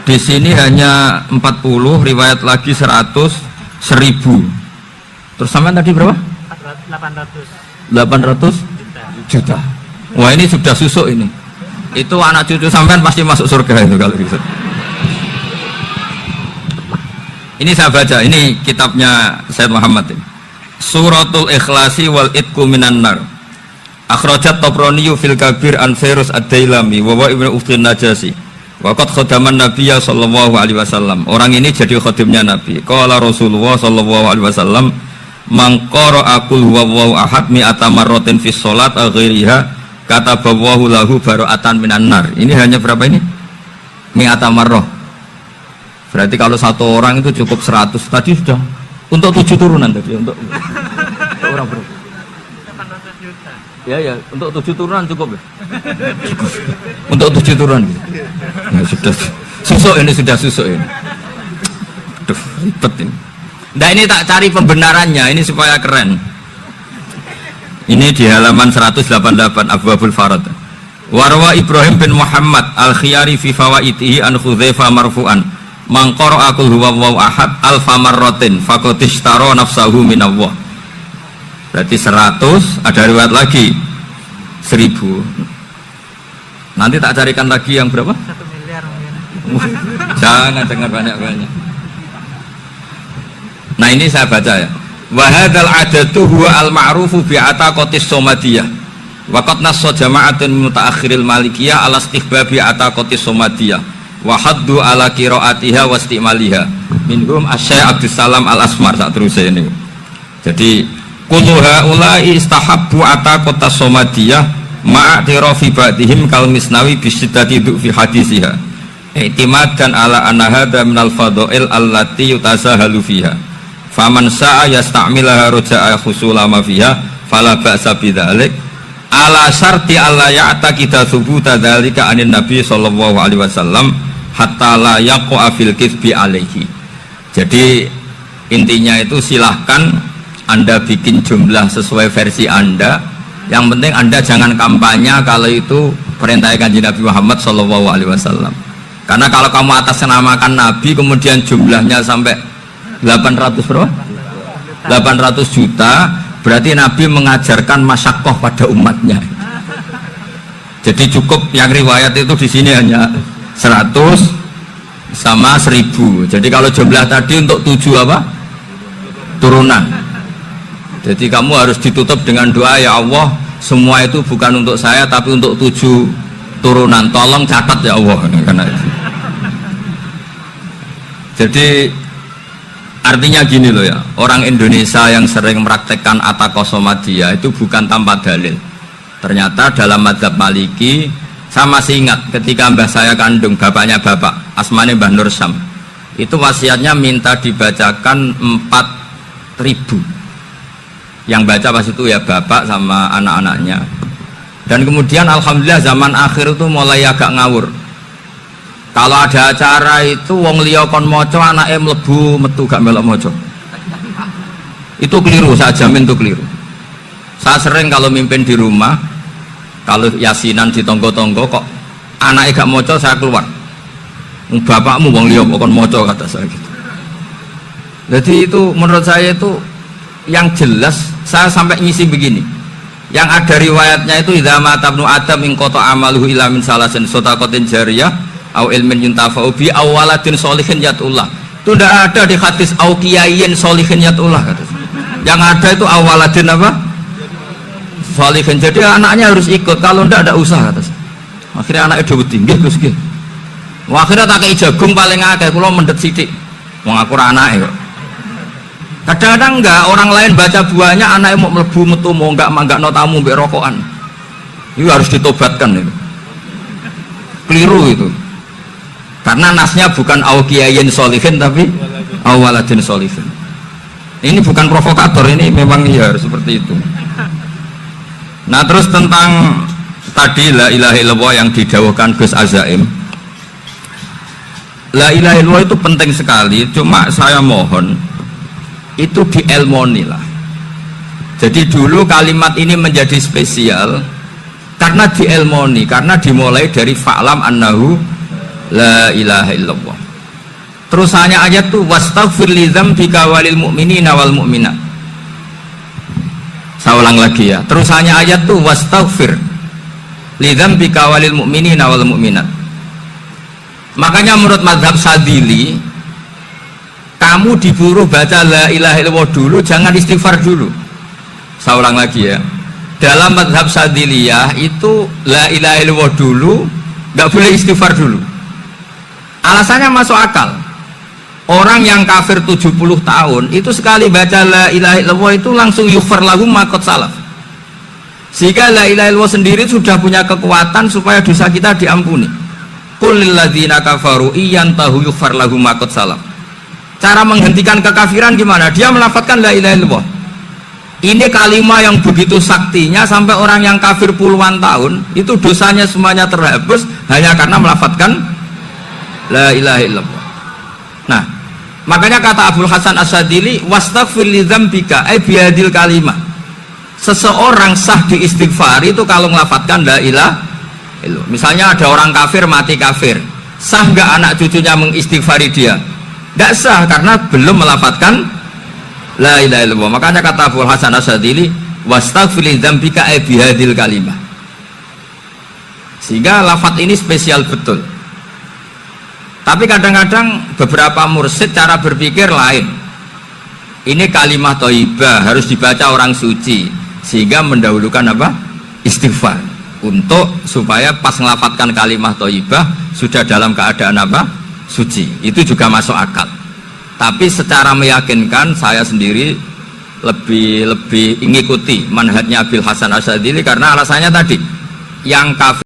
Di sini hanya 40, riwayat lagi 100, 1000. Terus sampai tadi berapa? 800 juta. Wah ini sudah susuk ini. Itu anak cucu sampean pasti masuk surga itu kalau gitu. Ini saya baca, ini kitabnya Sayyid Muhammad ini. Suratul Ikhlasi wal Itqu minan nar. Akhrajat Tabrani fil Kabir an Fairuz Ad-Dailami wa Ibnu Uftin Najasi. Waqad khadaman Nabiyya sallallahu alaihi wasallam. Orang ini jadi khadimnya Nabi. Qala Rasulullah sallallahu alaihi wasallam, "Man qara'a qul huwallahu ahad mi'ata marratin fi shalat ghairiha kataballahu lahu bara'atan minan nar." Ini hanya berapa ini? Mi'ata marrah. Berarti kalau satu orang itu cukup 100. Tadi sudah untuk 7 turunan tadi untuk orang berapa? Ya, untuk 7 turunan cukup ya? Untuk 7 turunan ya, sudah susuk ini, sudah susuk ini. Aduh, ribet ini. Nah ini tak cari pembenarannya, ini supaya keren. Ini di halaman 188 Abwabul Farad. Warwa Ibrahim bin Muhammad Al-Khiyari fi fawaitihi an Khudzaifah marfu'an, man qara'a qul huwallahu ahad alfa marratin faqad ishtara nafsahu minallah. Berarti 100, ada riwayat lagi 1000. Nanti tak carikan lagi yang berapa? 1 miliar mungkin. Jangan dengar banyak-banyak. Nah ini saya baca ya. Wa hadzal adatu huwa al-ma'rufu bi ataqatis somadiyah. Wa qad nassa jama'atun mutaakhiril malikiyah ala istihbabi ataqatis somadiyah wa haddu ala qiraatiha wa istimaliha. Minhum Asy-Syaikh Abdus Salam Al-Asmar sak terusé ini. Jadi kullu haula'i istahabbu ataqatas somadiyah ma'atirafi ba'dihim kal misnawi bisiddati fi hadisiha. I'timadan ala anna hadza minal fadha'il allati yutasahalu fiha. Faman sa'a yasta'milaha raja'a khusula ma fiha fala ba'sa bidzalik ala syarti alla ya'taqida thubuta dzalika anin nabi sallallahu alaihi wasallam hatta la yaqa fil kitsbi alaihi. Jadi intinya itu silahkan Anda bikin jumlah sesuai versi Anda, Yang penting Anda jangan kampanye kalau itu perintah Kanjeng Nabi Muhammad SAW. Karena kalau kamu atasnamakan Nabi kemudian jumlahnya sampai 800 berapa? 800 juta, berarti Nabi mengajarkan masyakoh pada umatnya. Jadi cukup yang riwayat itu di sini hanya 100 sama 1000. Jadi kalau jumlah tadi untuk 7 apa? Turunan. Jadi kamu harus ditutup dengan doa, ya Allah, semua itu bukan untuk saya tapi untuk 7 turunan. Tolong catat ya Allah. Karena itu. Jadi artinya gini loh ya, orang Indonesia yang sering mempraktekkan atakosomadiyah itu bukan tanpa dalil. Ternyata dalam madzhab Maliki, saya masih ingat ketika mbah saya kandung, bapaknya bapak, asmane Mbah Nur Syam, itu wasiatnya minta dibacakan 4.000. Yang baca pas itu ya bapak sama anak-anaknya. Dan kemudian alhamdulillah zaman akhir itu mulai agak ngawur. Kalau ada acara itu wong liya kon maca anake mlebu metu gak melok maca. Itu keliru, saya jamin itu keliru. Saya sering kalau mimpin di rumah, kalau yasinan di tonggo-tonggo kok anaknya gak maca, saya keluar. Bapakmu wong liya kok kon maca, kata saya gitu. Jadi itu menurut saya itu yang jelas, saya sampai ngisi begini. Yang ada riwayatnya itu idza mata ibnu adam in qata amaluhu illa min salasin shadaqatin jariyah au ilmin yuntafa'u bi aw waladin sholihin yatullah. Itu tidak ada di hadis au kiyayin sholihin yatullah, kata. Yang ada itu awaladin apa? Sholihin. Jadi anaknya harus ikut, kalau tidak ada usaha, kata. Akhirnya anaknya dawuh tinggi Gus nggih. Akhirnya tak kei jagung paling akeh, kula mendet sithik. Wong aku ora anake kok. Kadang-kadang enggak, orang lain baca buahnya, anaknya mau mlebu metu mau enggak no tamu mbek rokokan. Itu harus ditobatkan itu. Keliru itu. Karena nasnya bukan aukiyayin solihin tapi awaladin solihin. Ini bukan provokator, ini memang ya seperti itu. Nah terus tentang tadi la ilaha illallah yang didawuhkan Gus Azaim, la ilaha illallah itu penting sekali. Cuma saya mohon itu dielmoni lah. Jadi dulu kalimat ini menjadi spesial karena dielmoni, karena dimulai dari fa'lam annahu la ilaha illallah. Terus hanya ayat tuh wastaghfir li dzambika walil mu'minina wal mu'minat. Saya ulang lagi ya. Terus hanya ayat tuh wastaghfir li dzambika walil mu'minina wal mu'minat. Makanya menurut mazhab Sadili, kamu disuruh baca la ilaha illallah dulu, jangan istighfar dulu. Saya ulang lagi ya. Dalam mazhab Sadiliyah itu la ilaha illallah dulu, nggak boleh istighfar dulu. Alasannya masuk akal. Orang yang kafir 70 tahun itu sekali baca la ilaha illallah itu langsung yughfar lahum ma qad salaf. Sehingga la ilaha illallah sendiri sudah punya kekuatan supaya dosa kita diampuni. Qul lil ladzina kafaru iyantahu yughfar lahum ma qad salaf. Cara menghentikan kekafiran gimana? Dia melafadzkan la ilaha illallah. Ini kalimat yang begitu saktinya sampai orang yang kafir puluhan tahun itu dosanya semuanya terhapus hanya karena melafadzkan la ilaha illallah. Nah, makanya kata Abdul Hasan As-Sadili, wastaghfir li dzambika ay bihadil kalimah. Seseorang sah diistighfar itu kalau melafadzkan la ilaha illallah. Misalnya ada orang kafir mati kafir, sah enggak anak cucunya mengistighfari dia? Tidak sah karena belum melafadzkan la ilaha illallah. Makanya kata Abdul Hasan As-Sadili, wastaghfir li dzambika ay bihadil kalimah. Sehingga lafadz ini spesial betul. Tapi kadang-kadang beberapa mursyid cara berpikir lain. Ini kalimat thayyibah harus dibaca orang suci, sehingga mendahulukan apa? Istighfar. Untuk supaya pas ngelafadzkan kalimat thayyibah sudah dalam keadaan apa? Suci. Itu juga masuk akal. Tapi secara meyakinkan saya sendiri lebih mengikuti manhajnya Abdul Hasan As-Sadili karena alasannya tadi yang kafir